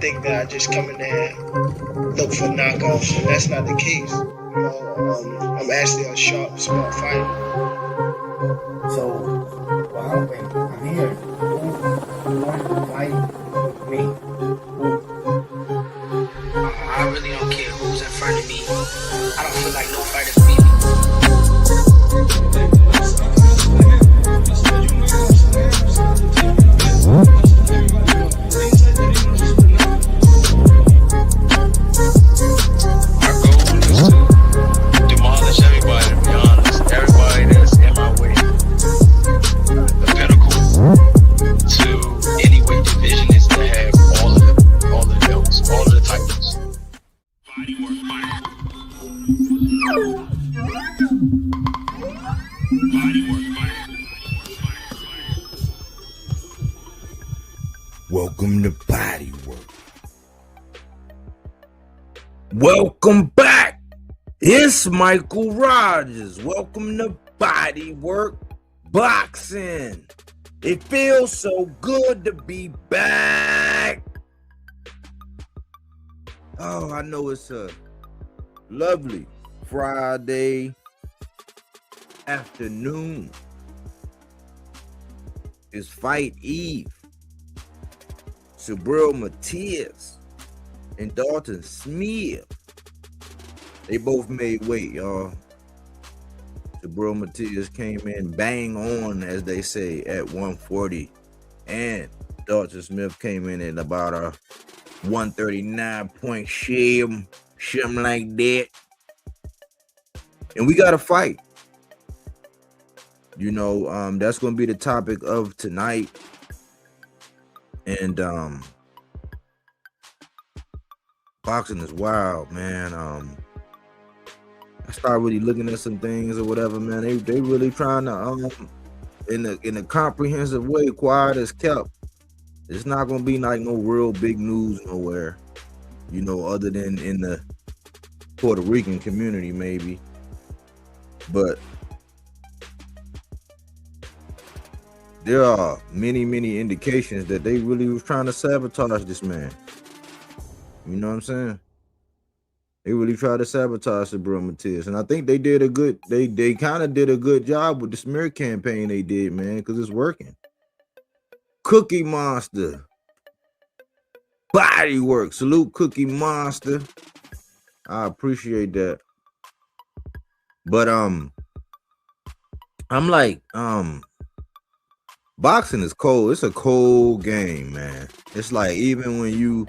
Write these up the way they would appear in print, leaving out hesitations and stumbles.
think that I just come in there and look for knockouts, and that's not the case. You know, I'm actually a sharp, smart fighter. So, well, I'm here. Who wanted to fight with me? I really don't care who's in front of me. I don't feel like no fighters beat me. Our goal is to demolish everybody, to be honest. Everybody that's in my way. The pinnacle to any weight division is to have all of the belts, all of the titles. Welcome to Bodywork. Welcome back. It's Michael Rogers. Welcome to Bodywork Boxing. It feels so good to be back. Oh, I know it's a lovely Friday afternoon. It's Fight Eve. Subriel Matias and Dalton Smith. They both made weight, y'all. Subriel Matias came in bang on, as they say, at 140. And Dalton Smith came in at about a 139 point shim like that. And we got a fight. You know, that's going to be the topic of tonight. And boxing is wild, man. I started really looking at some things or whatever, man. They really trying to in a comprehensive way, quiet as kept. It's not gonna be like no real big news nowhere, you know, other than in the Puerto Rican community maybe. But there are many indications that they really was trying to sabotage this man. You know what I'm saying? They really tried to sabotage Subriel Matias. And I think they did a good, they kind of did a good job with the smear campaign they did, man, because it's working. Cookie Monster. Bodywork. Salute Cookie Monster. I appreciate that. But I'm like, boxing is cold. It's a cold game, man. It's like even when you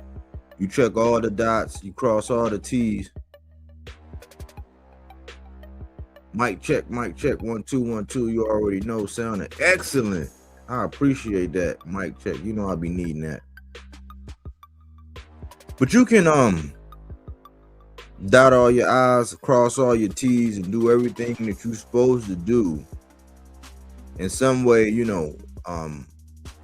check all the dots, you cross all the T's. Mic check, 1 2 1 2. You already know, sounding excellent. I appreciate that. Mic check. You know I'll be needing that. But you can dot all your I's, cross all your T's, and do everything that you're supposed to do. In some way, you know,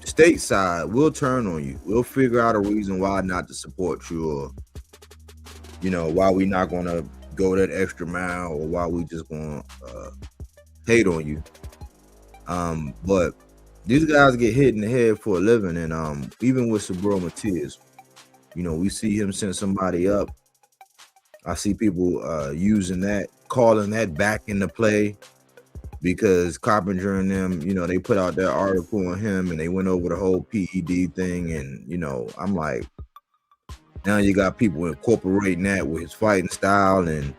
stateside, we'll turn on you. We'll figure out a reason why not to support you, or, you know, why we not gonna go that extra mile, or why we just gonna hate on you. But these guys get hit in the head for a living, and even with Subriel Matias, you know, we see him send somebody up. I see people using that, calling that back into play, because Carpenter and them, you know, they put out that article on him and they went over the whole PED thing. And, you know, I'm like, now you got people incorporating that with his fighting style and,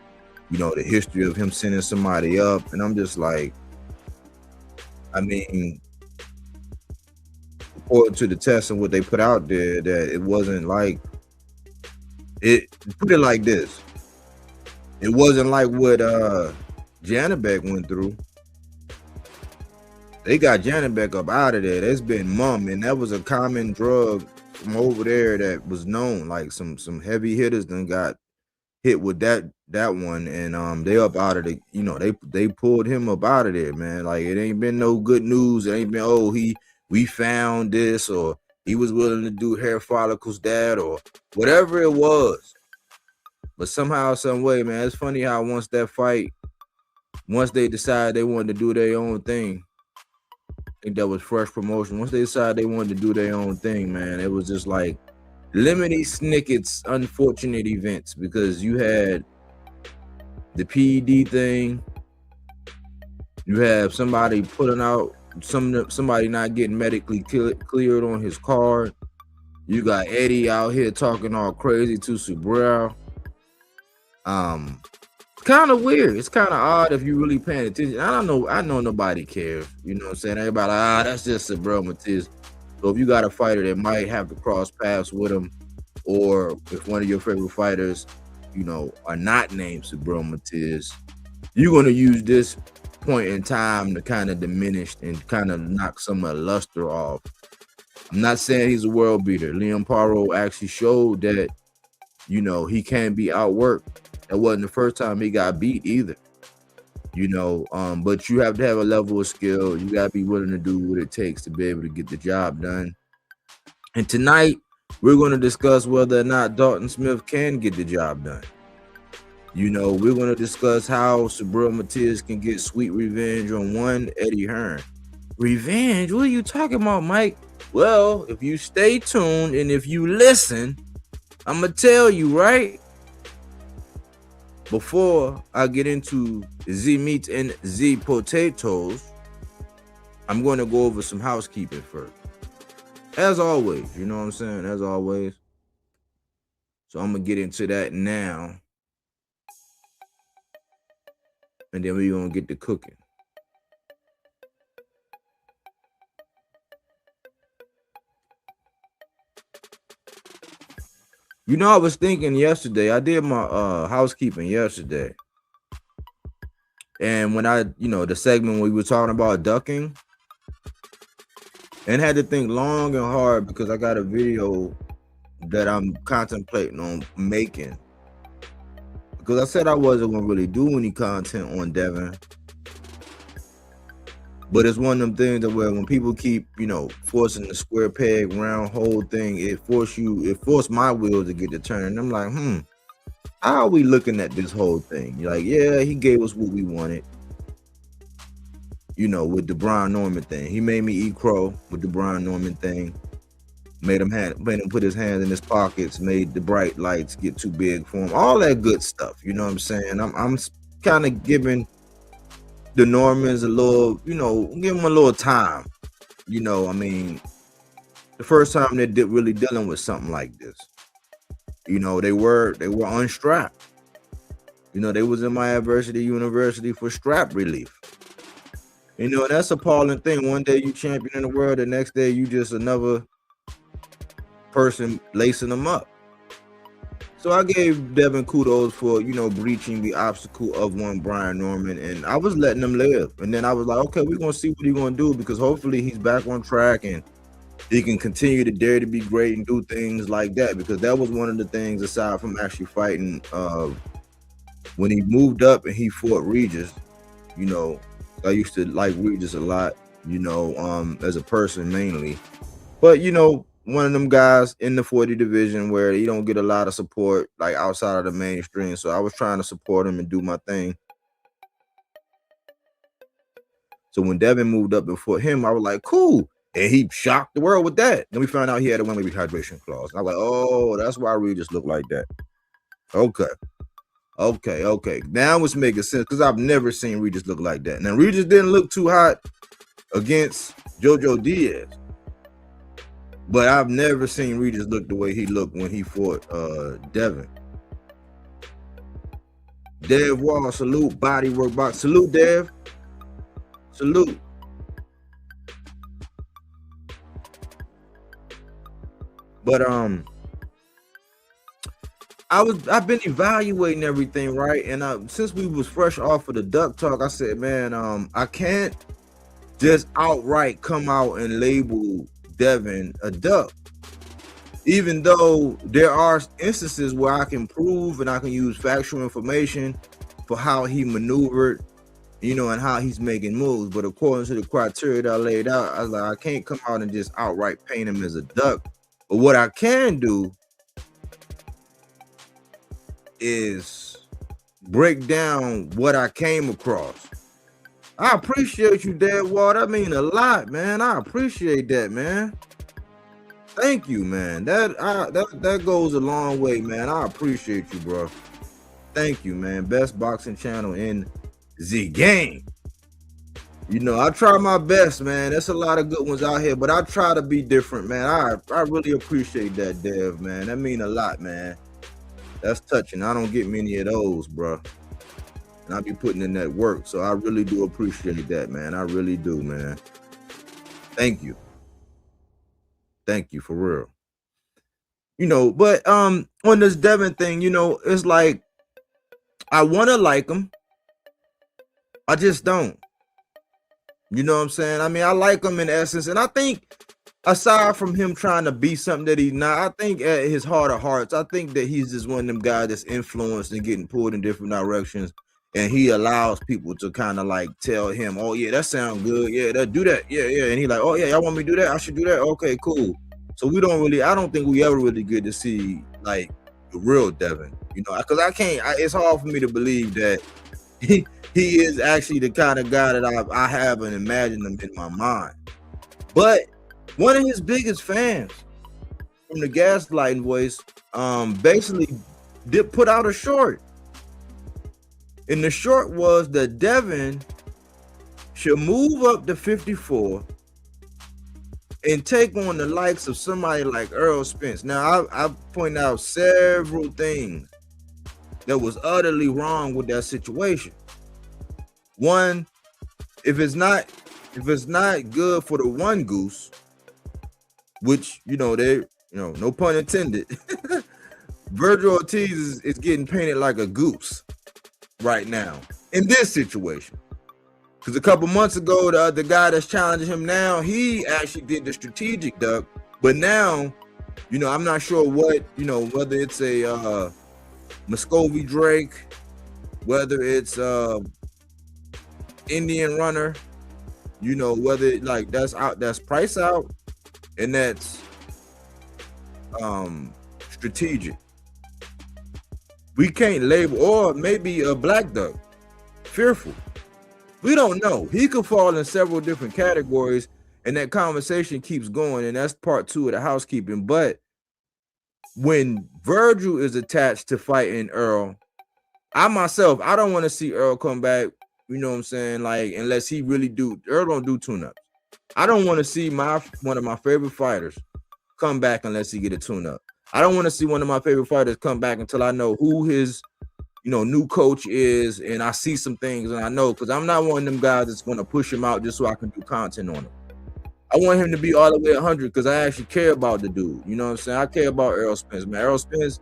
you know, the history of him sending somebody up. And I'm just like, I mean, according to the test and what they put out there, that it wasn't like, put it like this. It wasn't like what Janabek went through. They got Janabek up out of there. That's been mum, and that was a common drug from over there that was known. Like some heavy hitters done got hit with that one, and they up out of the, you know, they pulled him up out of there, man. Like it ain't been no good news. It ain't been, oh, we found this, or he was willing to do hair follicles that, or whatever it was. But somehow, some way, man, it's funny how once they decided they wanted to do their own thing, I think that was fresh promotion. Once they decided they wanted to do their own thing, man, it was just like Lemony Snicket's unfortunate events, because you had the PED thing, you have somebody putting out somebody not getting medically cleared on his card. You got Eddie out here talking all crazy to Subriel. Kind of weird. It's kind of odd if you really paying attention. I know nobody cares. You know what I'm saying? Everybody like, that's just Subriel Matias. So if you got a fighter that might have to cross paths with him, or if one of your favorite fighters, you know, are not named Subriel Matias, you're going to use this point in time to kind of diminish and kind of knock some of the luster off. I'm not saying he's a world beater. Liam Paro actually showed that, you know, he can be outworked. That wasn't the first time he got beat either. You know, but you have to have a level of skill. You got to be willing to do what it takes to be able to get the job done. And tonight, we're going to discuss whether or not Dalton Smith can get the job done. You know, we're going to discuss how Subriel Matias can get sweet revenge on one Eddie Hearn. Revenge? What are you talking about, Mike? Well, if you stay tuned and if you listen, I'm going to tell you, right? Before I get into the meat and the potatoes, I'm going to go over some housekeeping first. As always, you know what I'm saying? As always. So I'm going to get into that now. And then we're going to get to cooking. You know, I was thinking yesterday, I did my housekeeping yesterday. And when I, you know, the segment we were talking about ducking, and had to think long and hard because I got a video that I'm contemplating on making. Because I said I wasn't going to really do any content on Devin. But it's one of them things that where when people keep, you know, forcing the square peg round hole thing, it forced my wheels to get to turn. I'm like, how are we looking at this whole thing? You're like, yeah, he gave us what we wanted. You know, with the Brian Norman thing. He made me eat crow with the Brian Norman thing. Made him put his hands in his pockets, made the bright lights get too big for him. All that good stuff. You know what I'm saying? I'm kind of giving the Normans a little, you know, give them a little time. You know, I mean, the first time they're really dealing with something like this. You know, they were unstrapped. You know, they was in my adversity university for strap relief. You know, that's a appalling thing. One day you champion in the world, the next day you just another person lacing them up. So I gave Devin kudos for, you know, breaching the obstacle of one Brian Norman, and I was letting him live. And then I was like, okay, we're going to see what he's going to do, because hopefully he's back on track and he can continue to dare to be great and do things like that, because that was one of the things, aside from actually fighting, when he moved up and he fought Regis. You know, I used to like Regis a lot, you know, as a person mainly. But, you know, one of them guys in the 40 division where he don't get a lot of support, like outside of the mainstream. So I was trying to support him and do my thing. So when Devin moved up and fought him, I was like, cool. And he shocked the world with that. Then we found out he had a one-way rehydration clause. And I was like, oh, that's why Regis looked like that. Okay. Now it's making sense, because I've never seen Regis look like that. Now, Regis didn't look too hot against JoJo Diaz, but I've never seen Regis look the way he looked when he fought Devin. Dev Wall, salute. Bodywork box. Salute, Dev. Salute. But I've been evaluating everything, right? And since we was fresh off of the duck talk, I said, man, I can't just outright come out and label Devin a duck, even though there are instances where I can prove and I can use factual information for how he maneuvered, you know, and how he's making moves. But according to the criteria that I laid out, I was like, I can't come out and just outright paint him as a duck. But what I can do is break down what I came across. I appreciate you, Dad Wall. That mean a lot, man. I appreciate that, man. Thank you, man. That goes a long way, man. I appreciate you, bro. Thank you, man. Best boxing channel in the game. You know, I try my best, man. There's a lot of good ones out here, but I try to be different, man. I really appreciate that, Dev, man. That mean a lot, man. That's touching. I don't get many of those, bro. And I be putting in that work, so I really do appreciate that, man. I really do, man. Thank you. Thank you for real. You know, but on this Devin thing, you know, it's like I want to like him. I just don't. You know what I'm saying? I mean, I like him in essence, and I think aside from him trying to be something that he's not, I think at his heart of hearts, I think that he's just one of them guys that's influenced and getting pulled in different directions, and he allows people to kind of like tell him, "Oh yeah, that sounds good. Yeah, do that. Yeah, yeah." And he's like, "Oh yeah, y'all want me to do that? I should do that. Okay, cool." So we don't really, I don't think we ever really get to see like the real Devin, you know, because it's hard for me to believe that he is actually the kind of guy that I have and imagine him in my mind. But one of his biggest fans from the Gaslighting Voice basically did put out a short. And the short was that Devin should move up to 54 and take on the likes of somebody like Earl Spence. Now, I've pointed out several things that was utterly wrong with that situation. One, if it's not good for the one goose, which, you know, no pun intended, Virgil Ortiz is getting painted like a goose right now in this situation. Because a couple months ago, the guy that's challenging him now, he actually did the strategic duck. But now, you know, I'm not sure what, you know, whether it's a Muscovy Drake, whether it's Indian Runner, you know, whether like that's price out, and that's strategic. We can't label, or maybe a black duck, fearful. We don't know. He could fall in several different categories, and that conversation keeps going, and that's part 2 of the housekeeping. But when Virgil is attached to fighting Earl, I don't want to see Earl come back, you know what I'm saying, like, unless he really Earl don't do tune-ups. I don't want to see one of my favorite fighters come back unless he get a tune-up. I don't want to see one of my favorite fighters come back until I know who his, you know, new coach is, and I see some things and I know, because I'm not one of them guys that's going to push him out just so I can do content on him. I want him to be all the way 100 because I actually care about the dude. You know what I'm saying? I care about Earl Spence, man. Earl Spence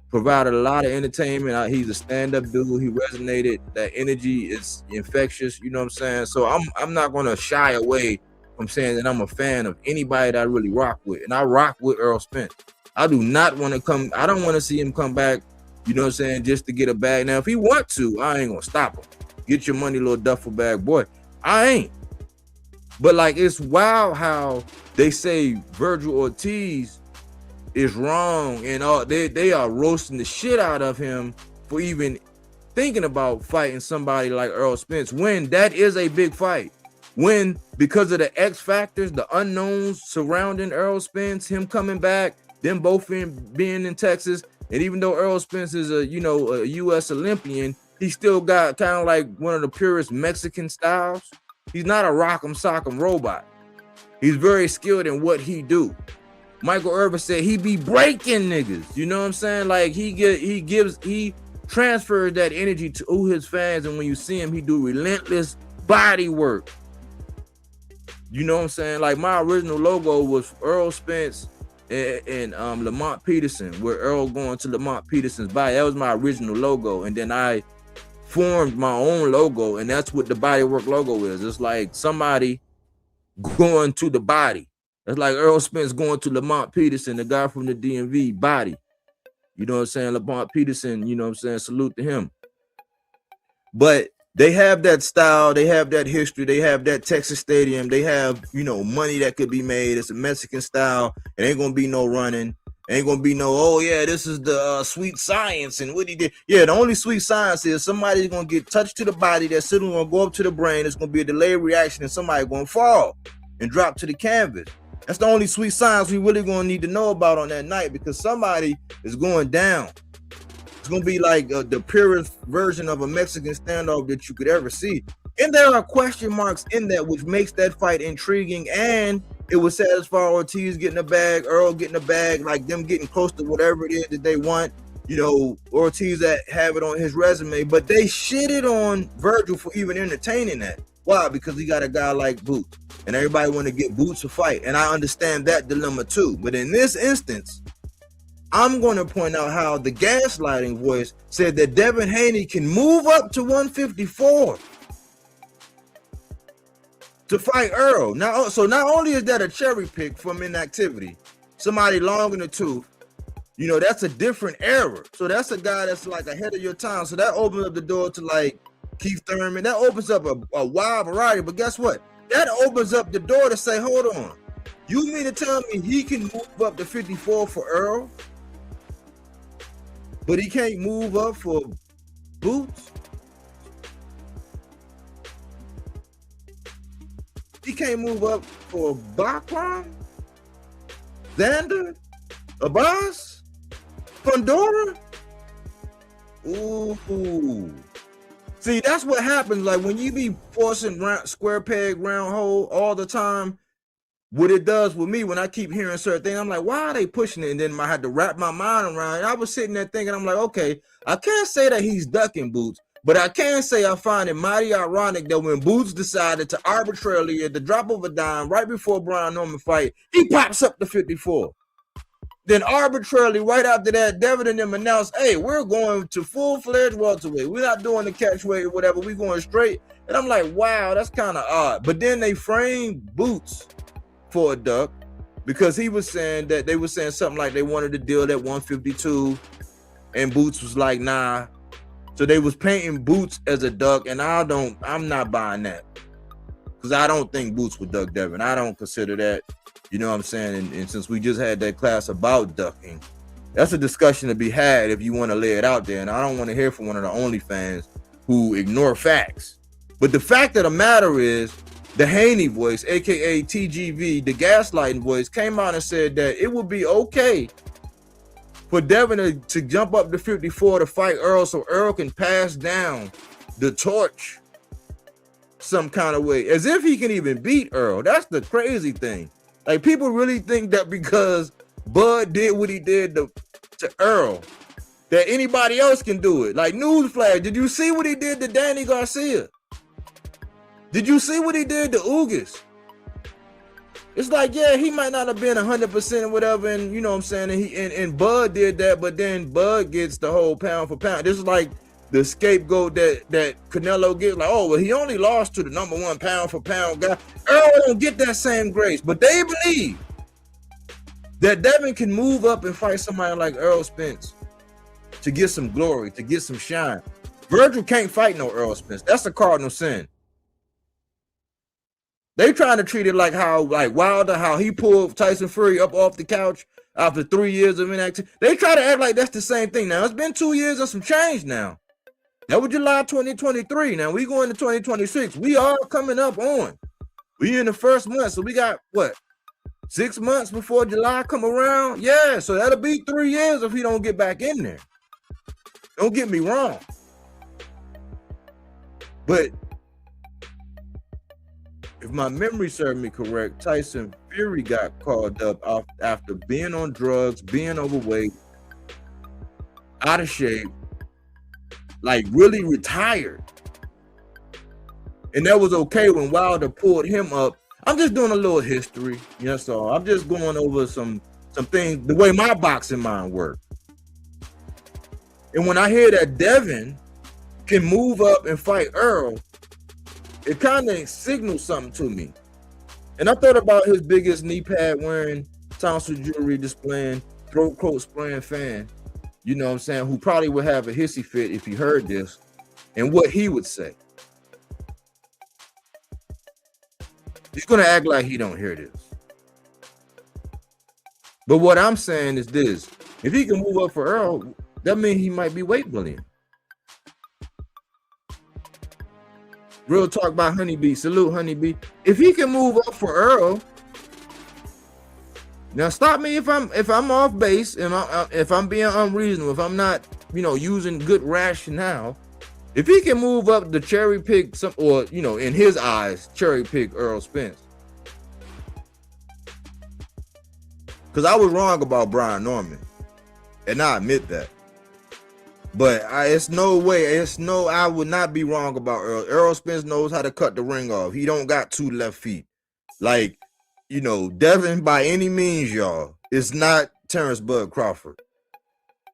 provided a lot of entertainment. He's a stand-up dude. He resonated. That energy is infectious. You know what I'm saying? So I'm not going to shy away from saying that I'm a fan of anybody that I really rock with, and I rock with Earl Spence. I do not want to come. I don't want to see him come back, you know what I'm saying, just to get a bag. Now, if he want to, I ain't gonna stop him. Get your money, little duffel bag boy. I ain't. But like, it's wild how they say Virgil Ortiz is wrong, and they are roasting the shit out of him for even thinking about fighting somebody like Earl Spence, when that is a big fight. When, because of the X factors, the unknowns surrounding Earl Spence, him coming back, them both being in Texas, and even though Earl Spence is a U.S. Olympian, he still got kind of like one of the purest Mexican styles. He's not a rock'em sock'em robot. He's very skilled in what he do. Michael Irvin said he be breaking niggas. You know what I'm saying? Like he transfers that energy to his fans, and when you see him, he do relentless body work. You know what I'm saying? Like, my original logo was Earl Spence and Lamont Peterson, where Earl going to Lamont Peterson's body. That was my original logo, and then I formed my own logo, and that's what the Bodywork logo is. It's like somebody going to the body. It's like Earl Spence going to Lamont Peterson, the guy from the DMV body. You know what I'm saying? Lamont Peterson, you know what I'm saying? Salute to him. But they have that style, they have that history, they have that Texas stadium, they have, you know, money that could be made. It's a Mexican style. It ain't gonna be no running. Ain't gonna be no, oh yeah, this is the sweet science and what he did. Yeah, the only sweet science is somebody's gonna get touched to the body, that signal gonna go up to the brain. It's gonna be a delayed reaction, and somebody gonna fall and drop to the canvas. That's the only sweet science we really gonna need to know about on that night, because somebody is going down. It's gonna be like the purest version of a Mexican standoff that you could ever see. And there are question marks in that, which makes that fight intriguing. And it would satisfy Ortiz getting a bag, Earl getting a bag, like them getting close to whatever it is that they want. You know, Ortiz that have it on his resume, but they shitted on Virgil for even entertaining that. Why? Because he got a guy like Boots, and everybody want to get Boots a fight, and I understand that dilemma too. But in this instance, I'm going to point out how the gaslighting voice said that Devin Haney can move up to 154 to fight Earl. Now, so not only is that a cherry pick from inactivity, somebody long in the tooth, you know, that's a different era. So that's a guy that's like ahead of your time. So that opens up the door to like Keith Thurman. That opens up a wide variety. But guess what? That opens up the door to say, hold on. You mean to tell me he can move up to 54 for Earl, but he can't move up for Boots? He can't move up for Bachman, Xander, Abbas, Pandora? Ooh. See, that's what happens. Like when you be forcing square peg, round hole all the time, what it does with me when I keep hearing certain things, I'm like, why are they pushing it? And then I had to wrap my mind around it. I was sitting there thinking, I'm like, okay, I can't say that he's ducking Boots, but I can say I find it mighty ironic that when Boots decided to arbitrarily, at the drop of a dime, right before Brian Norman fight, he pops up to 54. Then arbitrarily, right after that, Devin and them announced, hey, we're going to full-fledged welterweight. We're not doing the catchweight or whatever. We're going straight. And I'm like, wow, that's kind of odd. But then they framed Boots for a duck because he was saying that they were saying something like they wanted to deal at 152. And Boots was like, nah. So they was painting Boots as a duck. And I'm not buying that. Because I don't think Boots would duck Devin. I don't consider that. You know what I'm saying? And since we just had that class about ducking, that's a discussion to be had if you want to lay it out there. And I don't want to hear from one of the OnlyFans who ignore facts. But the fact of the matter is, the Haney voice, aka TGV, the gaslighting voice, came out and said that it would be okay for Devin to jump up to 54 to fight Earl, so Earl can pass down the torch some kind of way, as if he can even beat Earl. That's the crazy thing. Like, people really think that because Bud did what he did to Earl, that anybody else can do it. Like, newsflash, did you see what he did to Danny Garcia? Did you see what he did to Ugas? It's like, yeah, he might not have been 100% or whatever, and you know what I'm saying, and Bud did that, but then Bud gets the whole pound for pound. This is like the scapegoat that Canelo gets, like, oh, well, he only lost to the number one pound for pound guy. Earl don't get that same grace, but they believe that Devin can move up and fight somebody like Earl Spence to get some glory, to get some shine. Virgil can't fight no Earl Spence. That's a cardinal sin. They trying to treat it like Wilder, how he pulled Tyson Fury up off the couch after 3 years of inactivity. They try to act like that's the same thing. Now, it's been 2 years and some change now. That was July 2023. Now, we going to 2026. We are coming up on. We in the first month, so we got, what, 6 months before July come around? Yeah, so that'll be 3 years if he don't get back in there. Don't get me wrong. But if my memory serves me correct, Tyson Fury got called up after being on drugs, being overweight, out of shape, like really retired. And that was okay when Wilder pulled him up. I'm just doing a little history. That's all. I'm just going over some things, the way my boxing mind works. And when I hear that Devin can move up and fight Earl, it kind of signals something to me. And I thought about his biggest knee pad wearing, tonsil jewelry displaying, throat coat spraying fan, you know what I'm saying, who probably would have a hissy fit if he heard this, and what he would say. He's going to act like he don't hear this. But what I'm saying is this. If he can move up for Earl, that means he might be weight bullying. Real talk by Honeybee. Salute, Honeybee. If he can move up for Earl, Now stop me if I'm off base and if I'm being unreasonable, if I'm not, using good rationale. If he can move up the cherry pick some, or in his eyes, cherry pick Earl Spence. Because I was wrong about Brian Norman, and I admit that. But it's no way, I would not be wrong about Earl. Earl Spence knows how to cut the ring off. He don't got 2 left feet. Like, Devin by any means, y'all, is not Terrence Bud Crawford.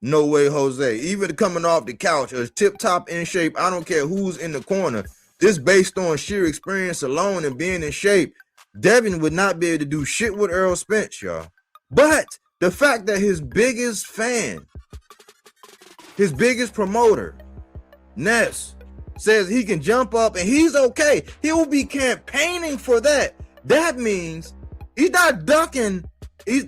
No way, Jose. Even coming off the couch, or tip-top in shape, I don't care who's in the corner. This based on sheer experience alone and being in shape, Devin would not be able to do shit with Earl Spence, y'all. But the fact that his biggest fan, his biggest promoter, Ness, says he can jump up and he's okay. He will be campaigning for that. That means he's not ducking.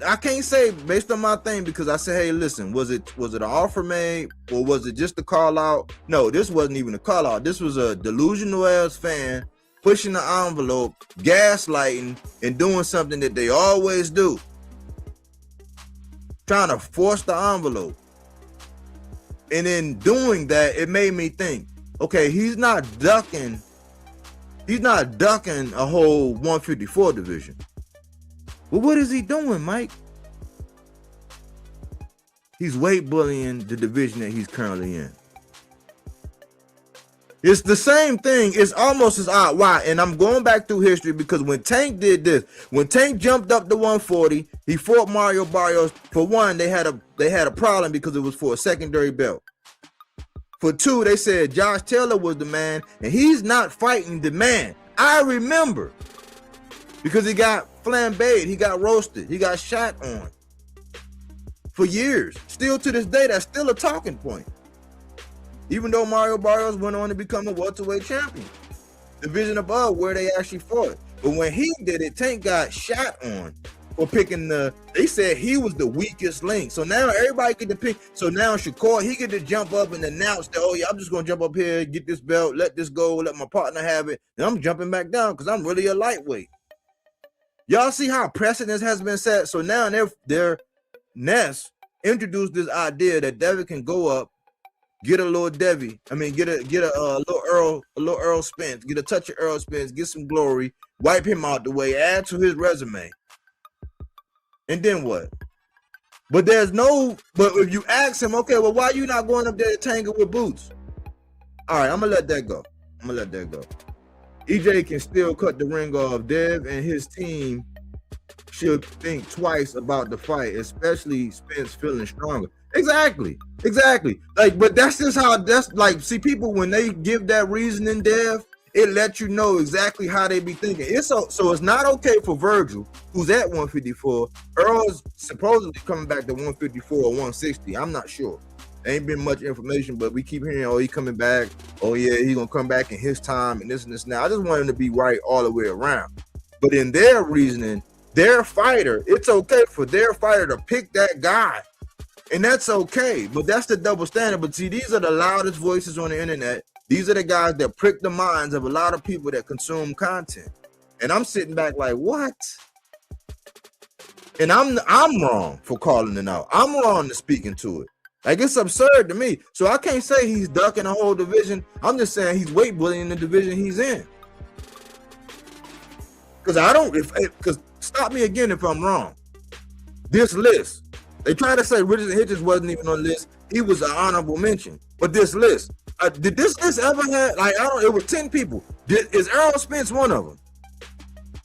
I can't say based on my thing, because I said, hey, listen, was it an offer made, or was it just a call out? No, this wasn't even a call out. This was a delusional ass fan pushing the envelope, gaslighting, and doing something that they always do. Trying to force the envelope. And in doing that, it made me think, okay, he's not ducking a whole 154 division. Well, what is he doing, Mike? He's weight bullying the division that he's currently in. It's the same thing. It's almost as odd. Why? And I'm going back through history, because when Tank did this, when Tank jumped up to 140, he fought Mario Barrios. For one, they had a problem because it was for a secondary belt. For two, they said Josh Taylor was the man, and he's not fighting the man. I remember, because he got flambéed, he got roasted, he got shot on for years. Still to this day, that's still a talking point. Even though Mario Barrios went on to become a welterweight champion, division above where they actually fought. But when he did it, Tank got shot on for picking they said he was the weakest link. So now everybody get to pick. So now Shakur, he get to jump up and announce that, oh yeah, I'm just going to jump up here, get this belt, let this go, let my partner have it. And I'm jumping back down because I'm really a lightweight. Y'all see how precedence has been set? So now their Ness introduced this idea that Devin can go up, get a little Devi. I mean, get a little Earl Spence, get a touch of Earl Spence, get some glory, wipe him out the way, add to his resume. And then what? But if you ask him, okay, well, why you not going up there to tangle with Boots? All right, I'm gonna let that go. EJ can still cut the ring off. Dev and his team should think twice about the fight, especially Spence feeling stronger. Exactly. Like, but that's just how see, people, when they give that reasoning, Dev, it lets you know exactly how they be thinking. So it's not okay for Virgil, who's at 154. Earl's supposedly coming back to 154 or 160. I'm not sure. There ain't been much information, but we keep hearing, oh, he coming back. Oh, yeah, he gonna come back in his time and this and this. Now, I just want him to be right all the way around. But in their reasoning, their fighter, it's okay for their fighter to pick that guy. And that's okay. But that's the double standard. But see, these are the loudest voices on the internet. These are the guys that prick the minds of a lot of people that consume content. And I'm sitting back like, what? And I'm wrong for calling it out. I'm wrong to speaking to it. Like, it's absurd to me. So I can't say he's ducking a whole division. I'm just saying he's weight bullying the division he's in. Because stop me again if I'm wrong. This list, they try to say Richard Hitchens wasn't even on the list. He was an honorable mention. But this list, did this list ever have, it was 10 people. Is Earl Spence one of them?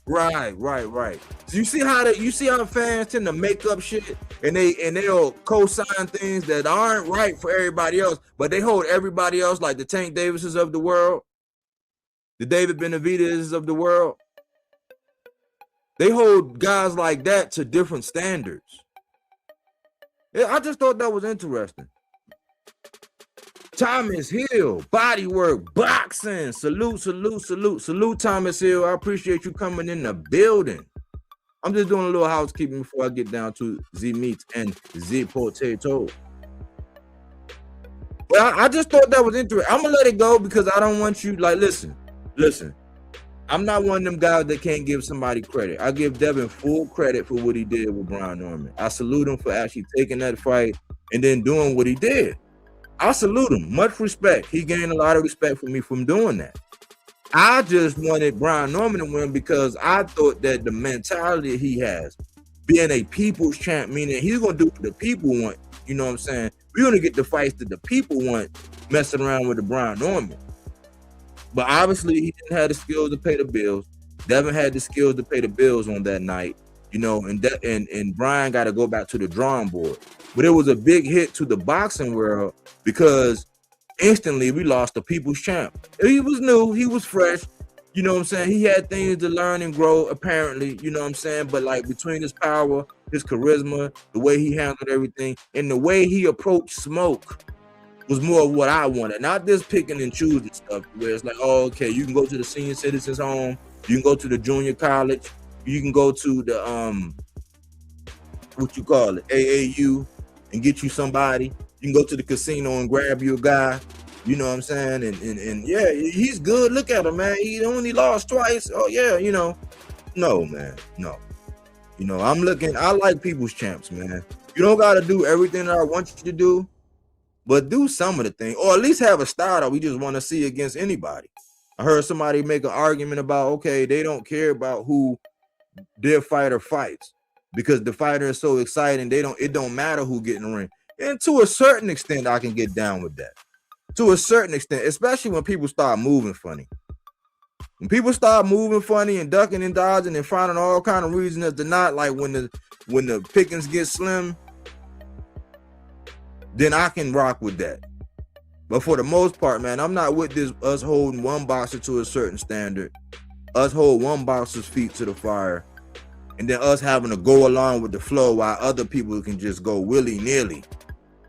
Right. So you see how fans tend to make up shit, and they'll co-sign things that aren't right for everybody else, but they hold everybody else, like the Tank Davises of the world, the David Benavidez's of the world. They hold guys like that to different standards. Yeah, I just thought that was interesting. Thomas Hill, Bodywork, boxing. Salute, Thomas Hill. I appreciate you coming in the building. I'm just doing a little housekeeping before I get down to Z Meats and Z Potato. Well, I just thought that was interesting. I'm gonna let it go because I don't want you, listen. I'm not one of them guys that can't give somebody credit. I give Devin full credit for what he did with Brian Norman. I salute him for actually taking that fight and then doing what he did. I salute him. Much respect. He gained a lot of respect from me from doing that. I just wanted Brian Norman to win because I thought that the mentality he has, being a people's champ, meaning he's going to do what the people want. You know what I'm saying? We're going to get the fights that the people want, messing around with the Brian Norman. But obviously, he didn't have the skills to pay the bills. Devin had the skills to pay the bills on that night, you know, and Brian got to go back to the drawing board. But it was a big hit to the boxing world because instantly we lost the people's champ. He was new, he was fresh, you know what I'm saying? He had things to learn and grow, apparently, you know what I'm saying? But like between his power, his charisma, the way he handled everything, and the way he approached smoke was more of what I wanted. Not this picking and choosing stuff where it's like, oh, okay, you can go to the senior citizens home, you can go to the junior college, you can go to the what you call it, AAU, and get you somebody. You can go to the casino and grab you a guy, you know what I'm saying? And yeah, he's good. Look at him, man. He only lost twice. Oh yeah, you know. No, man, no. You know, I like people's champs, man. You don't gotta do everything that I want you to do, but do some of the things, or at least have a style that we just want to see against anybody. I heard somebody make an argument about, okay, they don't care about who their fighter fights because the fighter is so exciting. It don't matter who get in the ring. And to a certain extent, I can get down with that. To a certain extent, especially when people start moving funny. When people start moving funny and ducking and dodging and finding all kind of reasons to not, like when the pickings get slim, then I can rock with that. But for the most part, man, I'm not with this us holding one boxer to a certain standard, us hold one boxer's feet to the fire, and then us having to go along with the flow while other people can just go willy-nilly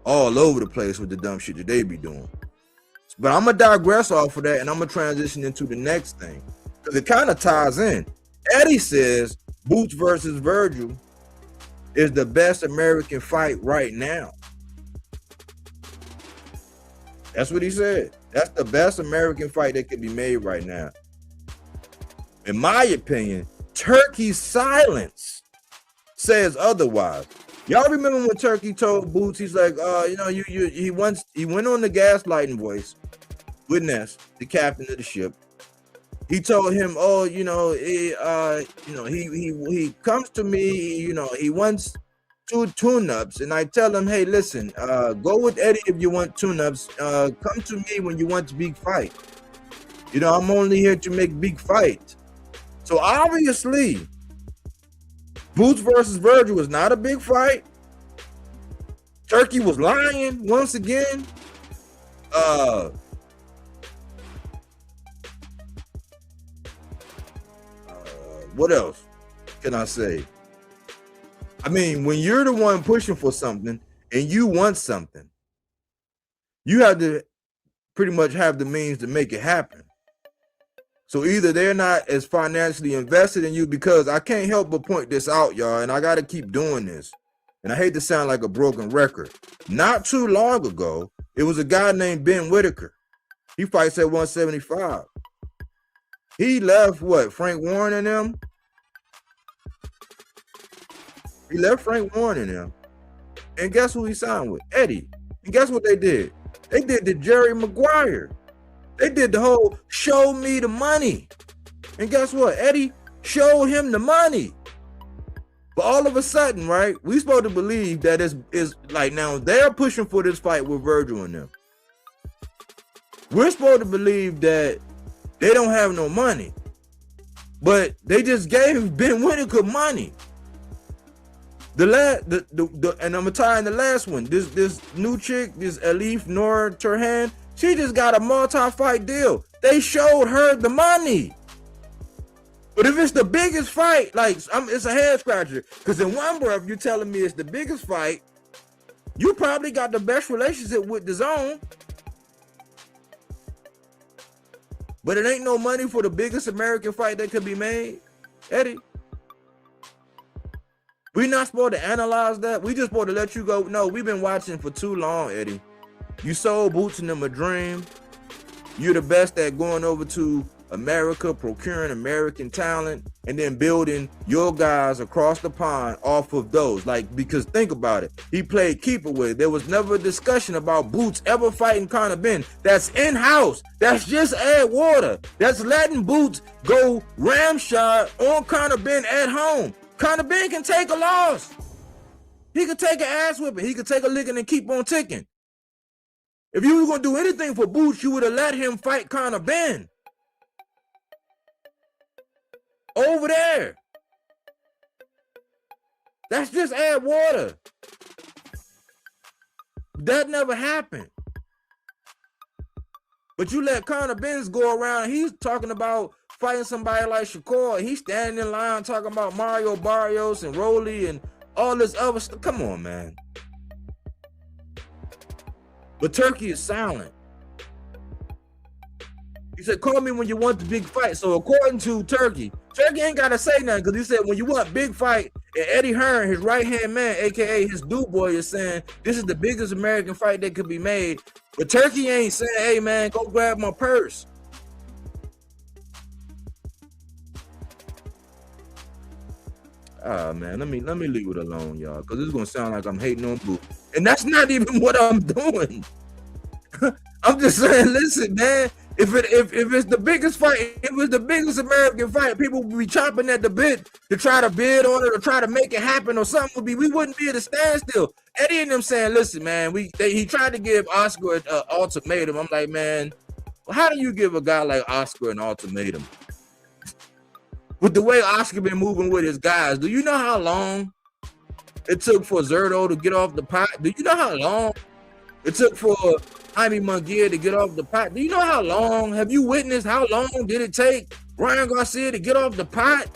all over the place with the dumb shit that they be doing. But I'm going to digress off of that, and I'm going to transition into the next thing, because it kind of ties in. Eddie says Boots versus Virgil is the best American fight right now. That's what he said. That's the best American fight that could be made right now. In my opinion, Turkey's silence says otherwise. Y'all remember when Turkey told Boots, he's like, you know, he went on the gaslighting voice with Ness, the captain of the ship. He told him, oh, you know, he comes to me, you know, he wants 2 tune-ups, and I tell him, hey, listen, go with Eddie if you want tune-ups. Come to me when you want a big fight. You know, I'm only here to make big fights. So obviously, Boots versus Virgil was not a big fight. Turkey was lying once again. What else can I say? I mean, when you're the one pushing for something and you want something, you have to pretty much have the means to make it happen. So either they're not as financially invested in you, because I can't help but point this out, y'all, and I got to keep doing this. And I hate to sound like a broken record. Not too long ago, it was a guy named Ben Whitaker. He fights at 175. He left what? Frank Warren and them? He left Frank Warren and them. And guess who he signed with? Eddie. And guess what they did? They did the Jerry Maguire. They did the whole show me the money. And guess what? Eddie showed him the money. But all of a sudden, right, we supposed to believe that is like now they're pushing for this fight with Virgil and them. We're supposed to believe that they don't have no money. But they just gave Ben Whitaker money. And I'm gonna tie in the last one. This new chick, this Elif Noor Turhan, she just got a multi-fight deal. They showed her the money. But if it's the biggest fight, like it's a head scratcher. Because in one breath, you're telling me it's the biggest fight. You probably got the best relationship with the zone. But it ain't no money for the biggest American fight that could be made, Eddie. We're not supposed to analyze that. We just supposed to let you go. No, we've been watching for too long, Eddie. You sold Boots and them a dream. You're the best at going over to America, procuring American talent, and then building your guys across the pond off of those. Like, because think about it, he played keeper with it. There was never a discussion about Boots ever fighting Conor Benn. That's in-house. That's just add water. That's letting Boots go ramshot on Conor Benn at home. Conor Benn can take a loss. He could take an ass whipping. He could take a licking and keep on ticking. If you were going to do anything for Boots, you would have let him fight Conor Benn. Over there. That's just add water. That never happened. But you let Conor Benn go around, he's talking about fighting somebody like Shakur. He's standing in line talking about Mario Barrios and Rolly and all this other stuff. Come on, man. But Turkey is silent. He said, call me when you want the big fight. So according to Turkey ain't got to say nothing, because he said when you want big fight, and Eddie Hearn, his right-hand man, a.k.a. his dude boy, is saying this is the biggest American fight that could be made. But Turkey ain't saying, hey, man, go grab my purse. Man, let me leave it alone, y'all, because it's going to sound like I'm hating on Boo. And that's not even what I'm doing. I'm just saying, listen, man, if it's the biggest fight, if it's the biggest American fight, people would be chopping at the bit to try to bid on it or try to make it happen or something. We wouldn't be at a standstill. Eddie and them saying, listen, man, he tried to give Oscar an ultimatum. I'm like, man, how do you give a guy like Oscar an ultimatum? With the way Oscar been moving with his guys, do you know how long it took for Zerto to get off the pot? Do you know how long it took for Jaime Munguia to get off the pot? Do you know how long? Have you witnessed how long did it take Ryan Garcia to get off the pot?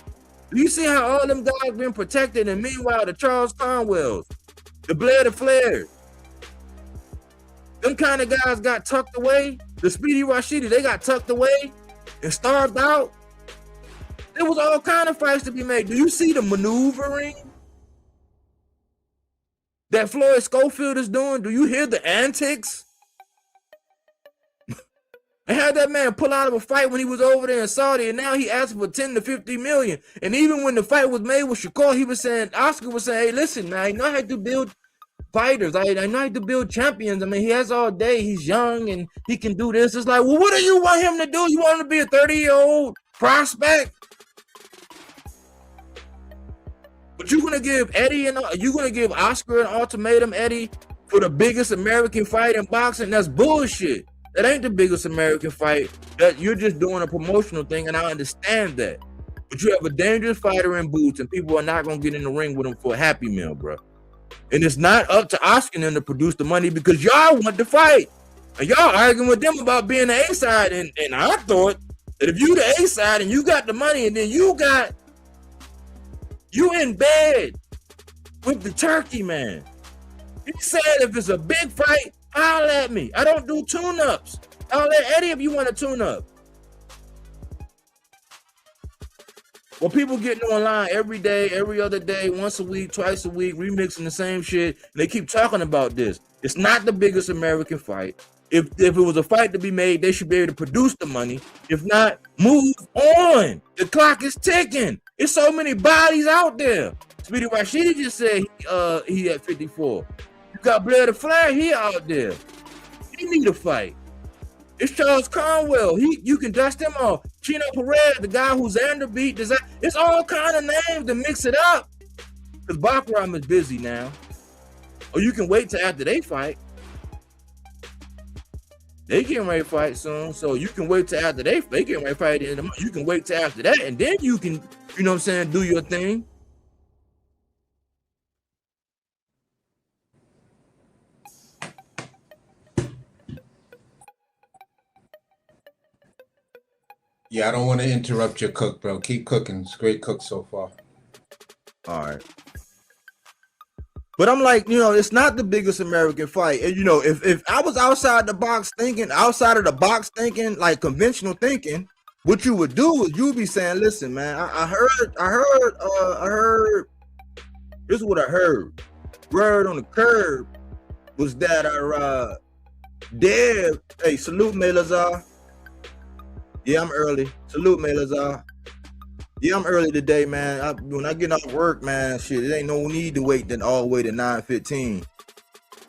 Do you see how all them guys been protected? And meanwhile, the Charles Conwells, the Blair the Flair, them kind of guys got tucked away. The Speedy Rashidi, they got tucked away and starved out. There was all kind of fights to be made. Do you see the maneuvering that Floyd Schofield is doing? Do you hear the antics? I had that man pull out of a fight when he was over there in Saudi, and now he asked for 10 to 50 million. And even when the fight was made with Shakur, he was saying, Oscar was saying, hey, listen, man, I know how to build fighters. I know how to build champions. I mean, he has all day. He's young and he can do this. It's like, well, what do you want him to do? You want him to be a 30-year-old prospect? But you're gonna give Eddie and you're gonna give Oscar an ultimatum, Eddie, for the biggest American fight in boxing? That's bullshit. That ain't the biggest American fight. That you're just doing a promotional thing, and I understand that. But you have a dangerous fighter in Boots, and people are not gonna get in the ring with him for a Happy Meal, bro. And it's not up to Oscar and them to produce the money because y'all want to fight, and y'all arguing with them about being the A side. And I thought that if you the A side and you got the money, and then you in bed with the Turkey man. He said if it's a big fight, holler at me. I don't do tune-ups. Holler at Eddie if you want a tune-up. Well, people getting online every day, every other day, once a week, twice a week, remixing the same shit, and they keep talking about this. It's not the biggest American fight. If it was a fight to be made, they should be able to produce the money. If not, move on. The clock is ticking. There's so many bodies out there. Speedy Rashidi just said he at 54. You got Blair the Flair, he out there. He need a fight. It's Charles Conwell. You can dust him off. Chino Perez, the guy who Xander beat. It's all kind of names to mix it up. Because Baccarat is busy now. Or you can wait till after they fight. They getting ready to fight soon, so you can wait till after they getting ready to fight in the month. You can wait till after that, and then you can, you know what I'm saying, do your thing. Yeah, I don't want to interrupt your cook, bro. Keep cooking. It's great cook so far. All right. But I'm like, you know, it's not the biggest American fight. And, you know, if I was outside the box thinking, like conventional thinking, what you would do is you'd be saying, listen, man, I heard, this is what I heard. Word on the curb was that Dev, hey, salute Melazar. Yeah, I'm early. Salute, man, Lazar. Yeah, I'm early today, man. When I get off work, man, shit, it ain't no need to wait then all the way to 9:15.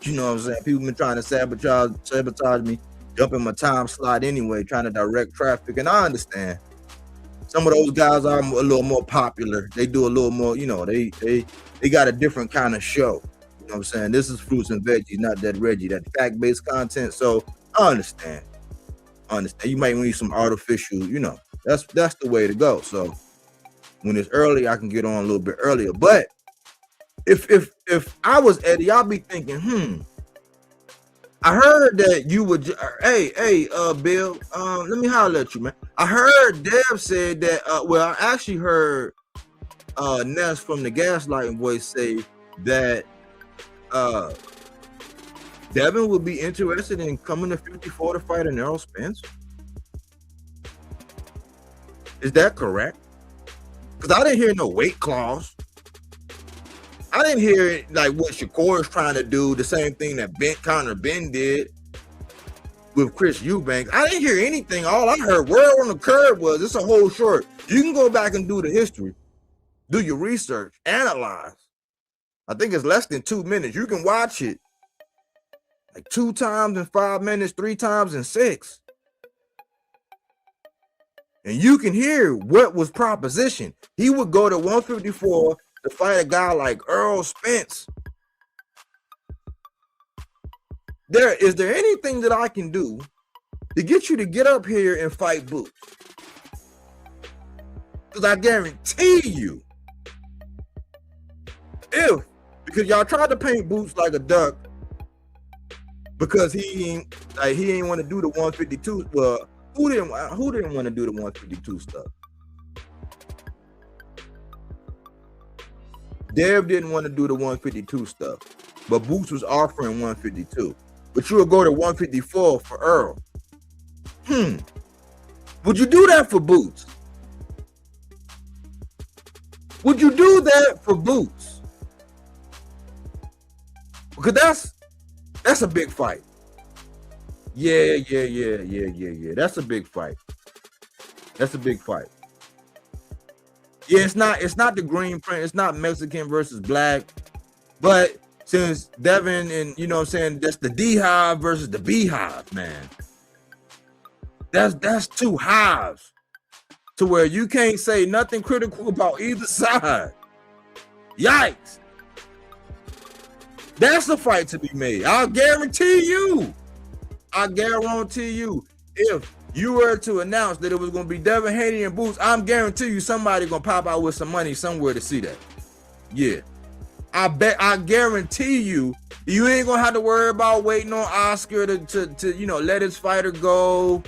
You know what I'm saying? People been trying to sabotage me, jump in my time slot anyway, trying to direct traffic, and I understand. Some of those guys are a little more popular. They do a little more, you know, they got a different kind of show. You know what I'm saying? This is fruits and veggies, not that Reggie, that fact-based content. So I understand. You might need some artificial, you know. That's the way to go. So when it's early, I can get on a little bit earlier. But if I was Eddie, I'll be thinking, I heard that you would. Hey, Bill. Let me holler at you, man. I heard Dev said that. Well, I actually heard Ness from the Gaslighting Voice say that Devin would be interested in coming to 54 to fight an Errol Spence. Is that correct? Because I didn't hear no weight clause. I didn't hear it like what Shakur is trying to do, the same thing that Connor Ben did with Chris Eubanks. I didn't hear anything. All I heard, word on the curb was it's a whole short. You can go back and do the history, do your research, analyze. I think it's less than 2 minutes. You can watch it like 2 times in 5 minutes, 3 times in 6. And you can hear what was propositioned. He would go to 154 to fight a guy like Errol Spence. Is there anything that I can do to get you to get up here and fight Boots? Because I guarantee you, because y'all tried to paint Boots like a duck because he ain't want to do the 152. Well, who didn't want to do the 152 stuff? Dev didn't want to do the 152 stuff, but Boots was offering 152. But you would go to 154 for Earl. Would you do that for Boots? Would you do that for Boots? Because that's a big fight. Yeah. That's a big fight. Yeah, it's not the green print. It's not Mexican versus black. But since Devin and, you know what I'm saying, that's the D-Hive versus the Beehive, man. That's 2 hives to where you can't say nothing critical about either side. Yikes. That's a fight to be made. I guarantee you, if you were to announce that it was going to be Devin Haney and Boots, I'm guarantee you somebody going to pop out with some money somewhere to see that. Yeah. I guarantee you ain't going to have to worry about waiting on Oscar to you know, let his fighter go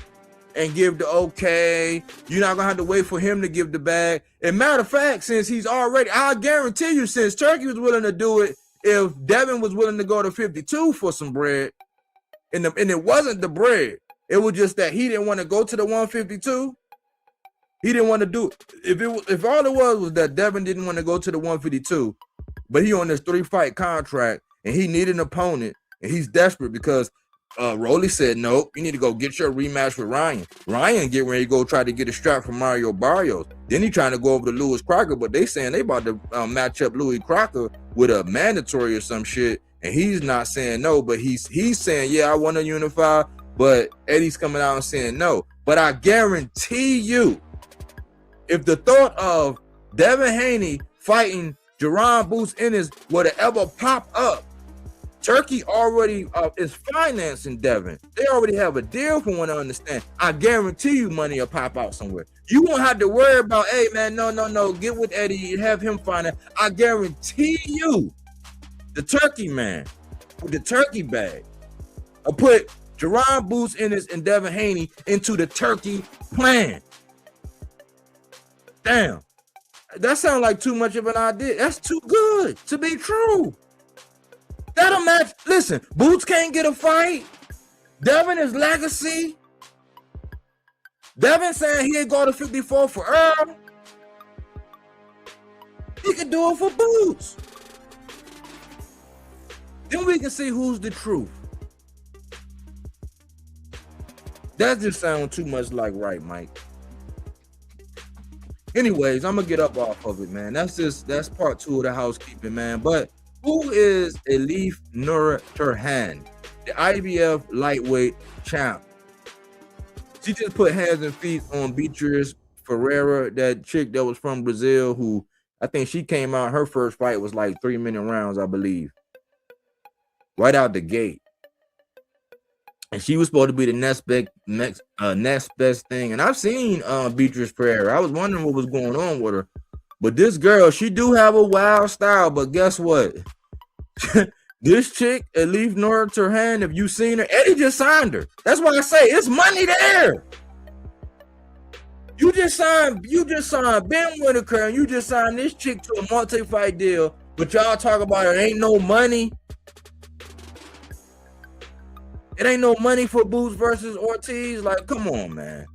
and give the okay. You're not going to have to wait for him to give the bag. And matter of fact, since I guarantee you, since Turkey was willing to do it, if Devin was willing to go to 52 for some bread, and it wasn't the bread, it was just that he didn't want to go to the 152. He didn't want to do it. If all it was that Devin didn't want to go to the 152, but he on this 3-fight contract and he needed an opponent and he's desperate because Rolly said, nope, you need to go get your rematch with Ryan. Ryan get ready to go try to get a strap from Mario Barrios. Then he trying to go over to Louis Crocker, but they saying they about to match up Louis Crocker with a mandatory or some shit. And he's not saying no, but he's saying, yeah, I want to unify. But Eddie's coming out and saying no. But I guarantee you, if the thought of Devin Haney fighting Jerron Boots Ennis would have ever popped up, Turkey already is financing Devin. They already have a deal from what I understand. I guarantee you money will pop out somewhere. You won't have to worry about, hey, man, no, get with Eddie and have him finance. I guarantee you, the Turkey man with the turkey bag will put Jerron Boots Ennis and Devin Haney into the Turkey plan. Damn. That sounds like too much of an idea. That's too good to be true. That'll match. Listen, Boots can't get a fight. Devin is legacy. Devin saying he'd go to 54 for Earl. He can do it for Boots. Then we can see who's the truth. That just sounds too much like right, Mike. Anyways, I'm gonna get up off of it, man. That's part 2 of the housekeeping, man. But who is Elif Nur Turhan, the IBF lightweight champ? She just put hands and feet on Beatrice Ferreira, that chick that was from Brazil, who I think she came out, her first fight was like 3-minute rounds, I believe. Right out the gate. And she was supposed to be the next best thing. And I've seen Beatrice Ferreira. I was wondering what was going on with her. But this girl, she do have a wild style. But guess what? This chick, Elif Nur Turhan, if you seen her, Eddie just signed her. That's why I say it's money there. You just signed Ben Whitaker, and you just signed this chick to a multi-fight deal. But y'all talk about it ain't no money. It ain't no money for Boots versus Ortiz. Like, come on, man.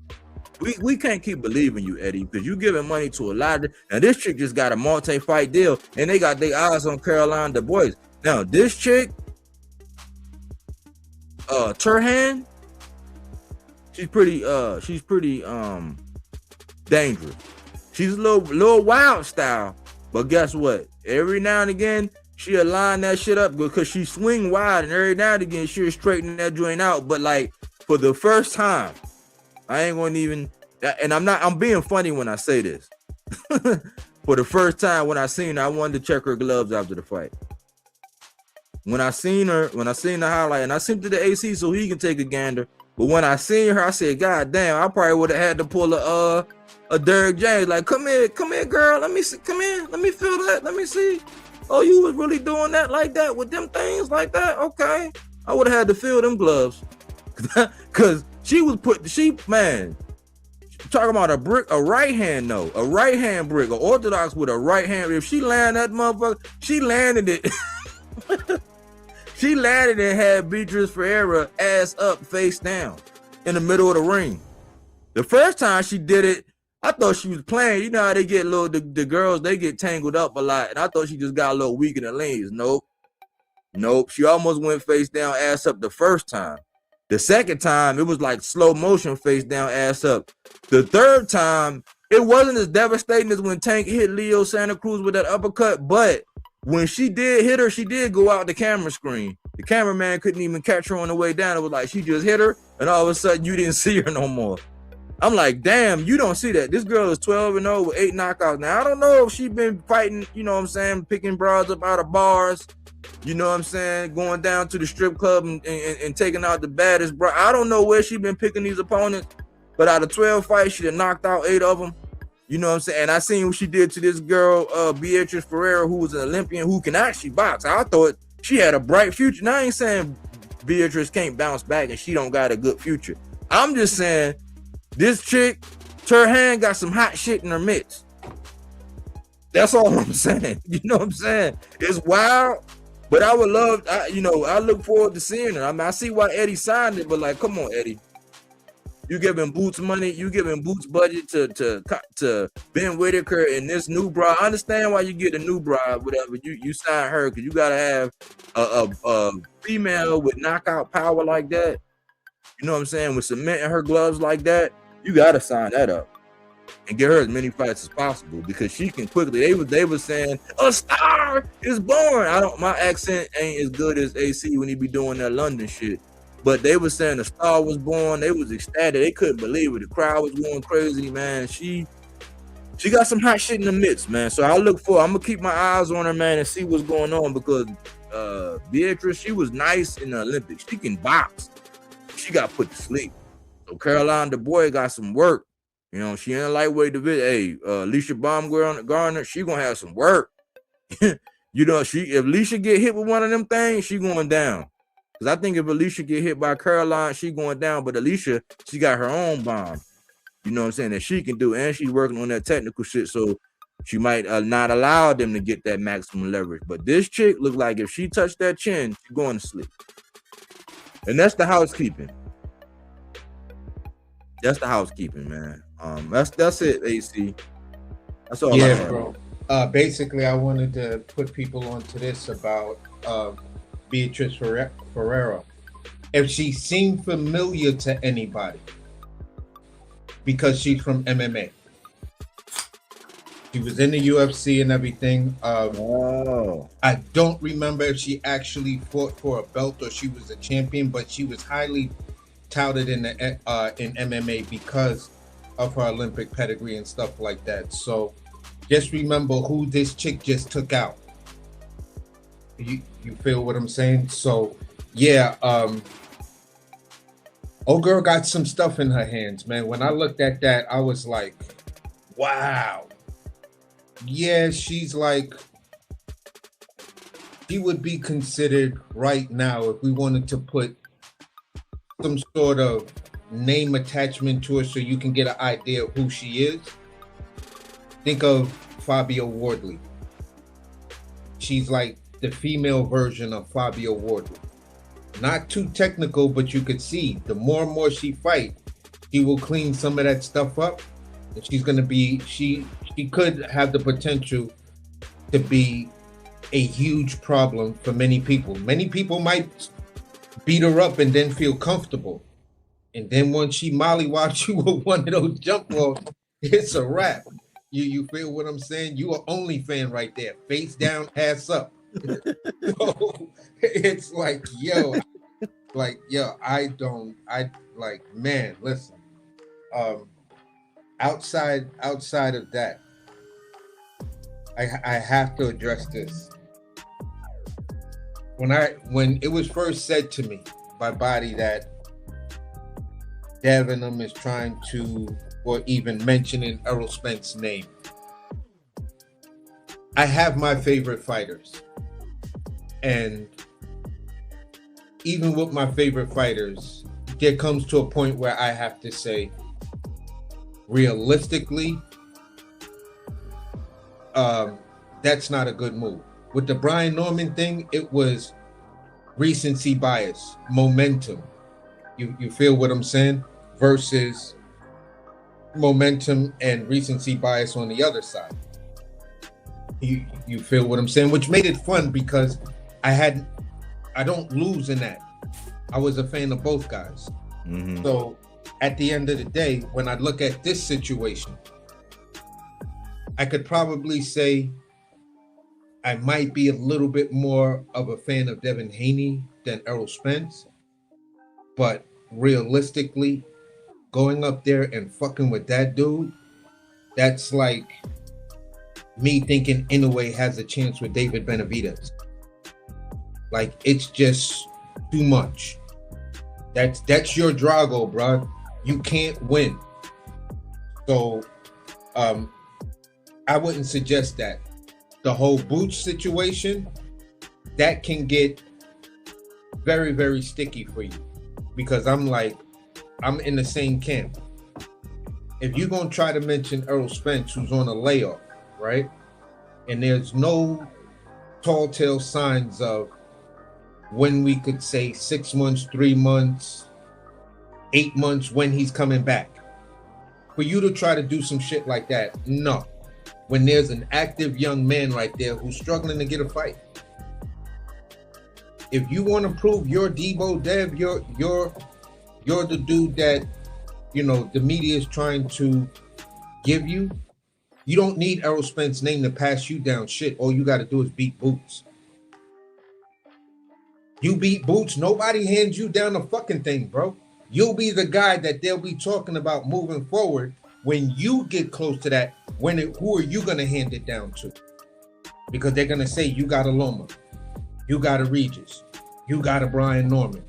We can't keep believing you, Eddie, because you giving money to a lot of. Now, this chick just got a multi-fight deal, and they got their eyes on Caroline Du Bois. Now, this chick, Turhan, she's pretty dangerous. She's a little wild style, but guess what? Every now and again, she'll line that shit up because she swing wide, and every now and again she'll straighten that joint out. But like for the first time, I ain't gonna even, and I'm being funny when I say this. For the first time when I seen her, I wanted to check her gloves after the fight. When I seen the highlight, and I sent to the AC so he can take a gander. But when I seen her, I said, God damn, I probably would have had to pull a Derrick James. Like, come here, girl. Let me see. Come in. Let me feel that. Let me see. Oh, you was really doing that like that with them things like that? Okay. I would have had to feel them gloves. Cause man, talking about a right hand brick, an orthodox with a right hand. If she landed that motherfucker, she landed it. She landed and had Beatrice Ferreira ass up, face down in the middle of the ring. The first time she did it, I thought she was playing. You know how they get the girls, they get tangled up a lot. And I thought she just got a little weak in the legs. Nope. She almost went face down, ass up the first time. The second time, it was like slow motion, face down, ass up. The third time, it wasn't as devastating as when Tank hit Leo Santa Cruz with that uppercut, but when she did hit her, she did go out the camera screen. The cameraman couldn't even catch her on the way down. It was like she just hit her, and all of a sudden you didn't see her no more. I'm like, damn, you don't see that. This girl is 12-0 with 8 knockouts. Now, I don't know if she's been fighting, you know what I'm saying, picking broads up out of bars, you know what I'm saying, going down to the strip club and taking out the baddest bro. I don't know where she's been picking these opponents, but out of 12 fights, she done knocked out 8 of them. You know what I'm saying? And I seen what she did to this girl, Beatrice Ferreira, who was an Olympian who can actually box. I thought she had a bright future. Now I ain't saying Beatrice can't bounce back and she don't got a good future. I'm just saying this chick, Turhan, got some hot shit in her midst. That's all I'm saying. You know what I'm saying? It's wild, but I would love, I look forward to seeing her. I mean, I see why Eddie signed it, but like, come on, Eddie. You giving Boots money, you giving Boots budget to Ben Whitaker and this new bra. I understand why you get a new bra, whatever. You sign her because you gotta have a female with knockout power like that. You know what I'm saying? With cement in her gloves like that, you gotta sign that up and get her as many fights as possible because she can quickly. They were saying a star is born. My accent ain't as good as AC when he be doing that London shit. But they were saying a star was born. They was ecstatic. They couldn't believe it. The crowd was going crazy, man. She got some hot shit in the midst, man. So I'm gonna keep my eyes on her, man, and see what's going on because Beatrice, she was nice in the Olympics. She can box. She got put to sleep. So Caroline Du Bois got some work. You know, she in a lightweight division. Hey, Alicia Baumgartner, she gonna have some work. You know, if Alicia get hit with one of them things, she going down. Because I think if Alicia get hit by Caroline, she going down. But Alicia, she got her own bomb. You know what I'm saying? That she can do. And she's working on that technical shit. So she might not allow them to get that maximum leverage. But this chick look like if she touched that chin, she's going to sleep. And that's the housekeeping. That's the housekeeping, man. That's it, AC. That's all. Yeah, bro. Basically, I wanted to put people onto this about Beatrice Ferreira. if she seemed familiar to anybody because she's from MMA. She was in the UFC and everything. I don't remember if she actually fought for a belt or she was a champion, but she was highly touted in MMA because of her Olympic pedigree and stuff like that. So just remember who this chick just took out. You feel what I'm saying? So yeah, old girl got some stuff in her hands, man. When I looked at that, I was like, wow. Yeah, she's like, she would be considered right now, if we wanted to put some sort of name attachment to her so you can get an idea of who she is. Think of Fabio Wardley. She's like the female version of Fabio Wardley. Not too technical, but you could see the more and more she fight, she will clean some of that stuff up. And she's gonna be, she could have the potential to be a huge problem for many people. Many people might beat her up and then feel comfortable. And then once she mollywobs you with one of those jump balls, it's a wrap. You feel what I'm saying? You are only fan right there. Face down, ass up. So it's like, man, listen. Outside of that, I have to address this. When it was first said to me by Body that Devin is trying to, or even mentioning Errol Spence's name, I have my favorite fighters, and even with my favorite fighters, there comes to a point where I have to say, realistically, that's not a good move. With the Brian Norman thing, it was recency bias, momentum. You feel what I'm saying? Versus momentum and recency bias on the other side. You feel what I'm saying? Which made it fun because I don't lose in that. I was a fan of both guys. Mm-hmm. So at the end of the day, when I look at this situation, I could probably say I might be a little bit more of a fan of Devin Haney than Errol Spence. But realistically, going up there and fucking with that dude, that's like me thinking Inoue has a chance with David Benavidez. Like, it's just too much. That's your Drago, bro. You can't win. So I wouldn't suggest that. The whole Boots situation, that can get very, very sticky for you. Because I'm in the same camp. If you're going to try to mention Errol Spence, who's on a layoff, right? And there's no tall tale signs of when we could say 6 months, 3 months, 8 months, when he's coming back. For you to try to do some shit like that, no. When there's an active young man right there who's struggling to get a fight. If you want to prove you're Debo Dev, you're the dude that, you know, the media is trying to give you, you don't need Errol Spence's name to pass you down shit. All you got to do is beat Boots. You beat Boots, nobody hands you down the fucking thing, bro. You'll be the guy that they'll be talking about moving forward. When you get close to that, who are you going to hand it down to? Because they're going to say, you got a Loma, you got a Regis, you got a Brian Norman,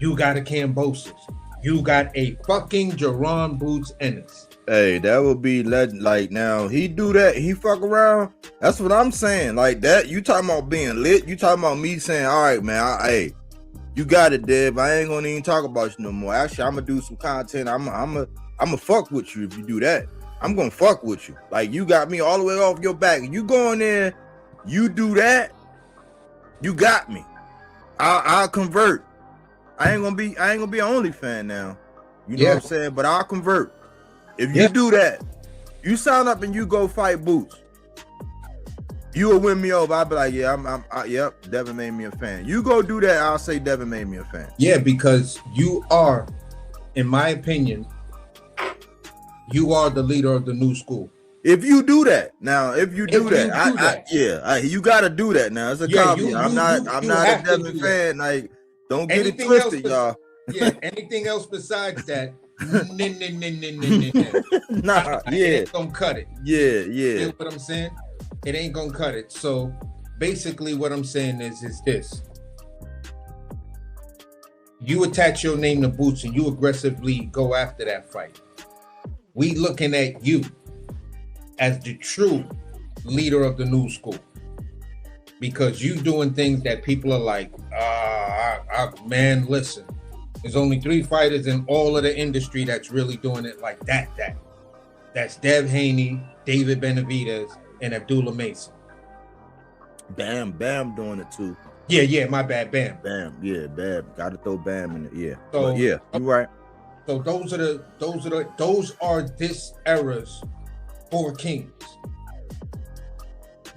you got a Cambosis, you got a fucking Jerron Boots Ennis. Hey, that would be like, now he do that, he fuck around. That's what I'm saying. Like that, you talking about being lit. You talking about me saying, all right, man, hey, you got it, Deb. I ain't gonna even talk about you no more. Actually, I'm gonna do some content. I'm gonna fuck with you if you do that. I'm gonna fuck with you. Like, you got me all the way off your back. You go in there, you do that, you got me. I'll convert. I ain't gonna be an OnlyFans now. You know what I'm saying? But I'll convert. If you do that, you sign up and you go fight Boots. You will win me over. I'll be like, yeah, yep, Devin made me a fan. You go do that, I'll say Devin made me a fan. Yeah, because you are, in my opinion, you are the leader of the new school. If you do that, now, you got to do that now. It's a caveat. I'm not a Devin fan. Like, don't get it twisted, y'all. Yeah, anything else besides that, nah, it ain't gonna cut it. Yeah. You know what I'm saying? It ain't gonna cut it. So basically what I'm saying is this. You attach your name to Boots and you aggressively go after that fight. We looking at you as the true leader of the new school, because you doing things that people are like, man, listen, there's only 3 fighters in all of the industry that's really doing it like that. That's Dev Haney, David Benavidez, and Abdullah Mason. Bam doing it too. Yeah, my bad, Bam. Bam. Gotta throw Bam in it. Yeah. So, but yeah, you're right. So those are this era's 4 kings.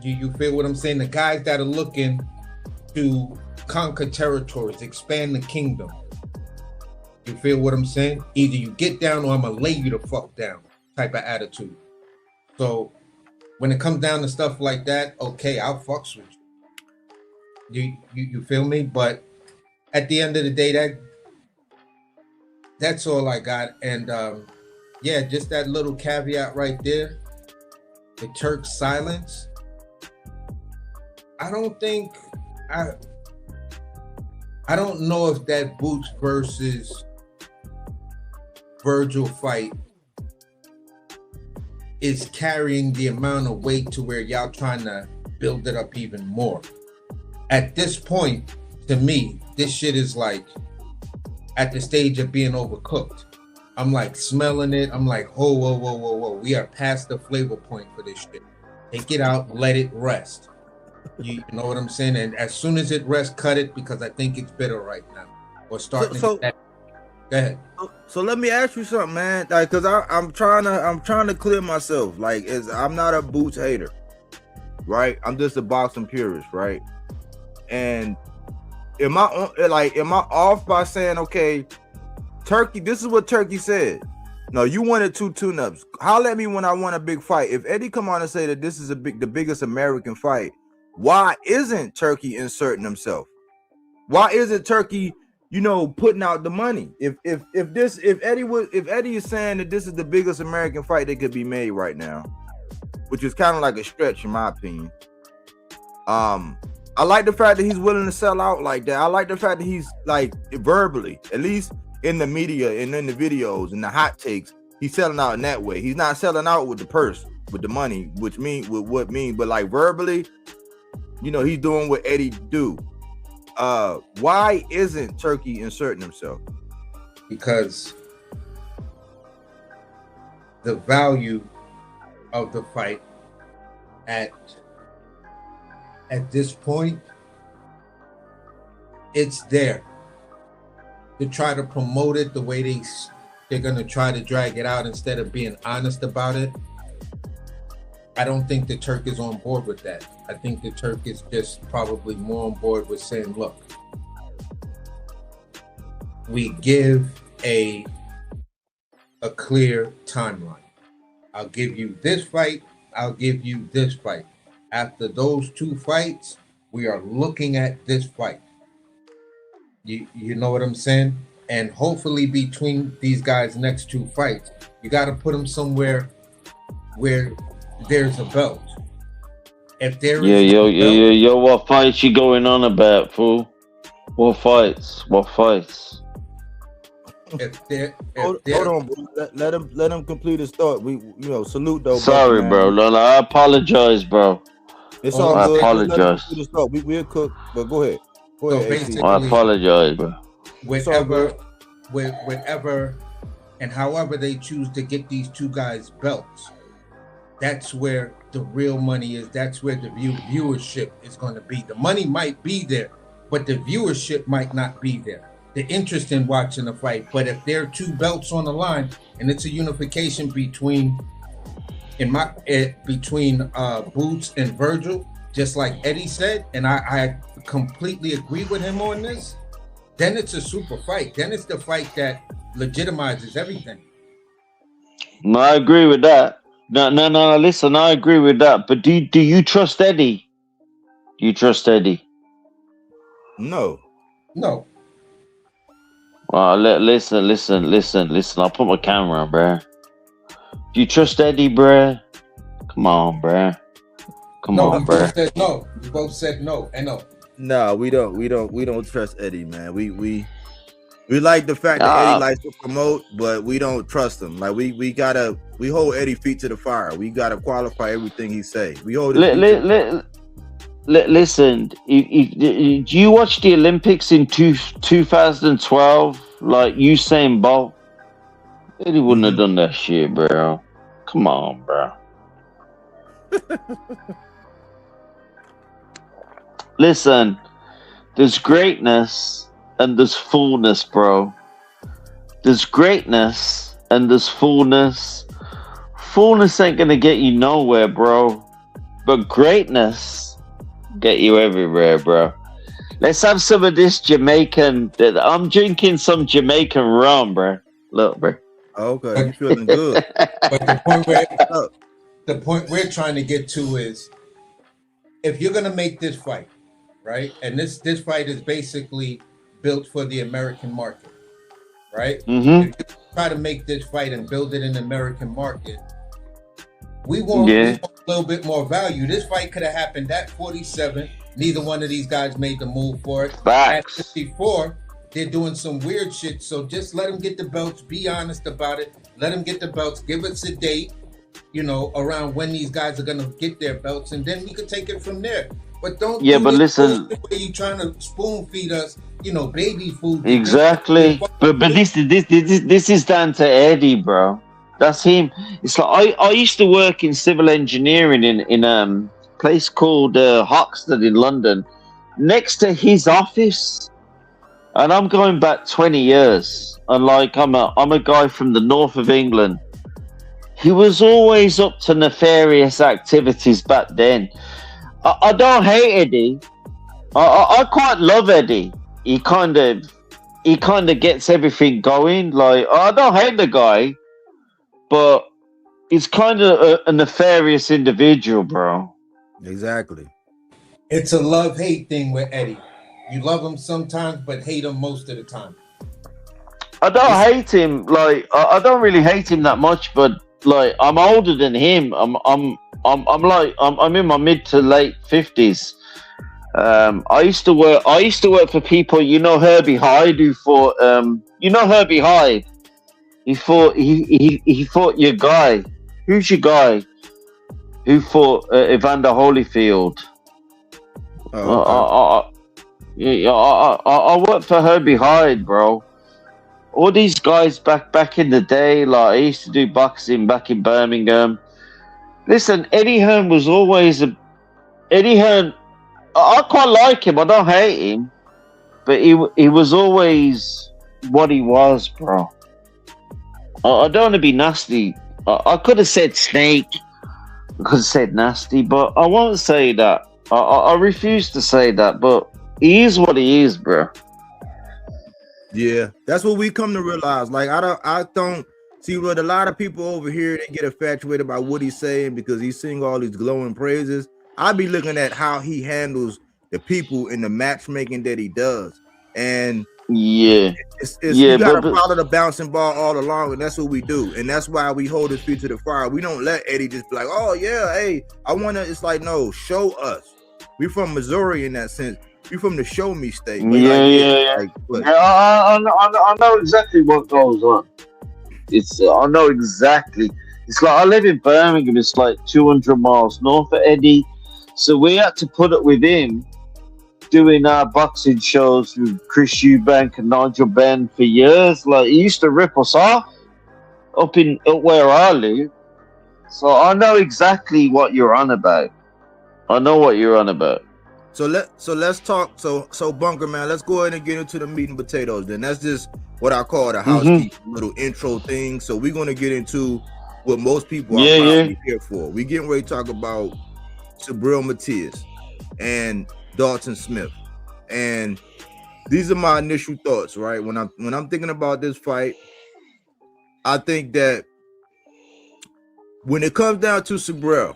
You feel what I'm saying? The guys that are looking to conquer territories, expand the kingdom. You feel what I'm saying? Either you get down or I'm gonna lay you the fuck down type of attitude. So when it comes down to stuff like that, okay, I'll fucks with you. You feel me? But at the end of the day, that's all I got. And yeah, just that little caveat right there. The Turk's silence. I don't know if that Boots versus Virgil fight is carrying the amount of weight to where y'all trying to build it up even more. At this point, to me, this shit is like at the stage of being overcooked. I'm like smelling it. I'm like, whoa. We are past the flavor point for this shit. Take it out, let it rest. You know what I'm saying? And as soon as it rests, cut it, because I think it's bitter right now. Or starting to go ahead. So let me ask you something, man. Like, cause I'm trying to clear myself. Like, I'm not a Boots hater, right? I'm just a boxing purist, right? And am I off by saying, okay, Turkey, this is what Turkey said. No, you wanted 2 tune-ups. Holler at me when I want a big fight. If Eddie come on and say that this is the biggest American fight, why isn't Turkey inserting himself? Why isn't Turkey, putting out the money? If Eddie is saying that this is the biggest American fight that could be made right now, which is kind of like a stretch in my opinion. I like the fact that he's willing to sell out like that. I like the fact that he's like verbally, at least in the media and in the videos and the hot takes, he's selling out in that way. He's not selling out with the purse, with the money, but like verbally, he's doing what Eddie do. Why isn't Turkey inserting himself? Because the value of the fight at this point, it's there. To try to promote it the way they're going to try to drag it out instead of being honest about it. I don't think the Turk is on board with that. I think the Turk is just probably more on board with saying, look, we give a clear timeline. I'll give you this fight. I'll give you this fight. After those 2 fights, we are looking at this fight. You know what I'm saying? And hopefully between these guys' next 2 fights, you got to put them somewhere where there's a belt. If there is yo, what fights you going on about, fool? What fights? Hold on, bro. Let him complete his thought. We salute though. Sorry, bro. No, I apologize, bro. It's all I good. apologize. We'll cook, but go ahead. So basically, I apologize, bro. Whenever and however they choose to get these 2 guys belts, that's where the real money is. That's where the viewership is going to be. The money might be there, but the viewership might not be there. The interest in watching the fight. But if there are 2 belts on the line and it's a unification between Boots and Virgil, just like Eddie said, and I completely agree with him on this, then it's a super fight. Then it's the fight that legitimizes everything. No, I agree with that. No. Listen, I agree with that. But do you trust Eddie? Do you trust Eddie? No. No. Well, listen. I'll put my camera on, bruh. Do you trust Eddie, bruh? Come on, bruh. Come No, on, we both bruh. said no. We both said no. And no. No, we don't trust Eddie, man. We like the fact that Eddie likes to promote, but we don't trust him. Like we hold Eddie feet to the fire. We gotta qualify everything he say. We hold his Listen, do you watch the Olympics in 2012? Like Usain Bolt, Eddie wouldn't have done that shit, bro. Come on, bro. Listen, there's greatness and there's fullness, bro. There's greatness and there's fullness. Fullness ain't gonna get you nowhere, bro. But greatness get you everywhere, bro. Let's have some of this Jamaican. I'm drinking some Jamaican rum, bro. Look, bro. Okay, you feeling good? But the point we're trying to get to is, if you're gonna make this fight, right? And this fight is basically built for the American market, right? Mm-hmm. If you try to make this fight and build it in the American market, we want a little bit more value. This fight could have happened at 47. Neither one of these guys made the move for it. Facts. At 54, they're doing some weird shit. So just let them get the belts. Be honest about it. Let them get the belts. Give us a date, around when these guys are gonna get their belts, and then we could take it from there. But don't. Yeah, but listen. You trying to spoon feed us, baby food. Exactly. But this is down to Eddie, bro. That's him. It's like I used to work in civil engineering in a place called Hoxton in London, next to his office, and I'm going back 20 years. And like I'm a guy from the north of England. He was always up to nefarious activities back then. I don't hate Eddie. I quite love Eddie. He kind of gets everything going. Like, I don't hate the guy, but he's kind of a nefarious individual, bro. Exactly. It's a love-hate thing with Eddie. You love him sometimes, but hate him most of the time. I don't hate him. Like, I don't really hate him that much, but like, I'm older than him. I'm in my mid to late 50s. I used to work for people. Herbie Hyde, who fought. Herbie Hyde. He fought your guy. Who's your guy? Who fought Evander Holyfield? I worked for Herbie Hyde, bro. All these guys back in the day, like I used to do boxing back in Birmingham. Listen, Eddie Hearn was always Eddie Hearn. I quite like him. I don't hate him, but he was always what he was, bro. I don't want to be nasty. I could have said snake. I could have said nasty, but I won't say that. I refuse to say that. But he is what he is, bro. Yeah, that's what we come to realize. Like I don't see what a lot of people over here, they get infatuated by what he's saying because he's singing all these glowing praises. I be looking at how he handles the people in the matchmaking that he does, and you gotta follow the bouncing ball all along, and that's what we do, and that's why we hold his feet to the fire. We don't let Eddie just be like, oh yeah, hey, I wanna. It's like, no, show us. We from Missouri in that sense. We from the show me state. I know exactly what goes on. I know exactly. It's like I live in Birmingham. It's like 200 miles north of Eddie, so we had to put up with him doing our boxing shows with Chris Eubank and Nigel Benn for years. Like, he used to rip us off up where I live. So I know exactly what you're on about. I know what you're on about. So let's talk. So Bunker Man, let's go ahead and get into the meat and potatoes. Then that's just what I call the housekeeping little intro thing. So we're gonna get into what most people are probably here for. We getting ready to talk about Subriel Matias. and Dalton Smith. And these are my initial thoughts, right? When I'm thinking about this fight, I think that when it comes down to Subriel,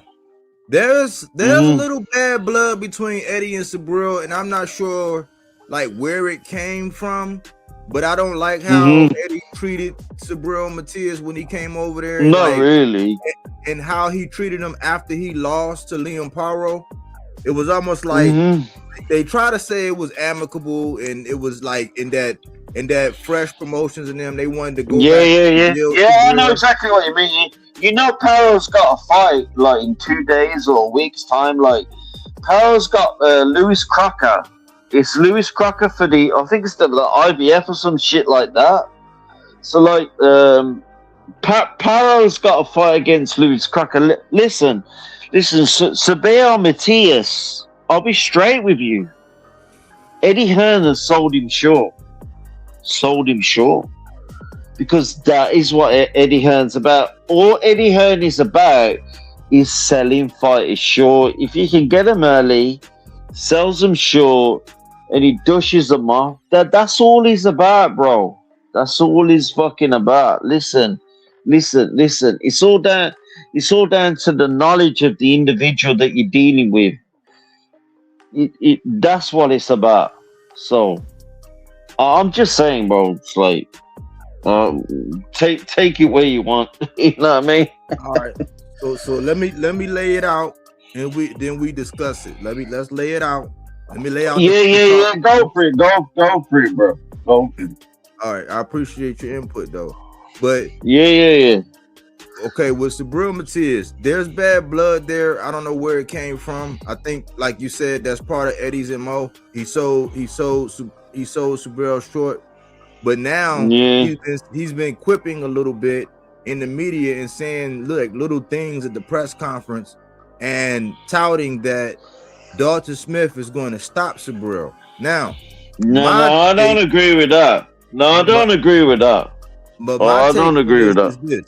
there's a little bad blood between Eddie and Subriel, and I'm not sure like where it came from, but I don't like how Eddie treated Subriel Matias when he came over there. Not really. And how he treated him after he lost to Liam Paro. It was almost like they try to say it was amicable, and it was like in that fresh promotions and them, they wanted to go back. I know exactly what you mean. You know, Paro's got a fight like in 2 days or a week's time. Like Paro's got Lewis Crocker. It's Lewis Crocker for I think it's the IBF or some shit like that. So like Paro's got a fight against Lewis Crocker. Listen, Subriel Matias, I'll be straight with you. Eddie Hearn has sold him short. Because that is what Eddie Hearn's about. All Eddie Hearn is about is selling fighters short. If you can get them early, sells them short, and he dushes them off, that's all he's about, bro. That's all he's fucking about. Listen. It's all down to the knowledge of the individual that you're dealing with. That's what it's about. So I'm just saying, bro. It's like take it where you want. You know what I mean? All right. So let me lay it out, and we discuss it. Let's lay it out. Let me lay out. Yeah. Go for it, bro. Go for it. All right. I appreciate your input, though. But yeah. Okay, with Subriel Matias, there's bad blood there. I don't know where it came from. I think, like you said, that's part of Eddie's MO. He sold Subriel short, but now he's been quipping a little bit in the media and saying like little things at the press conference and touting that Dalton Smith is going to stop Subriel. Now, I don't agree with that. I don't agree with that. But I don't agree with that.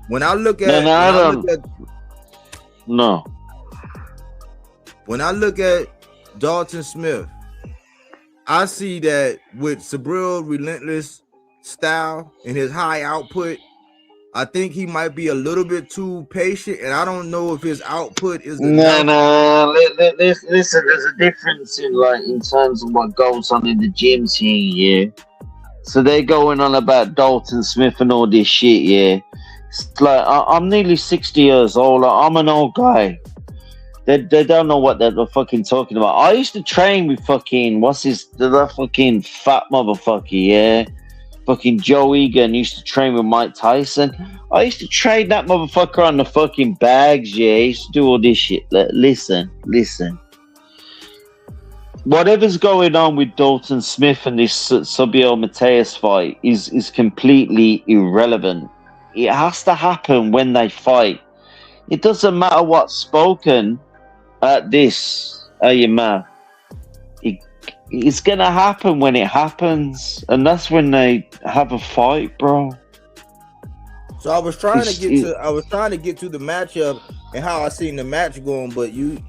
When I look at when I look at Dalton Smith, I see that with Subriel's relentless style and his high output, I think he might be a little bit too patient, and I don't know if his output is enough. Listen, there's a difference in terms of what goes on in the gyms here, yeah. So they're going on about Dalton Smith and all this shit, yeah. It's like I'm nearly 60 years old. I'm an old guy. They don't know what they're fucking talking about. I used to train with fucking that fucking fat motherfucker, yeah. Fucking Joe Egan used to train with Mike Tyson. I used to train that motherfucker on the fucking bags, yeah. He used to do all this shit. Listen. Whatever's going on with Dalton Smith and this Subriel Matias fight is completely irrelevant. It has to happen when they fight. It doesn't matter what's spoken at your mouth. It's gonna happen when it happens, and that's when they have a fight, bro. So I was trying to get to the matchup and how I seen the match going, but you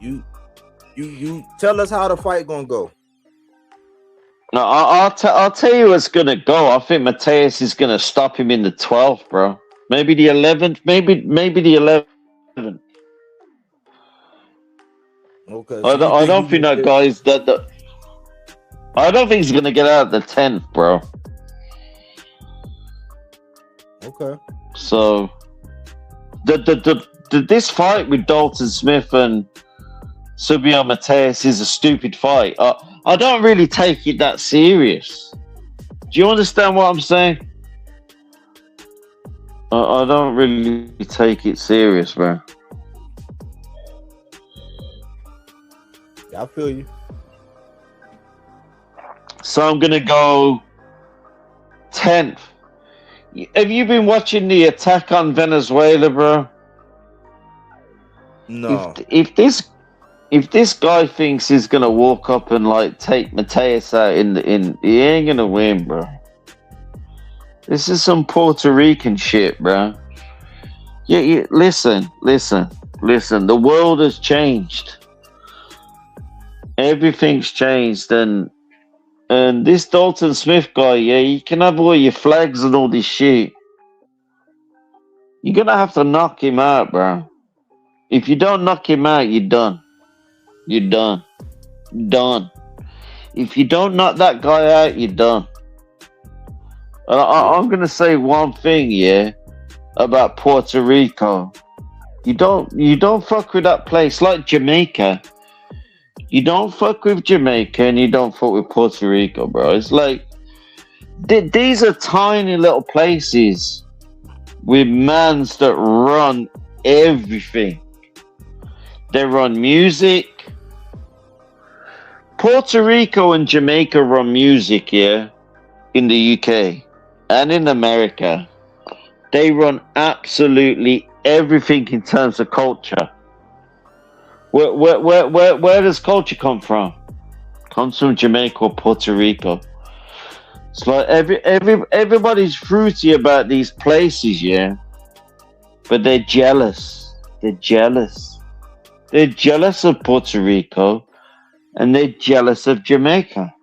tell us how the fight gonna go. No, I'll tell you what's gonna go. I think Matias is gonna stop him in the 12th, bro. Maybe the 11th. Maybe the 11th. Okay. So I don't think that guy's that. I don't think he's gonna get out of the 10th, bro. Okay. So this fight with Dalton Smith and Subriel Matias is a stupid fight. I don't really take it that serious. Do you understand what I'm saying? I don't really take it serious, bro. Yeah, I feel you. So I'm gonna go 10th. Have you been watching the attack on Venezuela, bro? No. If this guy thinks he's gonna walk up and like take Matias out he ain't gonna win, bro. This is some Puerto Rican shit, bro. Yeah. Listen. The world has changed. Everything's changed, and this Dalton Smith guy, yeah, you can have all your flags and all this shit. You're gonna have to knock him out, bro. If you don't knock him out, you're done. You're done. Done. If you don't knock that guy out, you're done. I'm gonna say one thing, yeah, about Puerto Rico. You don't fuck with that place like Jamaica. You don't fuck with Jamaica and you don't fuck with Puerto Rico, bro. It's like these are tiny little places with mans that run everything. They run music. Puerto Rico and Jamaica run music, yeah, in the UK and in America. They run absolutely everything in terms of culture. Where does culture come from? Comes from Jamaica or Puerto Rico. It's like everybody's fruity about these places, yeah, but they're jealous. They're jealous. They're jealous of Puerto Rico, and they're jealous of Jamaica.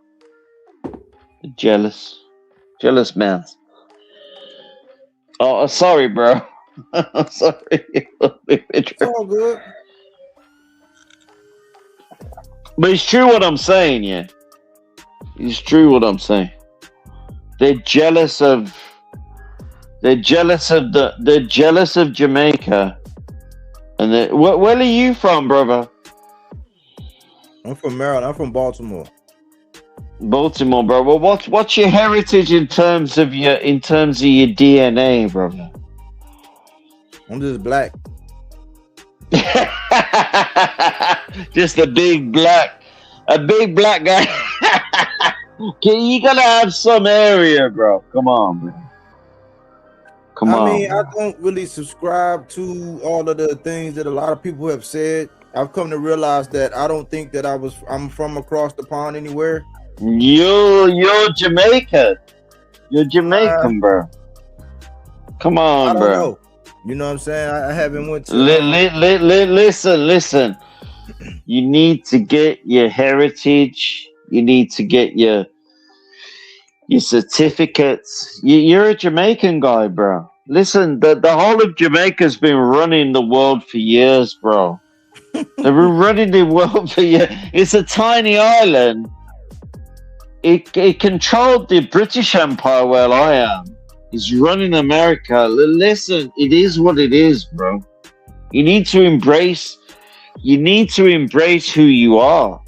They're jealous man. Oh, sorry, bro. I'm sorry. It's all good. But it's true what I'm saying, yeah. It's true what I'm saying. They're jealous of Jamaica. And where are you from, brother? I'm from Maryland. I'm from Baltimore. Baltimore, bro. Well, what's your heritage in terms of your DNA, brother? I'm just black. Just a big black guy. You gotta have some area, bro. Come on, man. Come on. I mean, I don't really subscribe to all of the things that a lot of people have said. I've come to realize that I don't think that I'm from across the pond anywhere. You're Jamaican. You're Jamaican, bro. Come on, I don't bro. know. You know what I'm saying? I haven't went to. Listen. You need to get your heritage. You need to get your certificates. You're a Jamaican guy, bro. Listen, the whole of Jamaica's been running the world for years, bro. They've been running the world for years. It's a tiny island. It controlled the British Empire where I am. It's running America. Listen, it is what it is, bro. You need to embrace who you are.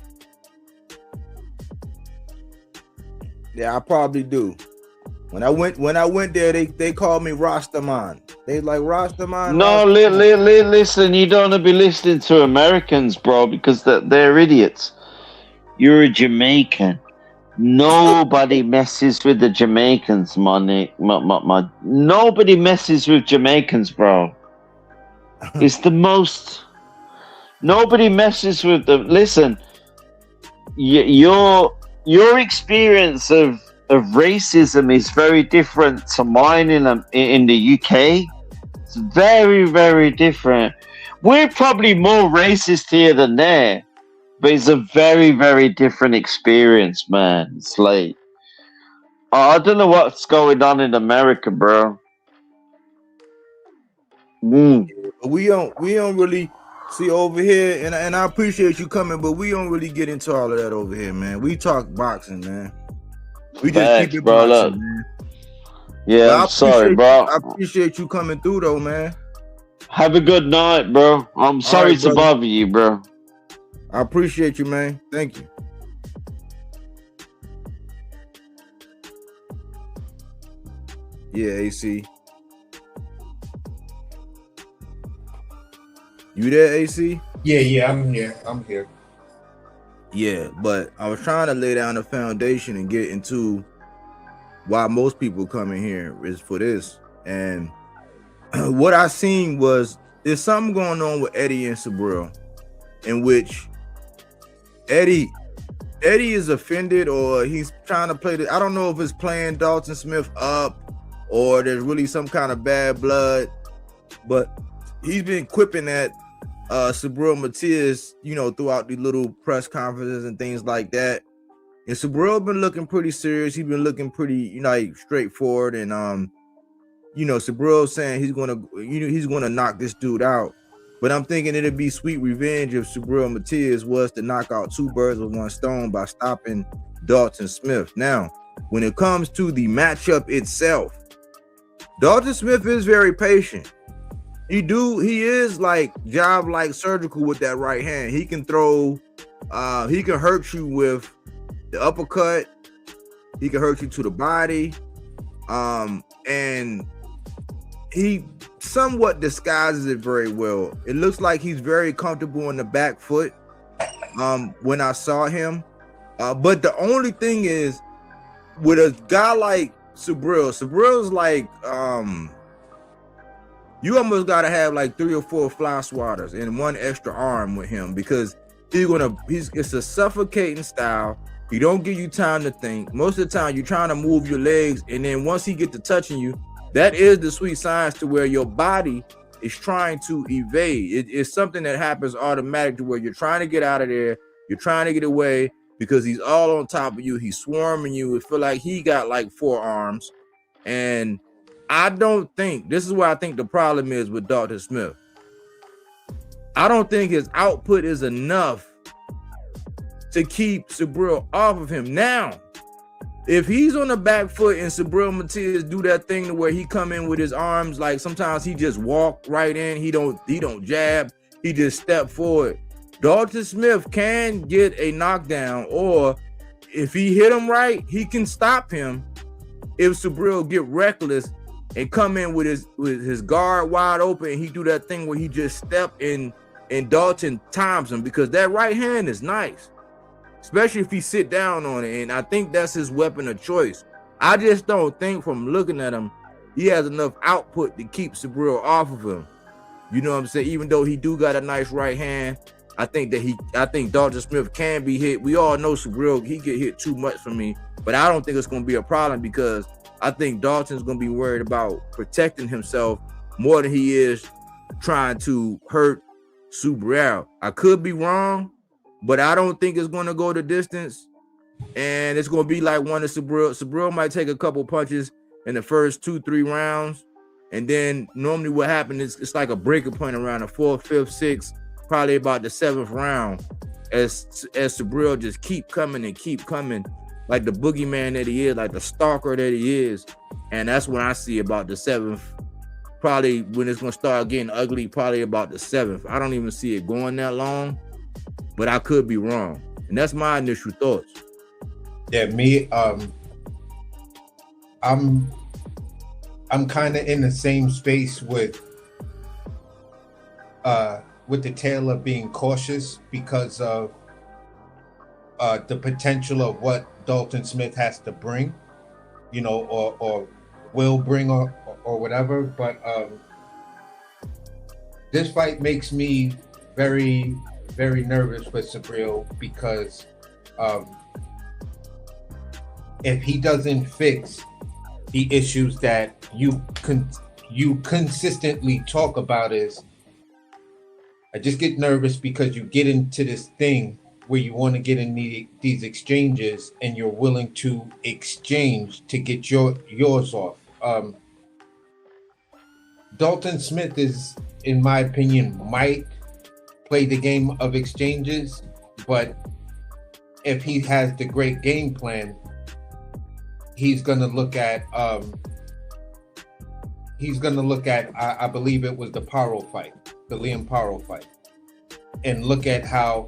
Yeah, I probably do. When I went there, they called me Rastaman. They like Rastaman. No, listen, you don't want to be listening to Americans, bro, because they're idiots. You're a Jamaican. Nobody messes with the Jamaicans, nobody messes with Jamaicans, bro. It's the most. Nobody messes with them. Listen, your experience of racism is very different to mine in the UK. It's very, very different. We're probably more racist here than there, but it's a very, very different experience, man. It's like I don't know what's going on in America, bro. We don't really see over here, and I appreciate you coming, but we don't really get into all of that over here, man. We talk boxing, man. We just keep it bro, boxing, look. man. Yeah, I'm sorry, bro. I appreciate you coming through, though, man. Have a good night, bro. I'm sorry to bother you, bro. I appreciate you, man. Thank you. Yeah, AC. You there, AC? Yeah, I'm here. Yeah, but I was trying to lay down the foundation and get into why most people come in here is for this. And what I seen was there's something going on with Eddie and Subriel, in which Eddie is offended, or he's trying to play I don't know if it's playing Dalton Smith up or there's really some kind of bad blood, but he's been quipping that Subriel Matias, throughout the little press conferences and things like that. And Subriel been looking pretty serious. He's been looking pretty, like straightforward. And Subriel saying he's gonna knock this dude out. But I'm thinking it'd be sweet revenge if Subriel Matias was to knock out two birds with one stone by stopping Dalton Smith. Now, when it comes to the matchup itself, Dalton Smith is very patient. He is like surgical with that right hand. He can throw, he can hurt you with the uppercut. He can hurt you to the body. And he somewhat disguises it very well. It looks like he's very comfortable on the back foot when I saw him. But the only thing is, with a guy like Subriel's like, you almost gotta have like 3 or 4 fly swatters and one extra arm with him, because it's a suffocating style. He don't give you time to think. Most of the time you're trying to move your legs, and then once he get to touching you, that is the sweet science to where your body is trying to evade. It's something that happens automatically where you're trying to get out of there, you're trying to get away, because he's all on top of you, he's swarming you. It feel like he got like 4 arms. And I don't think, this is where I think the problem is with Dalton Smith. I don't think his output is enough to keep Subriel off of him. Now, if he's on the back foot and Subriel Matias do that thing to where he come in with his arms, like sometimes he just walk right in, he don't jab, he just step forward. Dalton Smith can get a knockdown, or if he hit him right, he can stop him if Subriel get reckless and come in with his guard wide open, and he do that thing where he just step in and Dalton times him, because that right hand is nice, especially if he sit down on it. And I think that's his weapon of choice. I just don't think, from looking at him, he has enough output to keep Subriel off of him. You know what I'm saying? Even though he do got a nice right hand, I think Dalton Smith can be hit. We all know Subriel, he get hit too much for me, but I don't think it's going to be a problem, because I think Dalton's going to be worried about protecting himself more than he is trying to hurt Subriel. I could be wrong, but I don't think it's going to go the distance, and it's going to be like one of Subriel. Subriel might take a couple punches in the first 2-3 rounds, and then normally what happens is it's like a breaking point around the 4th, 5th, 6th, probably about the 7th round, as Subriel just keep coming, like the boogeyman that he is, like the stalker that he is. And that's when I see about the 7th, probably when it's going to start getting ugly, probably about the 7th. I don't even see it going that long, but I could be wrong. And that's my initial thoughts. Yeah, me, I'm kind of in the same space with the Taylor being cautious, because of the potential of what Dalton Smith has to bring, or will bring, or whatever. But this fight makes me very, very nervous with Subriel, because if he doesn't fix the issues that you consistently talk about, is I just get nervous because you get into this thing where you want to get in these exchanges, and you're willing to exchange to get yours off. Dalton Smith is, in my opinion, might play the game of exchanges, but if he has the great game plan, he's going to look at I believe it was the Liam Paro fight, and look at how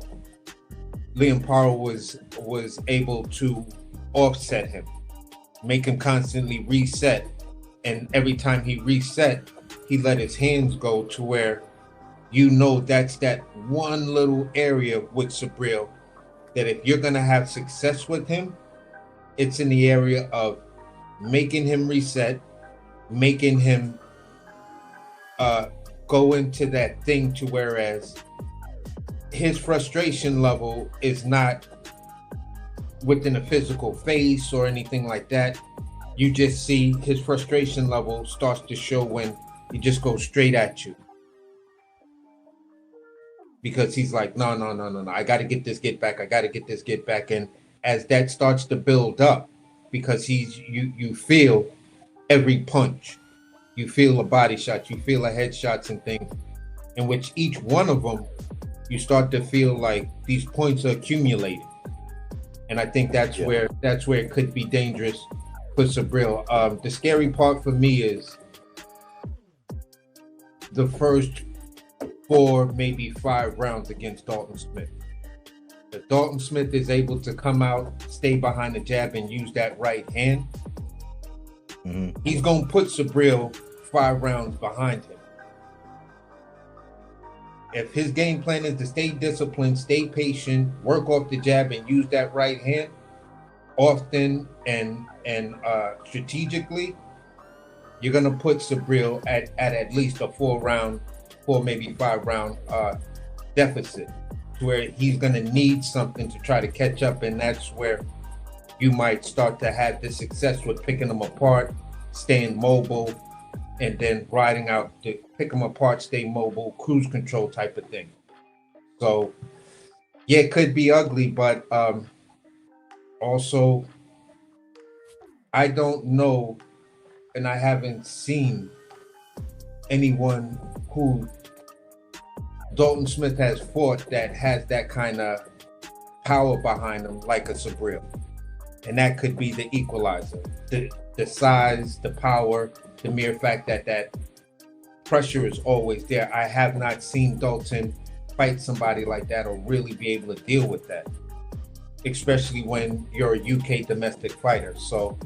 Liam Paro was able to offset him, make him constantly reset, and every time he reset, he let his hands go, to where that's that one little area with Subriel that if you're going to have success with him, it's in the area of making him reset, making him go into that thing, to whereas his frustration level is not within a physical face or anything like that. You just see his frustration level starts to show when he just goes straight at you. because he's like, no, I got to get this get back. I got to get this get back. And as that starts to build up, because you feel every punch, you feel a body shot, you feel a headshots and things, in which each one of them, you start to feel like these points are accumulating. And I think that's where it could be dangerous for Subriel. The scary part for me is the first 4, maybe 5 rounds against Dalton Smith. If Dalton Smith is able to come out, stay behind the jab, and use that right hand, he's going to put Subriel 5 rounds behind him. If his game plan is to stay disciplined, stay patient, work off the jab, and use that right hand often and strategically, you're going to put Subriel at least a 4 maybe 5 round deficit, to where he's going to need something to try to catch up. And that's where you might start to have the success with picking them apart, staying mobile, and then riding out to pick them apart, stay mobile, cruise control type of thing. So yeah, it could be ugly, but also I don't know, and I haven't seen anyone who Dalton Smith has fought that has that kind of power behind him like a Subriel. And that could be the equalizer. The size, the power, the mere fact that pressure is always there. I have not seen Dalton fight somebody like that or really be able to deal with that, especially when you're a UK domestic fighter. So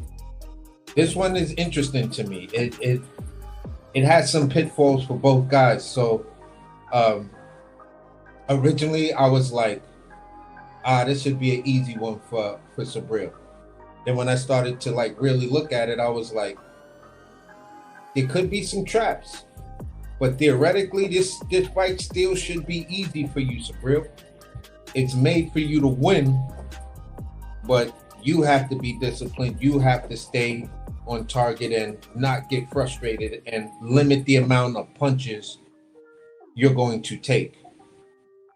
this one is interesting to me. It has some pitfalls for both guys. So originally I was like, this should be an easy one for Subriel. Then when I started to like really look at it, I was like, there could be some traps, but theoretically this fight still should be easy for you, Subriel. It's made for you to win, but you have to be disciplined. You have to stay on target and not get frustrated and limit the amount of punches you're going to take.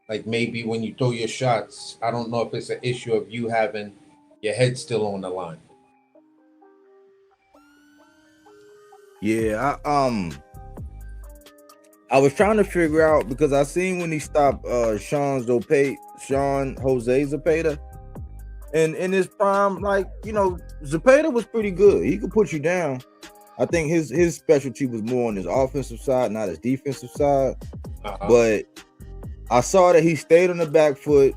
Like maybe when you throw your shots, I don't know if it's an issue of you having your head still on the line. Yeah, I was trying to figure out, because I seen when he stopped Sean Jose Zepeda, and in his prime, like, you know, Zepeda was pretty good. He could put you down. I think his specialty was more on his offensive side, not his defensive side. But I saw that he stayed on the back foot.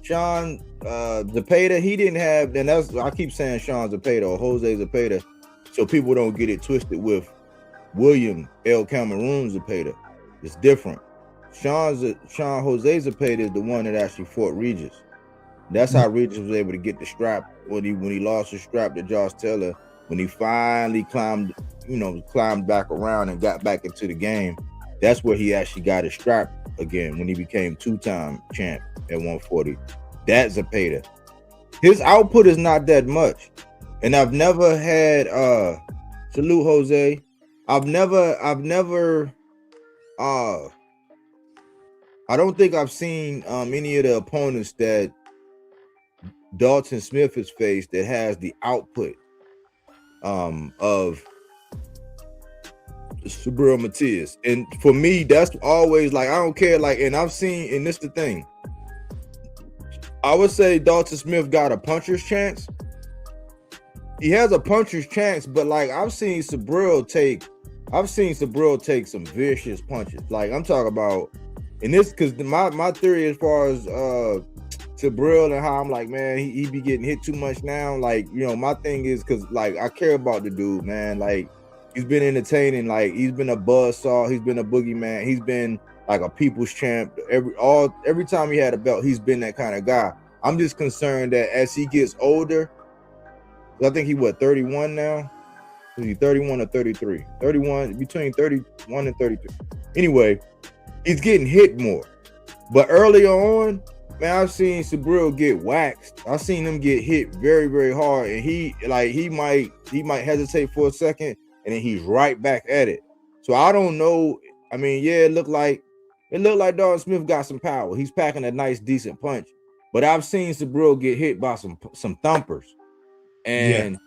Sean Zepeda, he didn't have, and that's, I keep saying Sean Zepeda or Jose Zepeda, so people don't get it twisted with William El Cameroon Zepeda. It's different. Sean Jose Zepeda is the one that actually fought Regis. That's how Regis was able to get the strap when he lost the strap to Josh Taylor. When he finally climbed back around and got back into the game, that's where he actually got his strap again, when he became 2-time champ at 140. That's Zepeda. His output is not that much. And I've never had salute Jose. I've never I don't think I've seen any of the opponents that Dalton Smith has faced that has the output of Subriel Matias. And for me, that's always like, I don't care, like, and I've seen, and this the thing, I would say Dalton Smith got a puncher's chance. He has a puncher's chance, but like I've seen Subriel take some vicious punches. Like I'm talking about, and this, because my theory as far as Subriel and how I'm like, man, he be getting hit too much now. Like, you know, my thing is, because like I care about the dude, man. Like, he's been entertaining. Like, he's been a buzzsaw. He's been a boogeyman. He's been like a people's champ. Every time he had a belt, he's been that kind of guy. I'm just concerned that as he gets older, I think he 31 now. Is he 31 or 33? 31, between 31 and 33. Anyway, he's getting hit more. But earlier on, man, I've seen Subriel get waxed. I've seen him get hit very, very hard, and he might hesitate for a second, and then he's right back at it. So I don't know. I mean, yeah, it looked like It looked like Dalton Smith got some power. He's packing a nice, decent punch. But I've seen Subriel get hit by some thumpers. And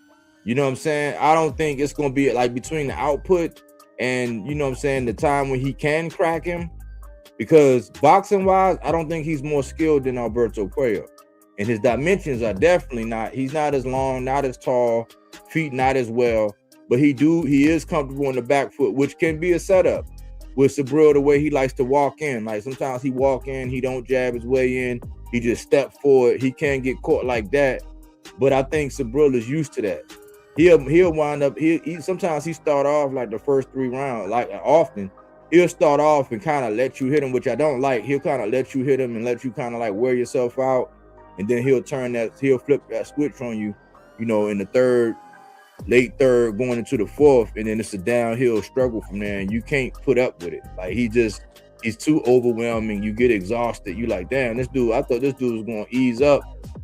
you know what I'm saying? I don't think it's gonna be like between the output and you know what I'm saying, the time when he can crack him. Because boxing wise, I don't think he's more skilled than Alberto Cuellar. And his dimensions are definitely not, he's not as long, not as tall, feet not as well, but he is comfortable on the back foot, which can be a setup with Subriel, the way he likes to walk in. Like sometimes he walk in, he don't jab his way in, he just step forward. He can't get caught like that. But I think Subriel is used to that. He'll wind up, sometimes he start off like the first 3 rounds, like often, he'll start off and kind of let you hit him, which I don't like. He'll kind of let you hit him and let you kind of like wear yourself out. And then he'll flip that switch on you, you know, in the third, late third, going into the fourth, and then it's a downhill struggle from there, and you can't put up with it. Like he's too overwhelming. You get exhausted. You like, damn, I thought this dude was going to ease up.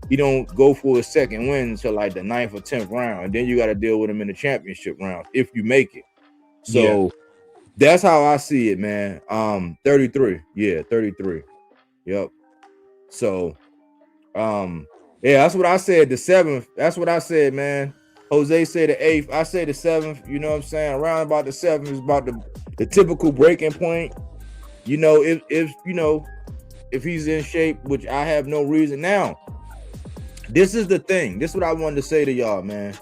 He don't go for a second win until like the 9th or 10th round, and then you got to deal with him in the championship round if you make it. So that's how I see it, man. 33, 33. Yep. So, that's what I said. The 7th. That's what I said, man. Jose said the 8th. I say the 7th. You know what I'm saying? Around about the 7th is about the typical breaking point. You know, if he's in shape, which I have no reason. Now, this is the thing. This is what I wanted to say to y'all, man.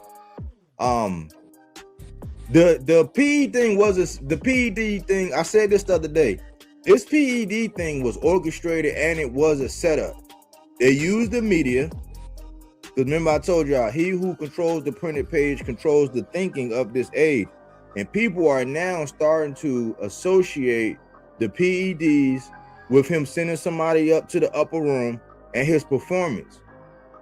The PED thing the PED thing. I said this the other day. This PED thing was orchestrated and it was a setup. They used the media. Because remember, I told y'all, he who controls the printed page controls the thinking of this age. And people are now starting to associate the PEDs with him sending somebody up to the upper room and his performance.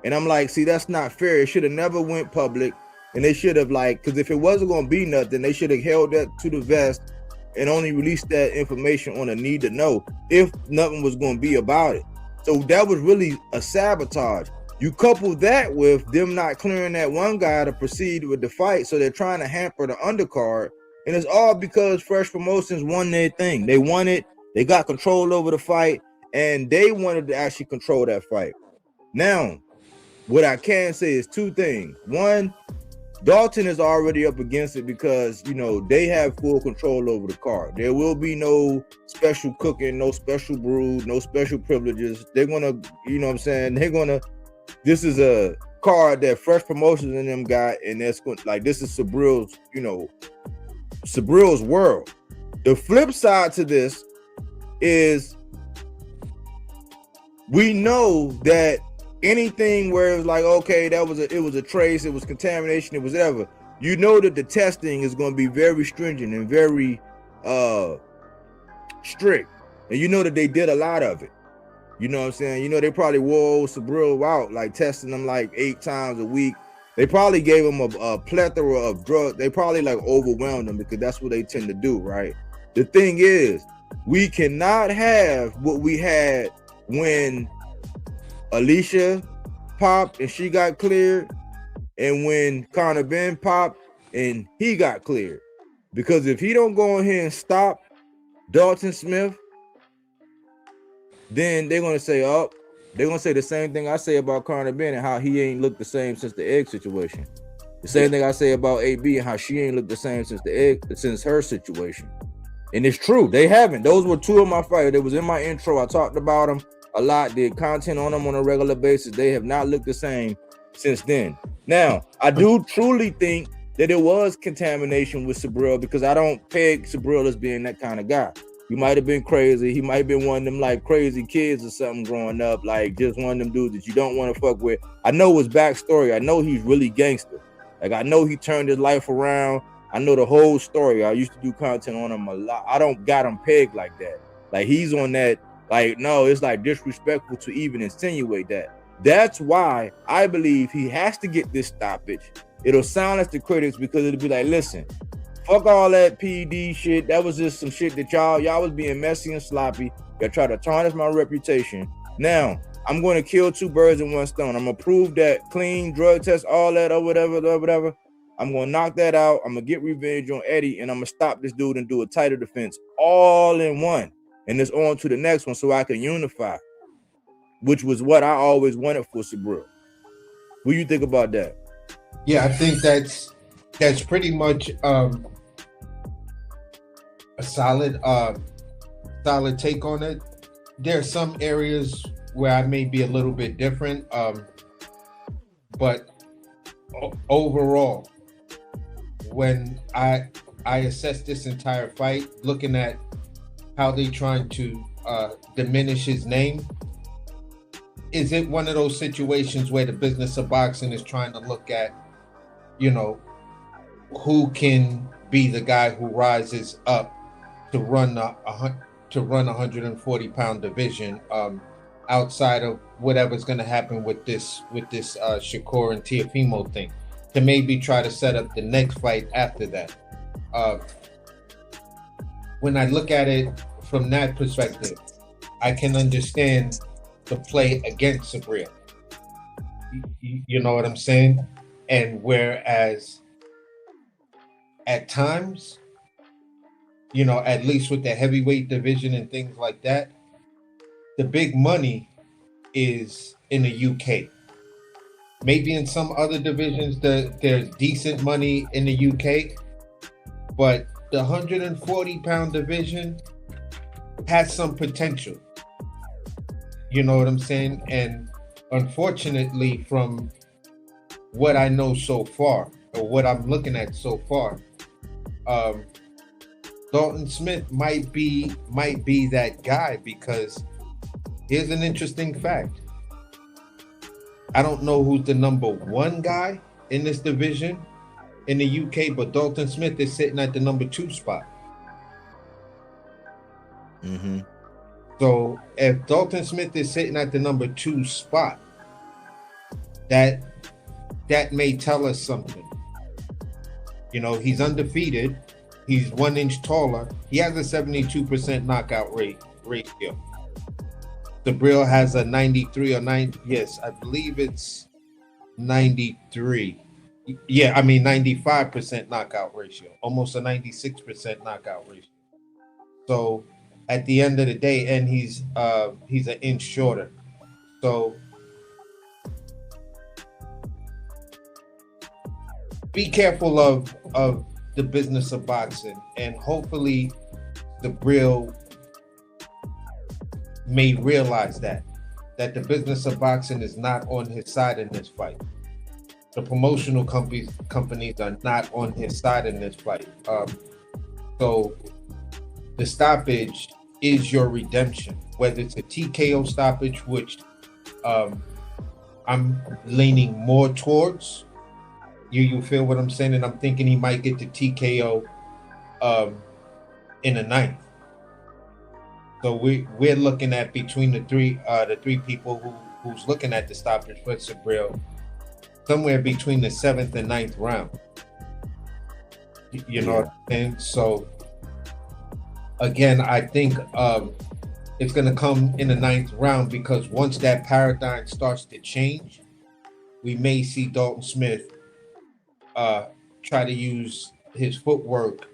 And I'm like, see, that's not fair. It should have never went public. And they should have because if it wasn't going to be nothing, they should have held that to the vest and only released that information on a need to know if nothing was going to be about it. So that was really a sabotage. You couple that with them not clearing that one guy to proceed with the fight, so they're trying to hamper the undercard, and it's all because Fresh Promotions won their thing. They won it, they got control over the fight, and they wanted to actually control that fight. Now, what I can say is 2 things. One, Dalton is already up against it because, you know, they have full control over the card. There will be no special cooking, no special brew, no special privileges. They're going to, you know what I'm saying? This is a card that Fresh Promotions and them got, and that's going this is Subriel's, you know, Subriel's world. The flip side to this is we know that anything where it was like, okay, it was a trace, it was contamination, it was whatever, you know that the testing is going to be very stringent and very strict, and you know that they did a lot of it. You know what I'm saying? You know, they probably wore Subriel out, like testing them like 8 times a week. They probably gave him a plethora of drugs. They probably like overwhelmed him because that's what they tend to do, right? The thing is, we cannot have what we had when Alicia popped and she got cleared, and when Conor Ben popped and he got cleared. Because if he don't go in here and stop Dalton Smith, then they're going to say, they're going to say the same thing I say about Conor Ben and how he ain't looked the same since the egg situation. The same thing I say about AB and how she ain't looked the same since her situation. And it's true, they haven't. Those were 2 of my fighters. It was in my intro. I talked about them a lot, did content on them on a regular basis. They have not looked the same since then. Now, I do truly think that it was contamination with Subriel because I don't peg Subriel as being that kind of guy. He might have been crazy. He might have been one of them like crazy kids or something growing up, like just one of them dudes that you don't want to fuck with. I know his backstory. I know he's really gangster. Like, I know he turned his life around. I know the whole story. I used to do content on him a lot. I don't got him pegged like that. Like, he's on that, like, no, it's like disrespectful to even insinuate that. That's why I believe he has to get this stoppage. It'll silence the critics because it'll be like, listen, fuck all that PD shit. That was just some shit that y'all was being messy and sloppy. Y'all try to tarnish my reputation. Now, I'm going to kill 2 birds in one stone. I'm going to prove that clean drug test, all that or whatever. I'm going to knock that out. I'm going to get revenge on Eddie, and I'm going to stop this dude and do a tighter defense all in one. and it's on to the next one so I can unify, which was what I always wanted for Subriel. What do you think about that? Yeah, I think that's pretty much a solid take on it. There are some areas where I may be a little bit different, but overall, when I assess this entire fight, looking at how they trying to diminish his name, is it one of those situations where the business of boxing is trying to look at, you know, who can be the guy who rises up to run a 140-pound division, outside of whatever's going to happen with this Shakur and Teofimo thing, to maybe try to set up the next fight after that. When I look at it from that perspective, I can understand the play against Subriel. You know what I'm saying? And whereas at times, you know, at least with the heavyweight division and things like that, the big money is in the UK. Maybe in some other divisions, there's decent money in the UK, but the 140-pound division has some potential. You know what I'm saying? And unfortunately, from what I know so far, or what I'm looking at so far, Dalton Smith might be that guy, because here's an interesting fact. I don't know who's the number one guy in this division in the UK, but Dalton Smith is sitting at the number 2 spot. Mm-hmm. So if Dalton Smith is sitting at the number 2 spot, that may tell us something. You know, he's undefeated. He's 1 inch taller. He has a 72% knockout ratio. Subriel has a 93 or 9. Yes, I believe it's 93. Yeah, I mean 95% knockout ratio, almost a 96% knockout ratio. So at the end of the day, and he's an inch shorter. So be careful of the business of boxing, and hopefully Subriel may realize that the business of boxing is not on his side in this fight. The promotional companies are not on his side in this fight. So the stoppage is your redemption, whether it's a TKO stoppage, which I'm leaning more towards. You feel what I'm saying? And I'm thinking he might get the TKO in the 9th. So we're looking at between the three people who's looking at the stoppage for Subriel, somewhere between the 7th and 9th round. You know what I'm saying? So again, I think it's going to come in the 9th round, because once that paradigm starts to change, we may see Dalton Smith try to use his footwork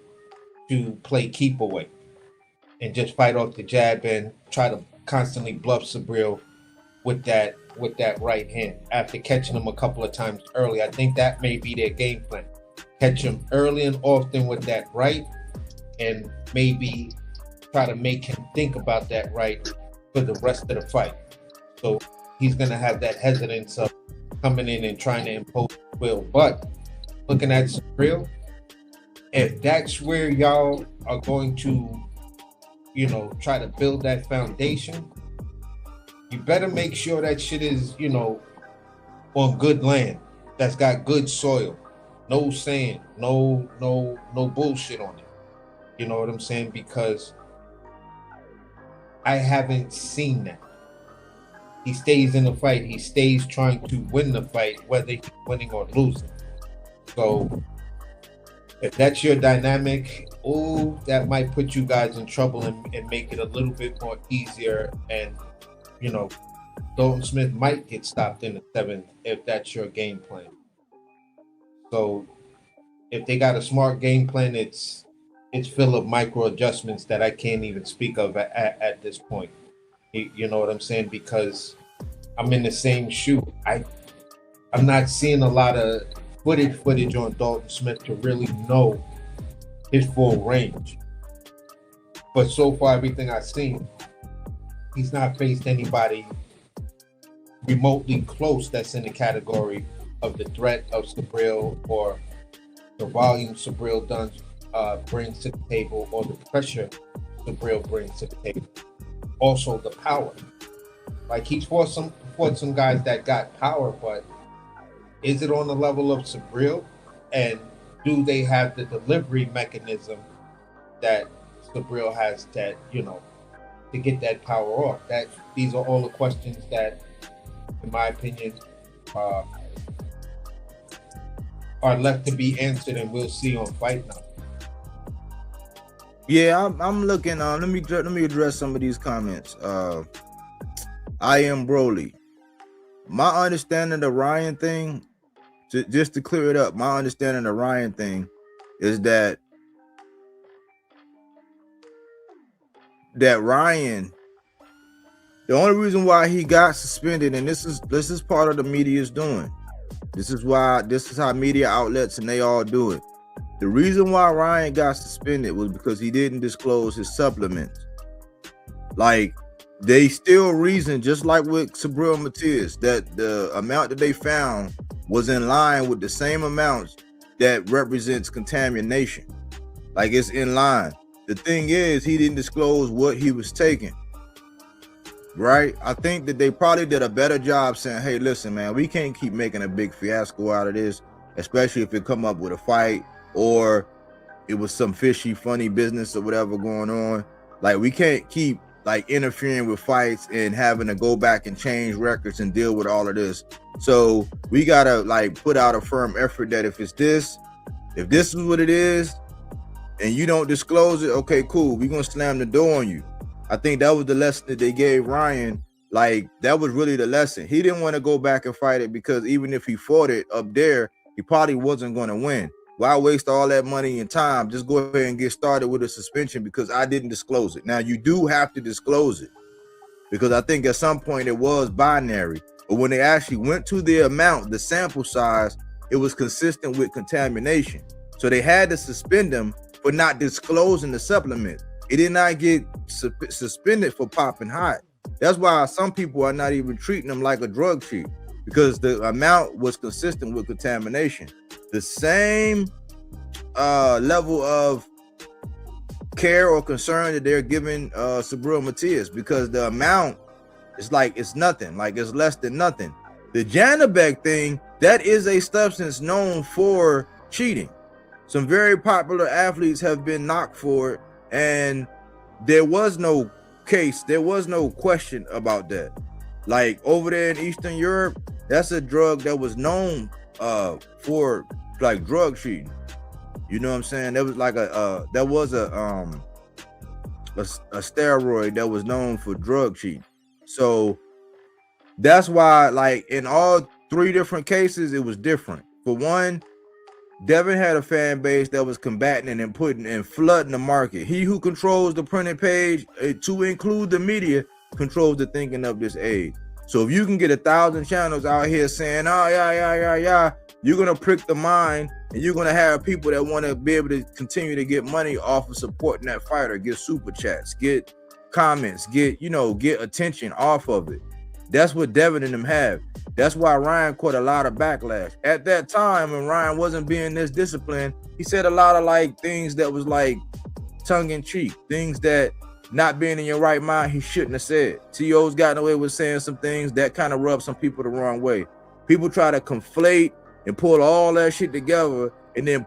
to play keep away and just fight off the jab and try to constantly bluff Subriel with that right hand after catching him a couple of times early. I think that may be their game plan. Catch him early and often with that right, and maybe try to make him think about that right for the rest of the fight. So he's going to have that hesitance of coming in and trying to impose will. But looking at Subriel, if that's where y'all are going to, you know, try to build that foundation, you better make sure that shit is, you know, on good land, that's got good soil, no sand, no bullshit on it. You know what I'm saying? Because I haven't seen that. He stays in the fight. He stays trying to win the fight, whether he's winning or losing. So if that's your dynamic, that might put you guys in trouble and make it a little bit more easier. And, you know, Dalton Smith might get stopped in the 7th if that's your game plan. So if they got a smart game plan, it's it's full of micro adjustments that I can't even speak of at this point. You know what I'm saying? Because I'm in the same shoe. I'm not seeing a lot of footage on Dalton Smith to really know his full range. But so far, everything I've seen, he's not faced anybody remotely close that's in the category of the threat of Subriel or the volume Subriel brings to the table or the pressure Subriel brings to the table. Also, the power. Like, he's fought some guys that got power, but is it on the level of Subriel? And do they have the delivery mechanism that Subriel has, that, you know, to get that power off? These are all the questions that, in my opinion, are left to be answered, and we'll see on Fight Night. Yeah, I'm looking. Let me address some of these comments. I am Broly. My understanding of the Ryan thing, just to clear it up, my understanding of the Ryan thing is that Ryan, the only reason why he got suspended, and this is part of the media's doing. This is how media outlets and they all do it. The reason why Ryan got suspended was because he didn't disclose his supplements. Like, they still reason, just like with Subriel Matias, that the amount that they found was in line with the same amounts that represents contamination. Like, it's in line. The thing is, he didn't disclose what he was taking. Right? I think that they probably did a better job saying, hey, listen, man, we can't keep making a big fiasco out of this, especially if it come up with a fight or it was some fishy, funny business or whatever going on. Like, we can't keep like interfering with fights and having to go back and change records and deal with all of this. So we gotta like put out a firm effort that if this is what it is and you don't disclose it, okay, cool, we're gonna slam the door on you. I think that was the lesson that they gave Ryan. Like, that was really the lesson. He didn't want to go back and fight it because even if he fought it up there, he probably wasn't going to win. Why waste all that money and time? Just go ahead and get started with a suspension because I didn't disclose it. Now, you do have to disclose it because I think at some point it was binary. But when they actually went to the amount, the sample size, it was consistent with contamination. So they had to suspend him for not disclosing the supplement. He did not get suspended for popping hot. That's why some people are not even treating him like a drug cheat because the amount was consistent with contamination. The same level of care or concern that they're giving Subriel Matias because the amount is like it's nothing, like it's less than nothing. The Janabek thing, that is a substance known for cheating. Some very popular athletes have been knocked for it. And there was no case, there was no question about that. Like over there in Eastern Europe, that's a drug that was known for like drug cheating. You know what I'm saying? There was like a steroid that was known for drug cheating. So that's why, like in all three different cases, it was different. For one, Devin had a fan base that was combating and putting and flooding the market. He who controls the printed page, to include the media, controls the thinking of this age. So if you can get 1,000 channels out here saying, oh, yeah, you're going to prick the mind and you're going to have people that want to be able to continue to get money off of supporting that fighter, get super chats, get comments, get attention off of it. That's what Devin and them have. That's why Ryan caught a lot of backlash. At that time, when Ryan wasn't being this disciplined, he said a lot of like things that was like tongue-in-cheek, things that not being in your right mind, he shouldn't have said. T.O.'s gotten away with saying some things that kind of rub some people the wrong way. People try to conflate and pull all that shit together and then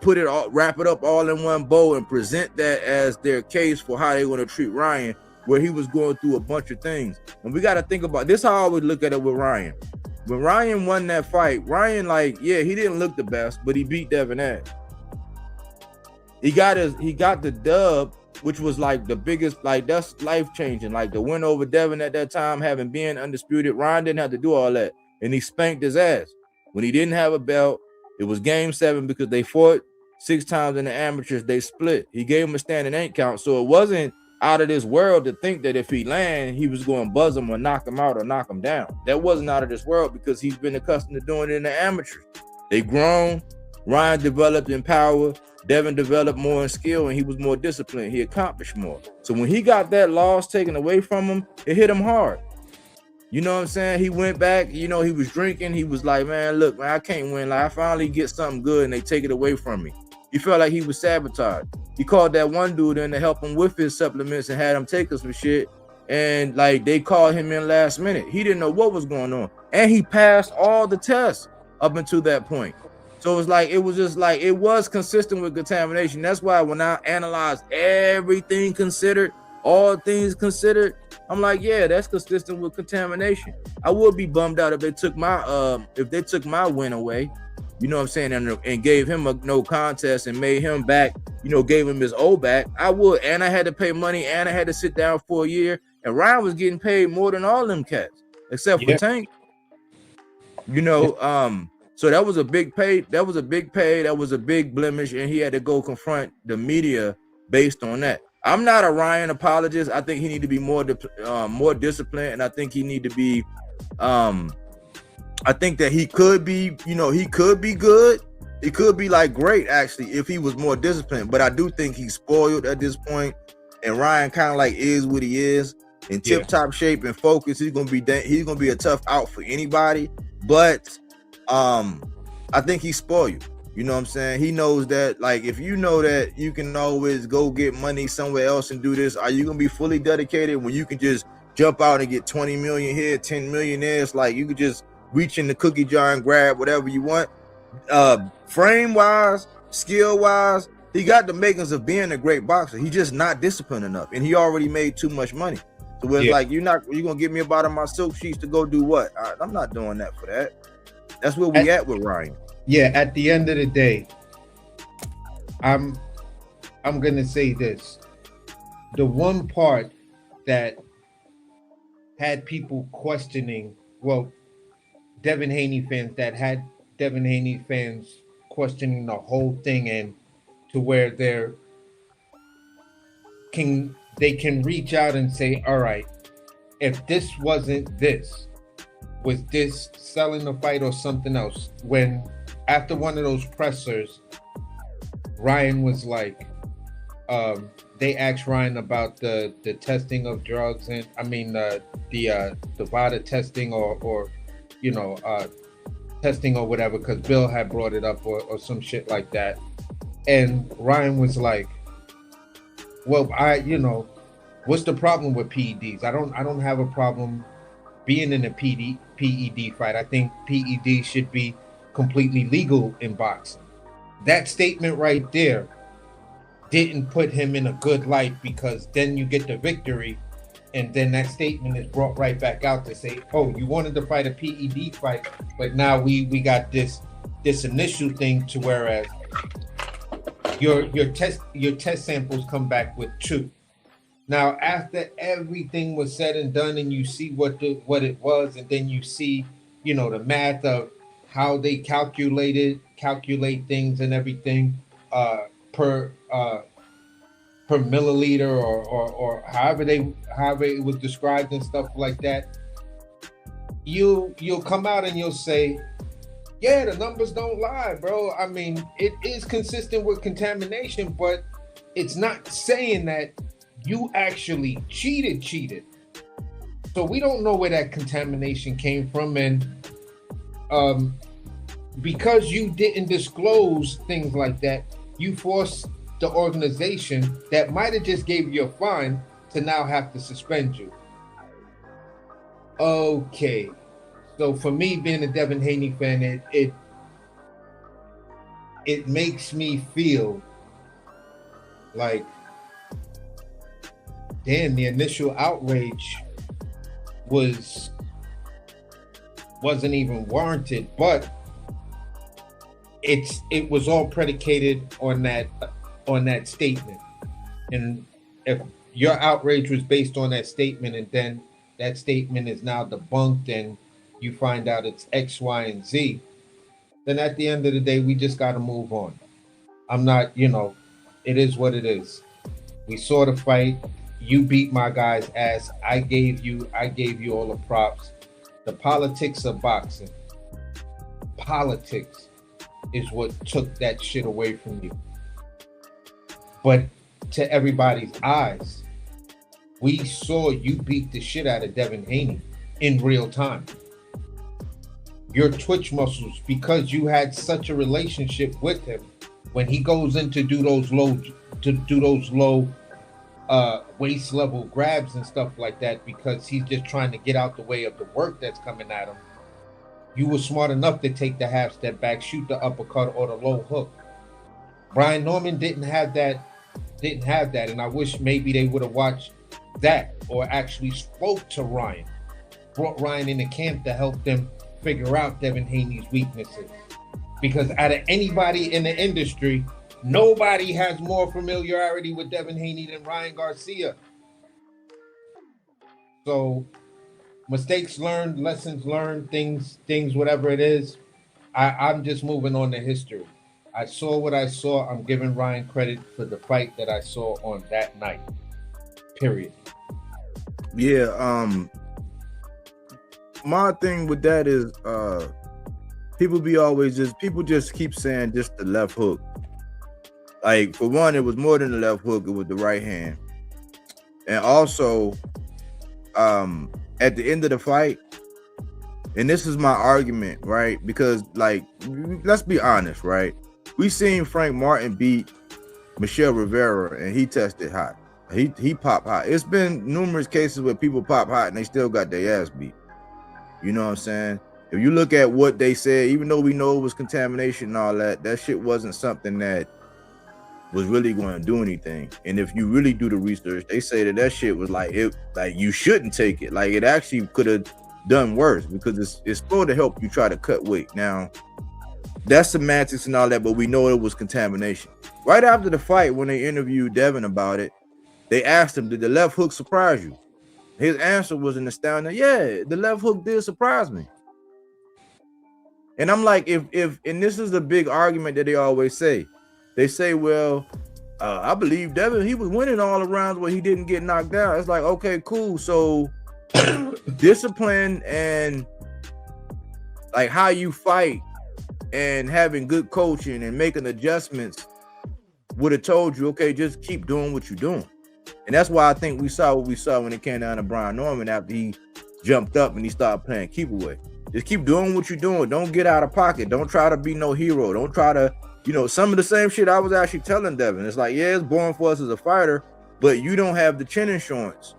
wrap it up all in one bow and present that as their case for how they want to treat Ryan, where he was going through a bunch of things. And we got to think about this. How I always look at it with Ryan. When Ryan won that fight, Ryan, like, yeah, he didn't look the best, but he beat Devin ass. He got the dub, which was like the biggest, like that's life changing. Like the win over Devin at that time, having been undisputed, Ryan didn't have to do all that, and he spanked his ass when he didn't have a belt. It was Game 7 because they fought 6 times in the amateurs, they split. He gave him a standing 8 count. So it wasn't out of this world to think that if he land, he was going to buzz him or knock him out or knock him down. That wasn't out of this world because he's been accustomed to doing it in the amateurs. They grown. Ryan developed in power. Devin developed more in skill, and he was more disciplined. He accomplished more. So when he got that loss taken away from him, it hit him hard. You know what I'm saying? He went back, he was drinking. He was like, man, look, man, I can't win. Like, I finally get something good, and they take it away from me. He felt like he was sabotaged. He called that one dude in to help him with his supplements and had him take us some shit. And, like, they called him in last minute. He didn't know what was going on. And he passed all the tests up until that point. So it's like, it was consistent with contamination. That's why when I analyzed everything considered, all things considered, I'm like, yeah, that's consistent with contamination. I would be bummed out if they took my win away, you know what I'm saying, and gave him a no contest and made him back, gave him his O back. I would, and I had to pay money, and I had to sit down for a year. And Ryan was getting paid more than all them cats, except for Tank. So that was a big pay. That was a big blemish, and he had to go confront the media based on that. I'm not a Ryan apologist. I think he need to be more disciplined, and I think he need to be. I think that he could be, he could be good. He could be like great actually if he was more disciplined. But I do think he's spoiled at this point, and Ryan kind of like is what he is in tip top shape and focus. He's gonna be a tough out for anybody, but. I think he's spoiled. You know what I'm saying? He knows that, like, if you know that you can always go get money somewhere else and do this, are you gonna be fully dedicated when you can just jump out and get 20 million here, 10 million there? It's like you could just reach in the cookie jar and grab whatever you want. Frame wise, skill wise, he got the makings of being a great boxer. He's just not disciplined enough, and he already made too much money. So it's like, you're gonna give me a bottom of my silk sheets to go do what? I'm not doing that for that. That's where we at with Ryan. Yeah, at the end of the day, I'm gonna say this. The one part that had people questioning, Devin Haney fans questioning the whole thing, and to where they can reach out and say, all right, if this wasn't this, was this selling the fight or something else? When after one of those pressers, Ryan was like, they asked Ryan about the testing of drugs, and the VADA testing or testing or whatever, because Bill had brought it up or some shit like that. And Ryan was like, well, what's the problem with PEDs? I don't have a problem being in a PED fight. I think PED should be completely legal in boxing. That statement right there didn't put him in a good light, because then you get the victory, and then that statement is brought right back out to say, oh, you wanted to fight a PED fight, but now we got this initial thing to whereas your test samples come back with 2. Now, after everything was said and done, and you see what it was, and then you see, the math of how they calculate things and everything per milliliter or however it was described and stuff like that, you'll come out and you'll say, yeah, the numbers don't lie, bro. I mean, it is consistent with contamination, but it's not saying that you actually cheated. So we don't know where that contamination came from, and because you didn't disclose things like that, you forced the organization that might have just gave you a fine to now have to suspend you. Okay, so for me, being a Devin Haney fan, it makes me feel like, damn, the initial outrage wasn't even warranted, but it was all predicated on that statement. And if your outrage was based on that statement, and then that statement is now debunked and you find out it's X, Y, and Z, then at the end of the day, we just got to move on. I'm not, it is what it is. We saw the fight. You beat my guy's ass. I gave you all the props. The politics of boxing. Politics is what took that shit away from you. But to everybody's eyes, we saw you beat the shit out of Devin Haney in real time. Your twitch muscles, because you had such a relationship with him, when he goes in to do those low waist level grabs and stuff like that, because he's just trying to get out the way of the work that's coming at him, you were smart enough to take the half step back, shoot the uppercut or the low hook. Brian Norman didn't have that, and I wish maybe they would have watched that or actually spoke to Ryan, brought Ryan into camp to help them figure out Devin Haney's weaknesses. Because out of anybody in the industry, nobody has more familiarity with Devin Haney than Ryan Garcia. So mistakes learned, lessons learned, things, whatever it is. I'm just moving on to history. I saw what I saw. I'm giving Ryan credit for the fight that I saw on that night. Period. Yeah, my thing with that is people just keep saying just the left hook. Like, for one, it was more than the left hook, it was the right hand. And also, at the end of the fight, and this is my argument, right? Because, like, let's be honest, right? We seen Frank Martin beat Michelle Rivera, and he tested hot. He popped hot. It's been numerous cases where people pop hot and they still got their ass beat. You know what I'm saying? If you look at what they said, even though we know it was contamination and all that, that shit wasn't something that was really going to do anything. And if you really do the research, they say that shit was like you shouldn't take it. Like, it actually could have done worse because it's supposed to help you try to cut weight. Now, that's semantics and all that, but we know it was contamination. Right after the fight, when they interviewed Devin about it, they asked him, did the left hook surprise you? His answer was an astounding, yeah, the left hook did surprise me. And I'm like, if and this is the big argument that they always say. They say, well, I believe Devin, he was winning all the rounds where he didn't get knocked down. It's like, okay, cool. So discipline and like how you fight and having good coaching and making adjustments would have told you, okay, just keep doing what you're doing. And that's why I think we saw what we saw when it came down to Brian Norman after he jumped up and he started playing keep away. Just keep doing what you're doing. Don't get out of pocket. Don't try to be no hero. Don't try to, some of the same shit I was actually telling Devin. It's like, yeah, it's boring for us as a fighter, but you don't have the chin insurance.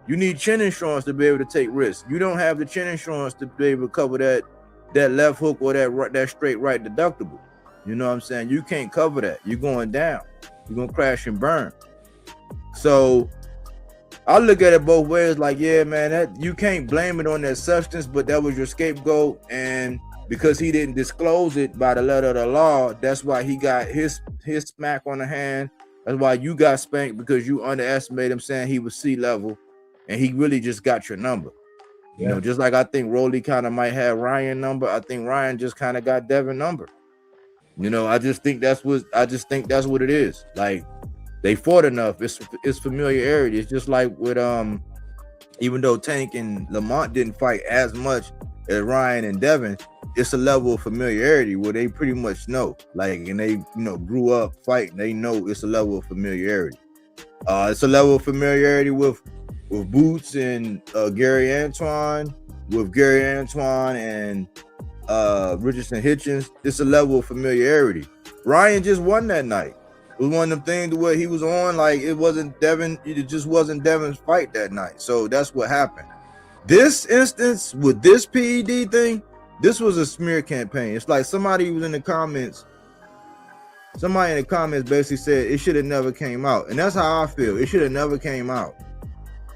You need chin insurance to be able to take risks. You don't have the chin insurance to be able to cover that left hook or that straight right deductible. You know what I'm saying? You can't cover that. You're going down. You're going to crash and burn. So I look at it both ways, like, yeah, man, that you can't blame it on that substance, but that was your scapegoat, and because he didn't disclose it by the letter of the law, that's why he got his smack on the hand. That's why you got spanked, because you underestimated him, saying he was C-level, and he really just got your number. Yeah. Just like I think Rolly kind of might have Ryan number, I think Ryan just kind of got Devin number. I just think that's what it is. Like, they fought enough. It's familiarity. It's just like with even though Tank and Lamont didn't fight as much as Ryan and Devin, it's a level of familiarity where they pretty much know. Like, and they grew up fighting. They know it's a level of familiarity. It's a level of familiarity with Boots and Gary Antoine, with Gary Antoine and Richardson Hitchens. It's a level of familiarity. Ryan just won that night. It was one of them things where he was on, like, it just wasn't Devin's fight that night. So that's what happened. This instance with this PED thing, this was a smear campaign. It's like somebody in the comments basically said it should have never came out. And that's how I feel. It should have never came out.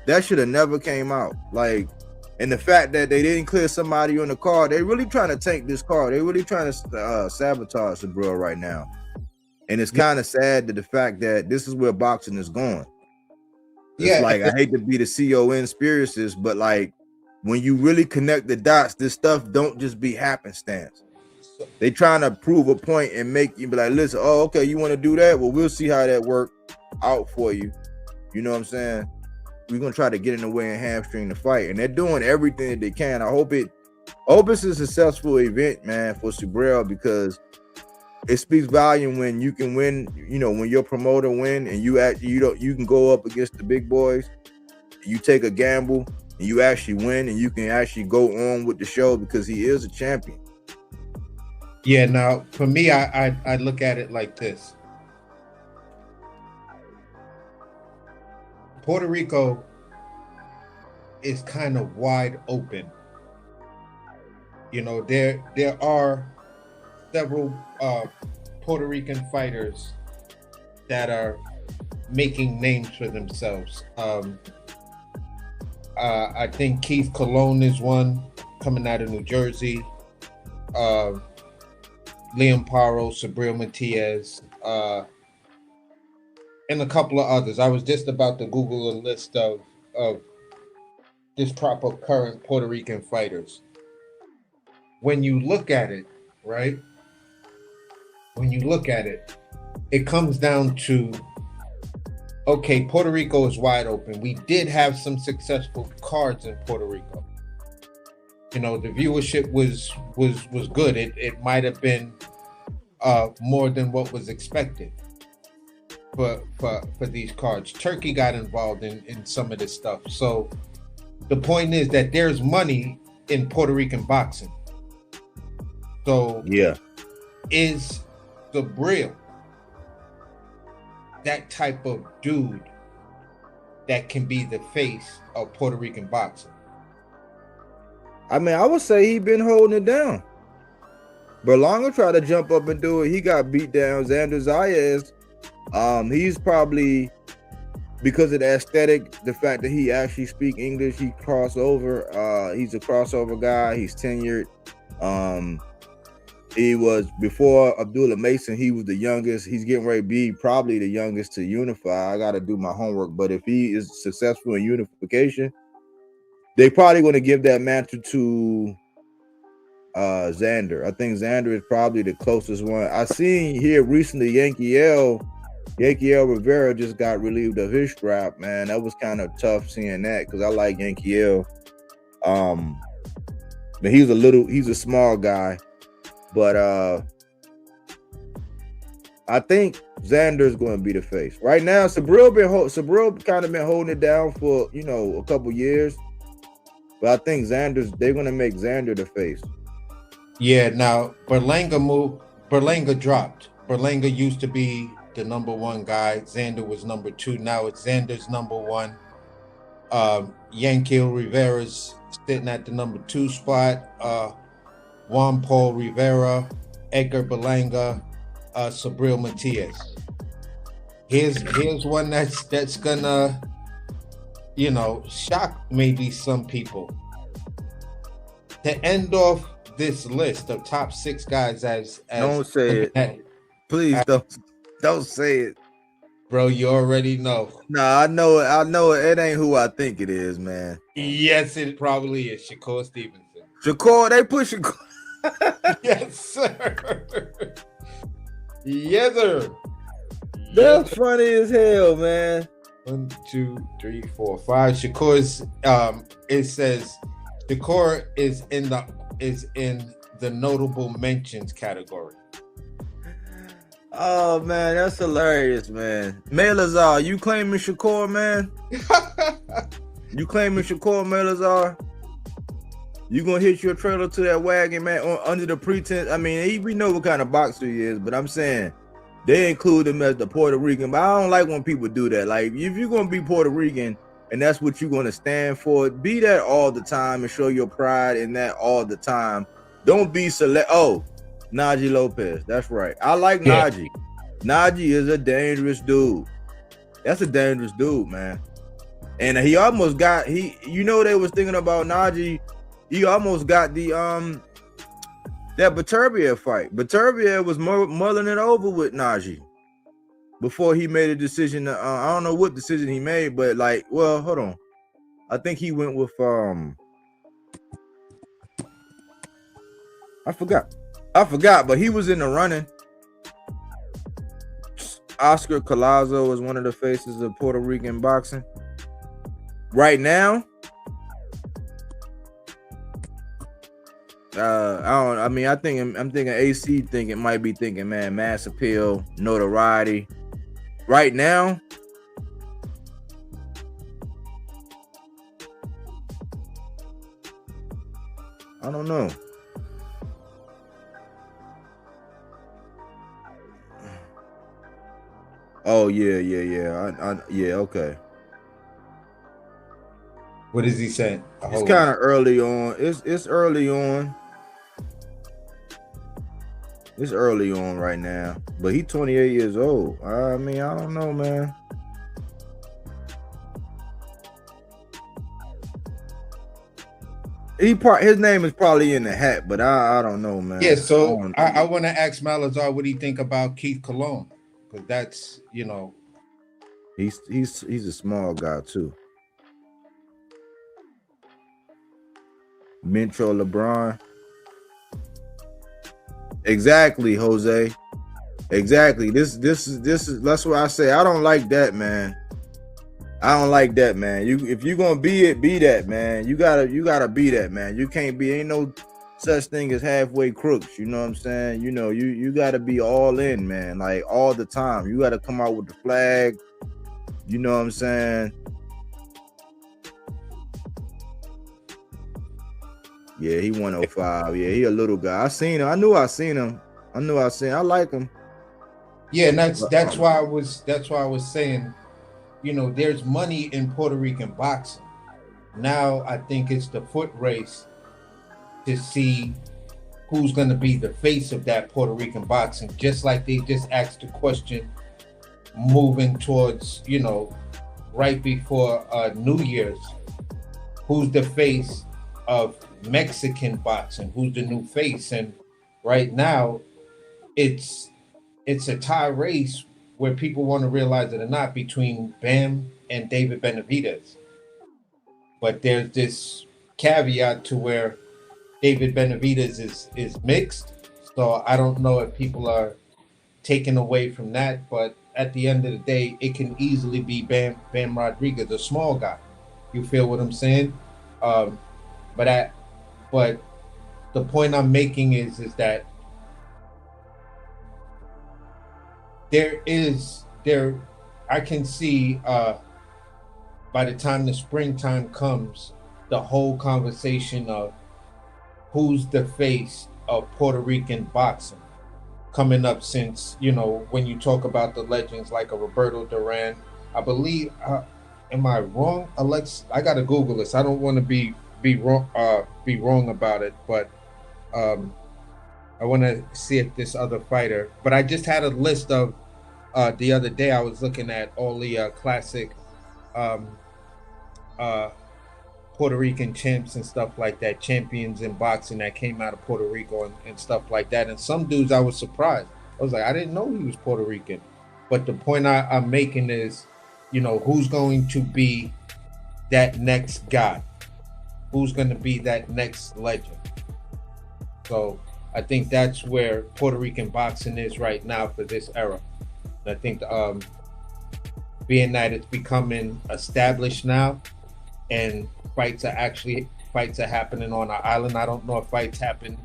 That should have never came out. Like, and the fact that they didn't clear somebody on the card, they really trying to tank this card. They really trying to sabotage Subriel right now. And it's kind of sad that the fact that this is where boxing is going. It's like, I hate to be the CON-spiracist, but like, when you really connect the dots, this stuff don't just be happenstance. They trying to prove a point and make you be like, listen, oh, okay, you want to do that? Well, we'll see how that work out for you. You know what I'm saying? We're gonna try to get in the way and hamstring the fight, and they're doing everything that they can. I hope it's a successful event, man, for Subriel, because it speaks volume when you can win. You know, when your promoter win and you can go up against the big boys. You take a gamble and you actually win, and you can actually go on with the show because he is a champion. Yeah. Now, for me, I look at it like this. Puerto Rico is kind of wide open. You know, there are several Puerto Rican fighters that are making names for themselves. I think Keith Colon is one coming out of New Jersey. Liam Paro, Subriel Matias, and a couple of others. I was just about to Google a list of this crop of current Puerto Rican fighters. When you look at it, right? When you look at it, it comes down to, okay, Puerto Rico is wide open. We did have some successful cards in Puerto Rico. You know, the viewership was good. It might have been more than what was expected for these cards. Turkey got involved in some of this stuff. So the point is that there's money in Puerto Rican boxing. So yeah, is Subriel that type of dude that can be the face of Puerto Rican boxing? I mean, I would say he been holding it down. Berlanga tried to jump up and do it. He got beat down. Xander Zayas, he's probably, because of the aesthetic, the fact that he actually speak English, he cross over. He's a crossover guy. He's tenured. He was, before Abdullah Mason, he was the youngest. He's getting ready to be probably the youngest to unify. I got to do my homework. But if he is successful in unification, they probably going to give that mantle to Xander. I think Xander is probably the closest one. I seen here recently Yankee L Rivera just got relieved of his strap, man. That was kind of tough seeing that, because I like Yankee L. But he's a small guy. But I think Xander's going to be the face. Right now, Subriel kind of been holding it down for, you know, a couple years. But I think they're going to make Xander the face. Yeah, now Berlanga dropped. Berlanga used to be the number one guy. Xander was number two. Now it's Xander's number one. Yankel Rivera's sitting at the number two spot. Juan Paul Rivera, Edgar Berlanga, Subriel Matias. Here's one that's gonna, you know, shock maybe some people. To end off this list of top 6 guys as don't say it. Please don't say it. Bro, you already know. Nah, I know it. It ain't who I think it is, man. Yes, it probably is. Shakur Stevenson. They put Shakur. Yes, sir. Yes, sir. That's funny as hell, man. 1, 2, 3, 4, 5. Shakur's it says Shakur is in the notable mentions category. Oh man, that's hilarious, man. Melazar, you claiming Shakur, man? You claiming Shakur, Melazar? You gonna hitch your trailer to that wagon, man, under the pretense? I mean, we know what kind of boxer he is, but I'm saying they include him as the Puerto Rican. But I don't like when people do that. Like, if you're gonna be Puerto Rican and that's what you're gonna stand for, be that all the time and show your pride in that all the time. Don't be Oh, Najee Lopez. That's right. I like Najee. Najee is a dangerous dude. That's a dangerous dude, man. And he almost got they was thinking about Najee. He almost got the that Beterbiev fight. Beterbiev was mulling it over with Najee before he made a decision. I don't know what decision he made, but hold on. I think he went with I forgot. I forgot, but he was in the running. Oscar Collazo is one of the faces of Puerto Rican boxing. Right now, I'm thinking AC might be thinking, man, mass appeal, notoriety. Right now, I don't know. Oh yeah. Yeah, okay. What is he saying? It's kind of early on. It's early on. It's early on right now. But he's 28 years old. I mean, I don't know, man. His name is probably in the hat, but I don't know, man. Yeah, so I want to ask Malazar what he think about Keith Colon, because that's, you know, he's a small guy too. Metro LeBron. Exactly, Jose. Exactly. This is that's what I say. I don't like that, man. I don't like that, man. If you're gonna be it, be that, man. You gotta be that, man. You can't be, ain't no such thing as halfway crooks. You know what I'm saying? You know, you gotta be all in, man. Like all the time. You gotta come out with the flag. You know what I'm saying? Yeah, he 105. Yeah, he a little guy. I seen him. I knew I seen him. I like him. Yeah, and that's why I was saying, you know, there's money in Puerto Rican boxing. Now I think it's the foot race to see who's going to be the face of that Puerto Rican boxing. Just like they just asked the question moving towards, you know, right before New Year's, who's the face of Mexican boxing? Who's the new face? And right now, it's a tie race where people want to realize it or not between Bam and David Benavidez. But there's this caveat to where David Benavidez is mixed. So I don't know if people are taken away from that. But at the end of the day, it can easily be Bam Rodriguez, a small guy. You feel what I'm saying? But the point I'm making is that I can see by the time the springtime comes, the whole conversation of who's the face of Puerto Rican boxing coming up, since, you know, when you talk about the legends like a Roberto Duran, I believe, am I wrong? Alex, I gotta Google this. I don't want to be wrong about it, but I want to see if this other fighter. But I just had a list of the other day. I was looking at all the classic Puerto Rican champs and stuff like that, champions in boxing that came out of Puerto Rico and stuff like that. And some dudes, I was surprised. I was like, I didn't know he was Puerto Rican. But the point I'm making is, you know, who's going to be that next guy? Who's going to be that next legend? So I think that's where Puerto Rican boxing is right now for this era. And I think being that it's becoming established now, and fights are happening on an island. I don't know if fights happened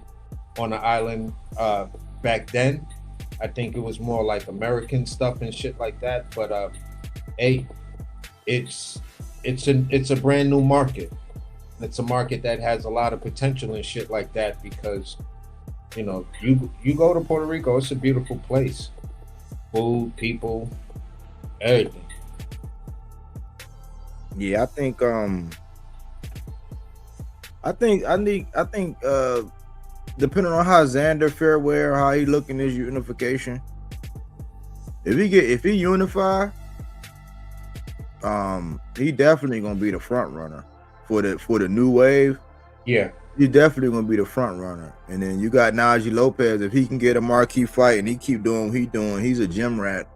on an island back then. I think it was more like American stuff and shit like that. But hey, it's a brand new market. It's a market that has a lot of potential and shit like that, because, you know, you go to Puerto Rico, it's a beautiful place. Food, people, everything. Yeah, I think depending on how Xander Fairwear, how he look in his unification, if he unify, he definitely gonna be the front runner for the new wave. Yeah, he's definitely gonna be the front runner. And then you got Najee Lopez. If he can get a marquee fight and he keep doing what he's doing, he's a gym rat.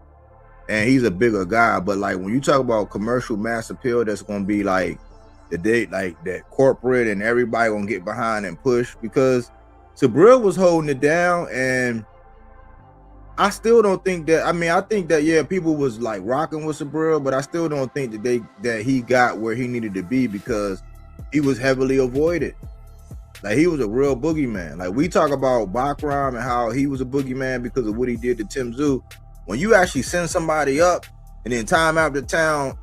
And he's a bigger guy, but like when you talk about commercial mass appeal, that's gonna be like that corporate and everybody gonna get behind and push, because Subriel was holding it down, and I still don't think that. I mean, I think that people was like rocking with Subriel, but I still don't think that he got where he needed to be because he was heavily avoided. Like he was a real boogeyman. Like we talk about Bakram and how he was a boogeyman because of what he did to Tim Zoo. When you actually send somebody up, and then time after time,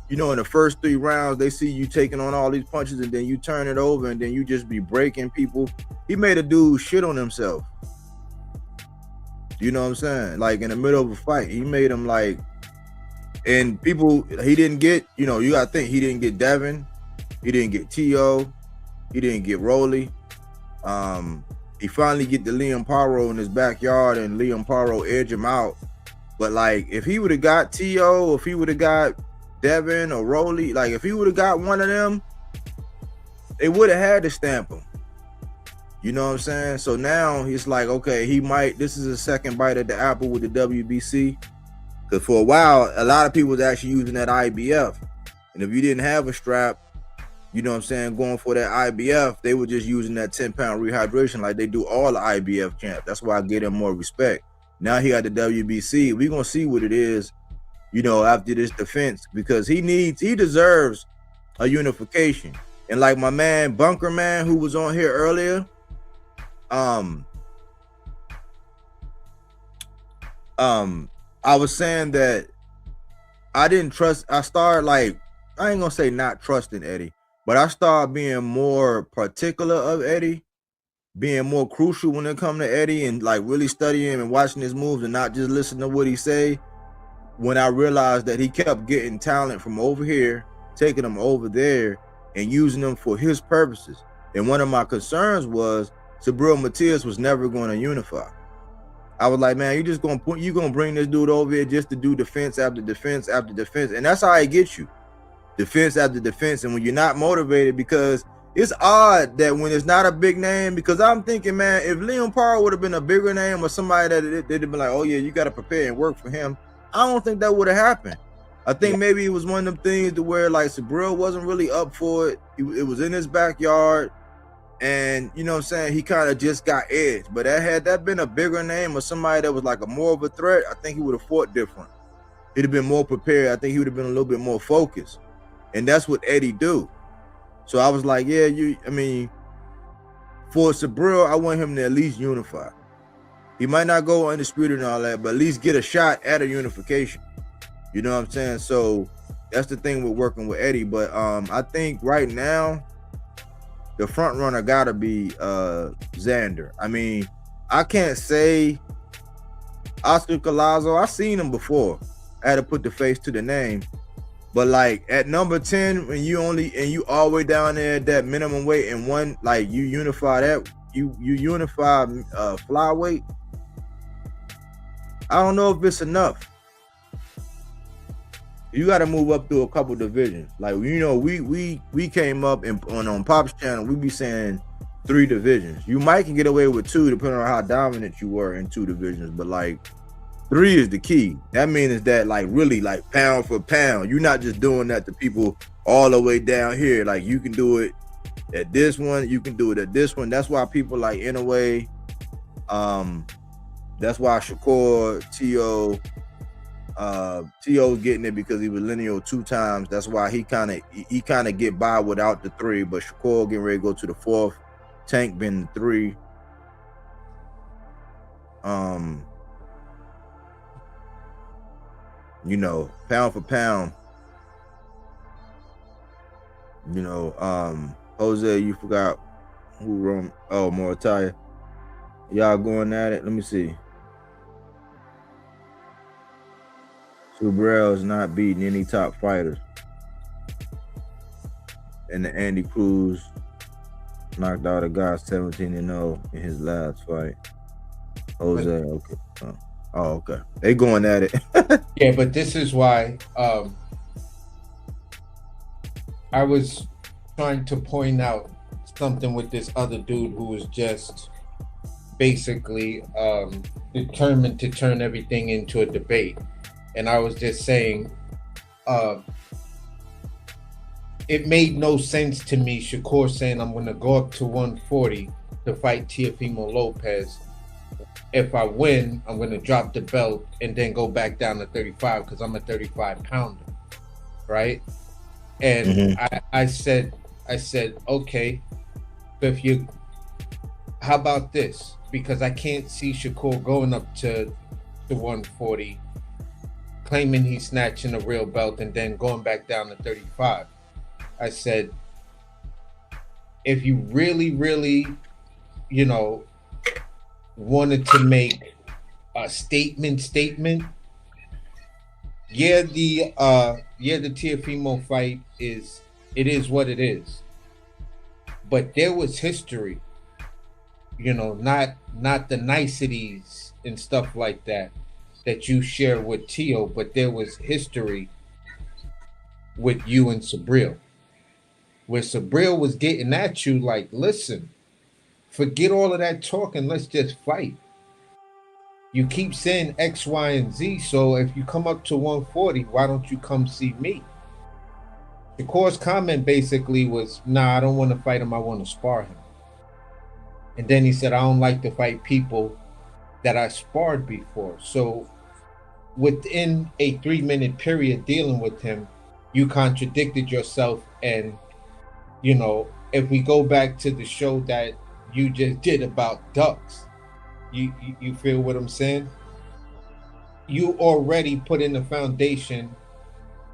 in the first 3 rounds, they see you taking on all these punches, and then you turn it over, and then you just be breaking people. He made a dude shit on himself. You know what I'm saying? Like in the middle of a fight, he made him like, and people he didn't get. You gotta think he didn't get Devin, he didn't get T.O., he didn't get Rolly. He finally get the Liam Paro in his backyard, and Liam Paro edge him out. But like, if he would have got T.O., if he would have got Devin or Rolly, like if he would have got one of them, they would have had to stamp him. You know what I'm saying? So now he's like, okay, this is a second bite at the apple with the WBC. Because for a while, a lot of people was actually using that IBF. And if you didn't have a strap, you know what I'm saying, going for that IBF, they were just using that 10-pound rehydration like they do all the IBF champs. That's why I give him more respect. Now he got the WBC. We're going to see what it is, after this defense, because he deserves a unification. And like my man Bunker Man, who was on here earlier, I was saying that I didn't trust. I started like, I ain't gonna say not trusting Eddie, but I started being more particular of Eddie, being more crucial when it come to Eddie, and like really studying and watching his moves and not just listening to what he say. When I realized that he kept getting talent from over here, taking them over there, and using them for his purposes. And one of my concerns was Subriel Matias was never going to unify. I was like, man, you're gonna bring this dude over here just to do defense after defense after defense, and that's how I get you, defense after defense. And when you're not motivated, because it's odd that when it's not a big name, because I'm thinking, man, if Liam Parr would have been a bigger name or somebody that they'd have been like, oh yeah, you got to prepare and work for him, I don't think that would have happened. I think maybe it was one of them things to where like Subriel wasn't really up for it. It was in his backyard. And you know what I'm saying, he kind of just got edged. But had that been a bigger name or somebody that was like a more of a threat, I think he would have fought different. He'd have been more prepared. I think he would have been a little bit more focused. And that's what Eddie do. So I was like, for Subriel, I want him to at least unify. He might not go undisputed and all that, but at least get a shot at a unification. You know what I'm saying? So that's the thing with working with Eddie. But I think right now, the front runner gotta be Xander. I mean, I can't say Oscar Collazo. I've seen him before. I had to put the face to the name. But like at number 10, when you all the way down there at that minimum weight, and one like you unify that, you unify flyweight. I don't know if it's enough. You got to move up through a couple divisions. Like, we came up and on Pop's channel, we be saying 3 divisions. You might can get away with 2 depending on how dominant you were in 2 divisions, but like 3 is the key. That means that like really like pound for pound, you're not just doing that to people all the way down here. Like you can do it at this one, you can do it at this one. That's why people like Inouye, that's why Shakur, T.O. getting it because he was lineal 2 times. That's why he kind of get by without the 3. But Shakur getting ready to go to the 4th. Tank been the 3. Pound for pound. Jose, you forgot who wrong. Oh, Moritai. Y'all going at it. Let me see. Subriel is not beating any top fighters. And the Andy Cruz knocked out a guy 17-0 in his last fight. Jose, okay. Oh, okay. They going at it. Yeah, but this is why I was trying to point out something with this other dude who was just basically determined to turn everything into a debate. And I was just saying, it made no sense to me, Shakur saying I'm going to go up to 140 to fight Teofimo Lopez. If I win, I'm going to drop the belt and then go back down to 35 because I'm a 35 pounder, right? And I said, okay, so if you, how about this? Because I can't see Shakur going up to 140, claiming he's snatching a real belt and then going back down to 35. I said, if you really, really, you know, wanted to make a statement, yeah, the Teofimo fight is what it is. But there was history, you know, not the niceties and stuff like that you share with Tio, but there was history with you and Subriel, where Subriel was getting at you like, listen, forget all of that talking, let's just fight. You keep saying X, Y, and Z, so if you come up to 140, why don't you come see me? Shakur's comment basically was, nah, I don't want to fight him, I want to spar him. And then he said, I don't like to fight people that I sparred before. So within a 3-minute period dealing with him, you contradicted yourself. And, you know, if we go back to the show that you just did about ducks, you feel what I'm saying? You already put in the foundation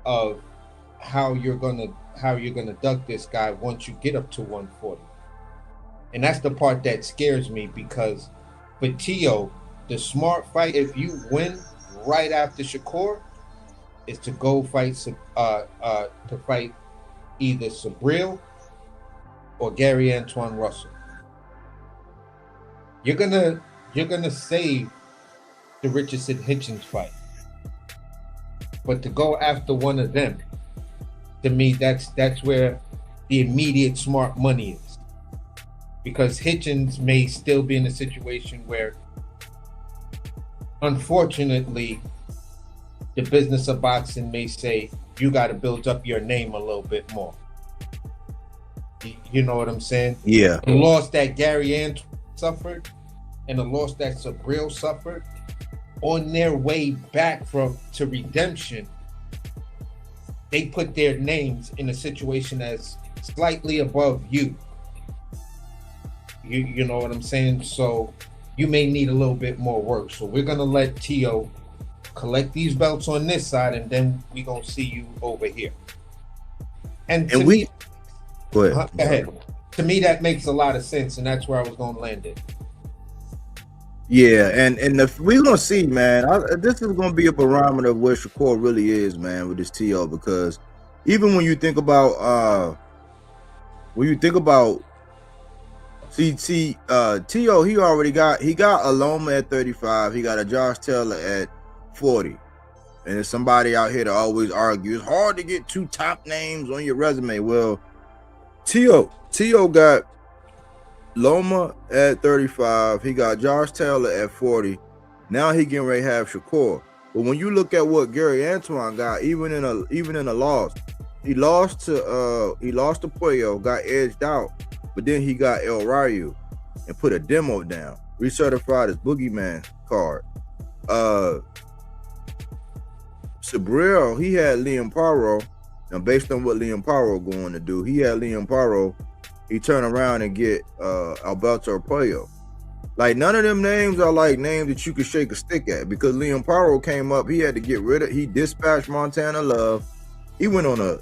of how you're gonna duck this guy once you get up to 140. And that's the part that scares me, because for Tio, the smart fight, if you win right after Shakur, is to go fight to fight either Subriel or Gary Antoine Russell. You're gonna save the Richardson Hitchens fight, but to go after one of them, to me, that's where the immediate smart money is. Because Hitchens may still be in a situation where, unfortunately, the business of boxing may say you got to build up your name a little bit more. You know what I'm saying? Yeah. The loss that Gary Antoine suffered and the loss that Subriel suffered, on their way back to redemption, they put their names in a situation that's slightly above you. You know what I'm saying? So you may need a little bit more work. So we're gonna let Tio collect these belts on this side, and then we're gonna see you over here. And go ahead. Go ahead. To me, that makes a lot of sense, and that's where I was gonna land it. Yeah, and we're gonna see, man. This is gonna be a barometer of where Shakur really is, man, with this Tio, because even when you think about Tio, he got a Loma at 35, he got a Josh Taylor at 40. And there's somebody out here that always argue it's hard to get 2 top names on your resume. Well, Tio got Loma at 35, he got Josh Taylor at 40. Now he getting ready to have Shakur. But when you look at what Gary Antoine got, even in a loss, he lost to Puello, got edged out, but then he got El Rayo and put a demo down, recertified his boogeyman card. Subriel, he had Liam Paro. Now, based on what Liam Paro going to do, he had Liam Paro. He turn around and get Alberto Puello. Like, none of them names are like names that you could shake a stick at, because Liam Paro came up, he had to get rid of. He dispatched Montana Love. He went on a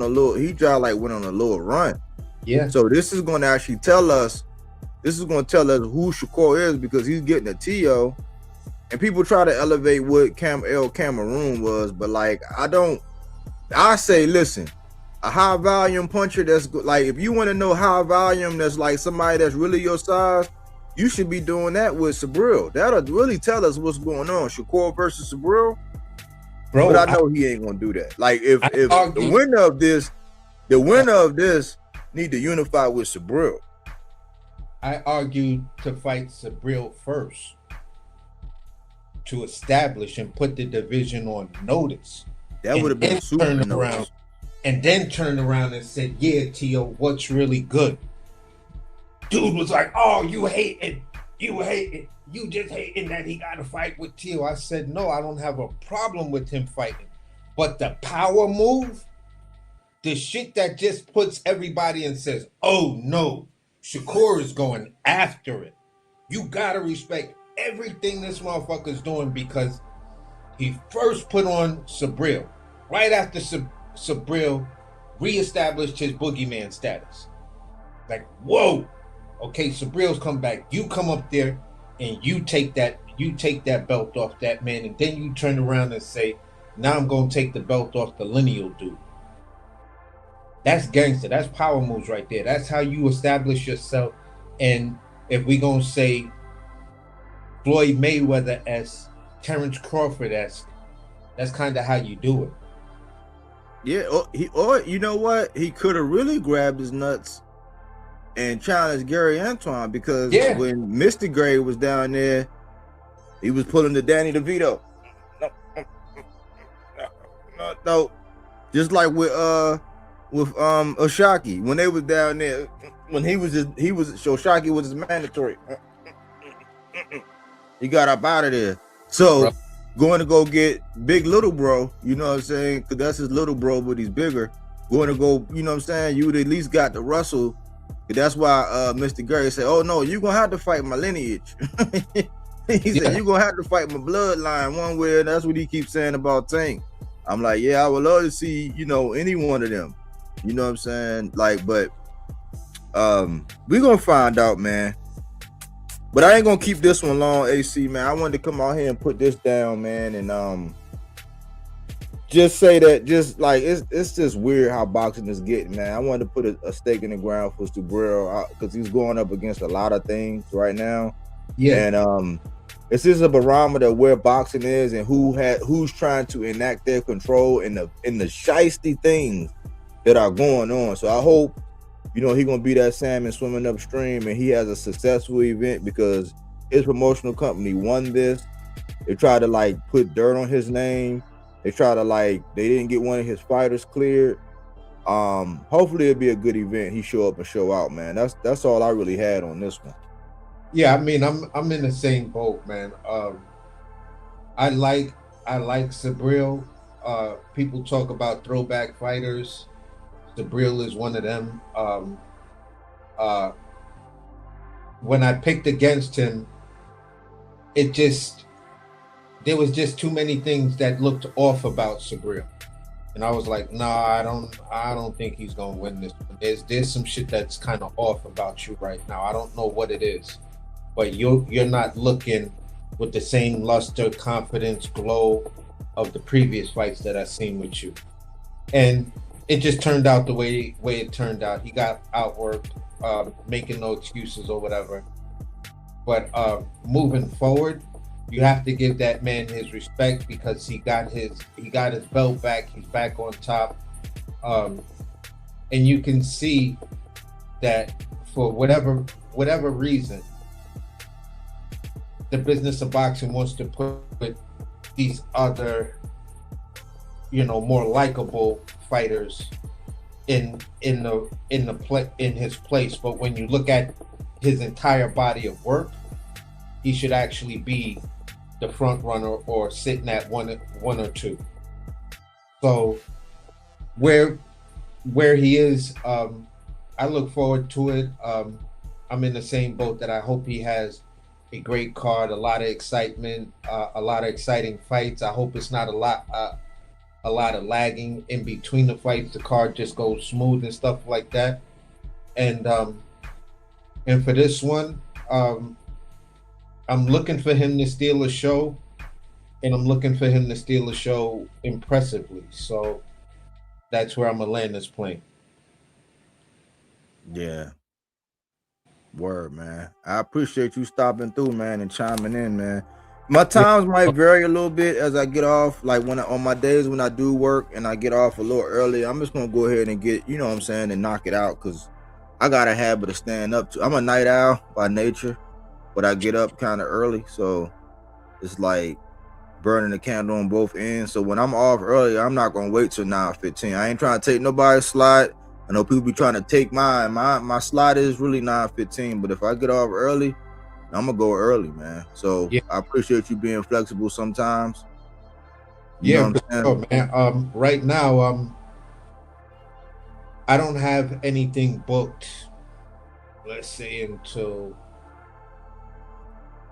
little run. Yeah. So this is going to actually tell us. This is going to tell us who Shakur is, because he's getting a Tio. And people try to elevate what Cameroon was, but like, I say, listen, a high volume puncher that's good. Like, if you want to know high volume, that's like somebody that's really your size, you should be doing that with Subriel. That'll really tell us what's going on. Shakur versus Subriel. Bro, but I know he ain't gonna do that. Like, if the winner of this need to unify with Subriel. I argued to fight Subriel first, to establish and put the division on notice. That would have been super notice. and then turned around and said, "Yeah, Tio, what's really good?" Dude was like, "Oh, you hating, you just hating that he got to fight with Tio." I said, "No, I don't have a problem with him fighting, but the power move, the shit that just puts everybody and says, oh no, Shakur is going after it. You gotta respect everything this motherfucker's doing because he first put on Subriel. Right after Subriel reestablished his boogeyman status. Like, whoa, okay, Subriel's come back. You come up there and you take that belt off that man, and then you turn around and say, now I'm gonna take the belt off the lineal dude. That's gangster. That's power moves right there. That's how you establish yourself. And if we gonna say Floyd Mayweather-esque, Terrence Crawford-esque, that's kind of how you do it. Yeah, or you know what? He could have really grabbed his nuts and challenged Gary Antoine because when Mr. Gray was down there, he was pulling the Danny DeVito. No. Just like with Oshaki when they was down there, when Oshaki was his mandatory. He got up out of there. So going to go get big little bro, you know what I'm saying? Because that's his little bro, but he's bigger. Going to go, you know what I'm saying? You would at least got to wrestle. That's why Mr. Gary said, "Oh no, you're gonna have to fight my lineage." He said, "You're gonna have to fight my bloodline one way," and that's what he keeps saying about Tank. I'm like, yeah, I would love to see, any one of them. You know what I'm saying? Like, but we're gonna find out, man. But I ain't gonna keep this one long, AC, man. I wanted to come out here and put this down, man, and just say that it's just weird how boxing is getting, man. I wanted to put a stake in the ground for Subriel because he's going up against a lot of things right now. Yeah. And it's just a barometer of where boxing is and who's trying to enact their control in the shiesty things that are going on. So I hope, he gonna be that salmon swimming upstream and he has a successful event because his promotional company won this. They tried to put dirt on his name. They tried to they didn't get one of his fighters cleared. Hopefully it'll be a good event. He show up and show out, man. That's all I really had on this one. Yeah, I mean, I'm in the same boat, man. I like Subriel. People talk about throwback fighters. Subriel is one of them. When I picked against him, there was just too many things that looked off about Subriel, and I was like, nah, I don't think he's gonna win this. There's some shit that's kind of off about you right now. I don't know what it is. But you're not looking with the same luster, confidence, glow of the previous fights that I've seen with you. And it just turned out the way it turned out. He got outworked, making no excuses or whatever. But moving forward, you have to give that man his respect because he got his belt back. He's back on top. And you can see that for whatever reason, the business of boxing wants to put these other, more likable fighters in his place. But when you look at his entire body of work, he should actually be the front runner or sitting at one or two. So where he is, I look forward to it. I'm in the same boat that I hope he has a great card, a lot of excitement, a lot of exciting fights. I hope it's not a lot of lagging in between the fights. The card just goes smooth and stuff like that. And for this one, I'm looking for him to steal a show, and I'm looking for him to steal a show impressively. So that's where I'm gonna land this plane. Yeah. Word, man. I appreciate you stopping through, man, and chiming in, man. My times might vary a little bit as I get off. Like on my days when I do work and I get off a little early, I'm just gonna go ahead and get, and knock it out because I got a habit of staying up. I'm a night owl by nature, but I get up kind of early, so it's like burning the candle on both ends. So when I'm off early, I'm not gonna wait till 9:15. I ain't trying to take nobody's slot. I know people be trying to take mine. My slot is really 9:15, but if I get off early, I'm gonna go early, man. So Yeah. I appreciate you being flexible sometimes. You Yeah, know what I'm saying? man. Right now, I don't have anything booked, let's say until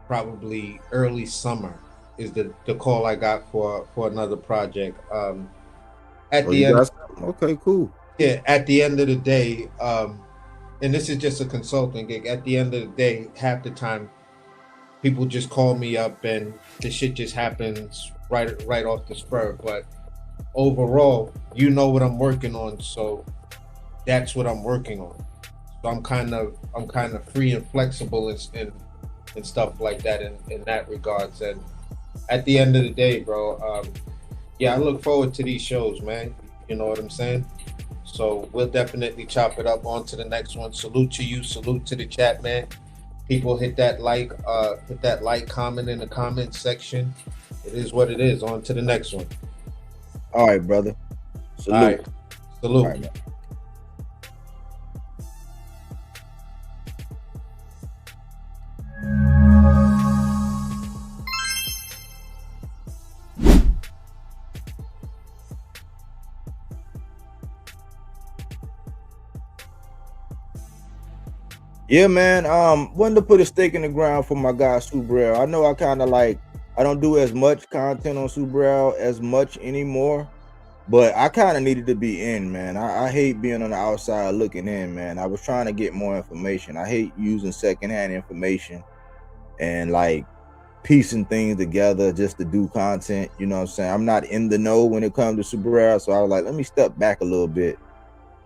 probably early summer is the call I got for another project. At Oh, the you end, guys? Okay, cool. yeah, at the end of the day, and this is just a consulting gig. At the end of the day, half the time, people just call me up and the shit just happens right off the spur. But overall, you know what I'm working on, so that's what I'm working on. So I'm kind of free and flexible and stuff like that in that regards. And at the end of the day, bro, yeah, I look forward to these shows, man. You know what I'm saying? So we'll definitely chop it up on to the next one. Salute to you, salute to the chat, man. People hit that like comment in the comment section. It is what it is. On to the next one. All right, brother. Salute. All right. Salute. All right, man. Yeah, man. Wanted to put a stake in the ground for my guy Subriel. I know I kind of like I don't do as much content on Subriel as much anymore, but I kind of needed to be in, man. I hate being on the outside looking in, man. I was trying to get more information. I hate using secondhand information and like piecing things together just to do content. You know what I'm saying? I'm not in the know when it comes to Subriel, so I was like, let me step back a little bit.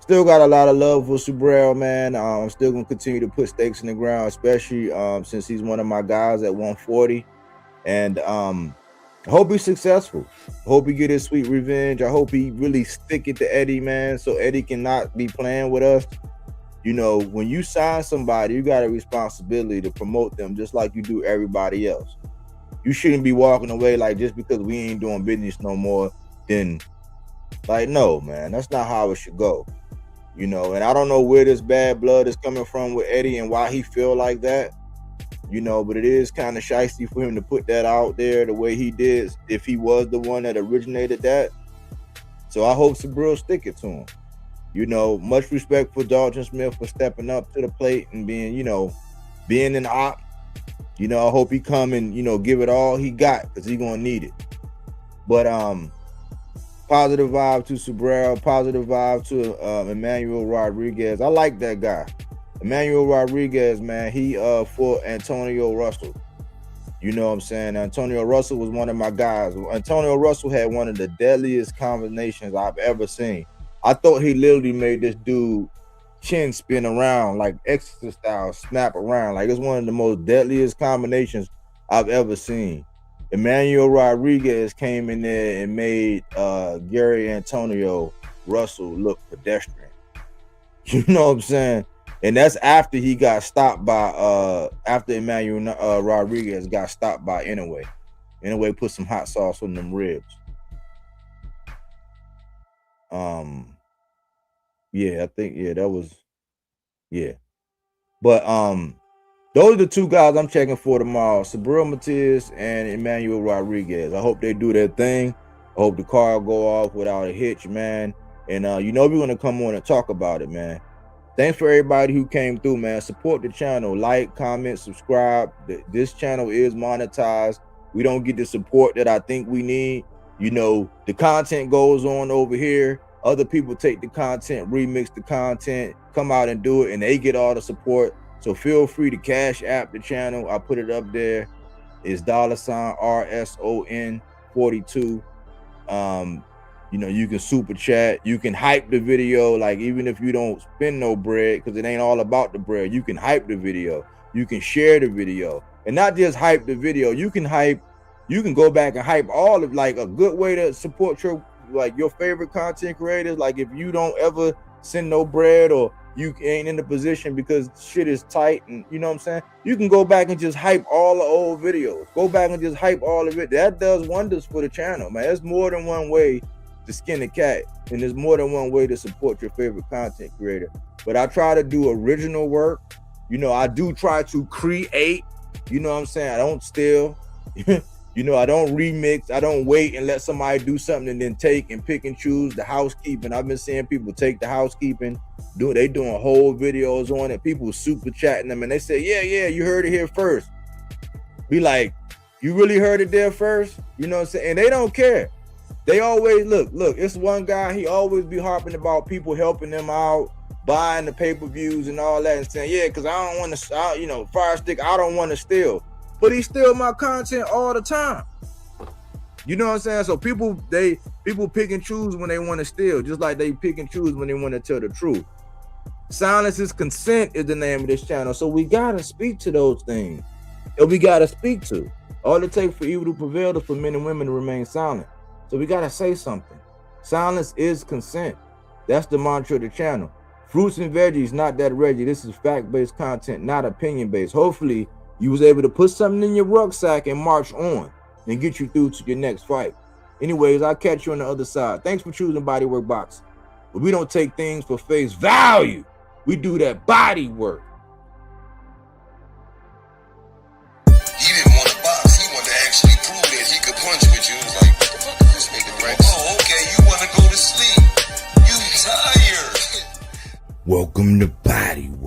Still got a lot of love for Subriel, man. I'm still gonna continue to put stakes in the ground, especially since he's one of my guys at 140. And I hope he's successful. I hope he get his sweet revenge. I hope he really stick it to Eddie, man, so Eddie cannot be playing with us. You know, when you sign somebody, you got a responsibility to promote them just like you do everybody else. You shouldn't be walking away like just because we ain't doing business no more, then like, no, man, that's not how it should go. You know, and I don't know where this bad blood is coming from with Eddie and why he feel like that, you know, but it is kind of shysty for him to put that out there the way he did if he was the one that originated that. So I hope Subriel stick it to him. You know, much respect for Dalton Smith for stepping up to the plate and being, you know, being an op. You know, I hope he come and, you know, give it all he got because he gonna need it. But positive vibe to Subriel, positive vibe to Emmanuel Rodriguez. I like that guy. Emmanuel Rodriguez, man, he fought Antonio Russell. You know what I'm saying? Antonio Russell was one of my guys. Antonio Russell had one of the deadliest combinations I've ever seen. I thought he literally made this dude chin spin around, like Exorcist style, snap around. Like it's one of the most deadliest combinations I've ever seen. Emmanuel Rodriguez came in there and made Gary Antonio Russell look pedestrian. You know what I'm saying? And that's after he got stopped by after Emmanuel Rodriguez got stopped by Inouye. Inouye put some hot sauce on them ribs. Yeah, I think that was But those are the two guys I'm checking for tomorrow. Subriel Matias and Emmanuel Rodriguez. I hope they do their thing. I hope the car go off without a hitch, man. And you know we're gonna come on and talk about it, man. Thanks for everybody who came through, man. Support the channel, like, comment, subscribe. This channel is monetized. We don't get the support that I think we need. You know, the content goes on over here. Other people take the content, remix the content, come out and do it, and they get all the support. So feel free to cash app the channel. I put it up there. It's $RSON42. You know, you can super chat. You can hype the video. Like even if you don't spend no bread, because it ain't all about the bread. You can hype the video. You can share the video, and not just hype the video. You can hype. You can go back and hype all of like a good way to support your favorite content creators. Like if you don't ever send no bread, or you ain't in the position because shit is tight, and you know what I'm saying, you can go back and just hype all the old videos. Go back and just hype all of it. That does wonders for the channel, man. There's more than one way to skin a cat, and there's more than one way to support your favorite content creator. But I try to do original work. You know, I do try to create. You know what I'm saying? I don't steal. You know, I don't remix. I don't wait and let somebody do something and then take and pick and choose the housekeeping. I've been seeing people take the housekeeping, they doing whole videos on it. People super chatting them and they say, yeah, you heard it here first. Be like, you really heard it there first? You know what I'm saying? And they don't care. They always look, it's one guy, he always be harping about people helping them out, buying the pay-per-views and all that, and saying, yeah, because I don't want to, you know, Fire Stick, I don't want to steal. But he steal my content all the time. You know what I'm saying? So people pick and choose when they want to steal, just like they pick and choose when they want to tell the truth. Silence is consent is the name of this channel. So we gotta speak to those things. And we gotta speak to. All it takes for evil to prevail is for men and women to remain silent. So we gotta say something. Silence is consent. That's the mantra of the channel. Fruits and veggies, not that Reggie. This is fact-based content, not opinion-based. Hopefully, you was able to put something in your rucksack and march on and get you through to your next fight. Anyways, I'll catch you on the other side. Thanks for choosing Bodywork Boxing. But we don't take things for face value. We do that body work. He didn't want to box. He wanted to actually prove that he could punch with you. He was like, what the fuck is this nigga, right? Oh, okay, you want to go to sleep. You tired. Welcome to Bodywork.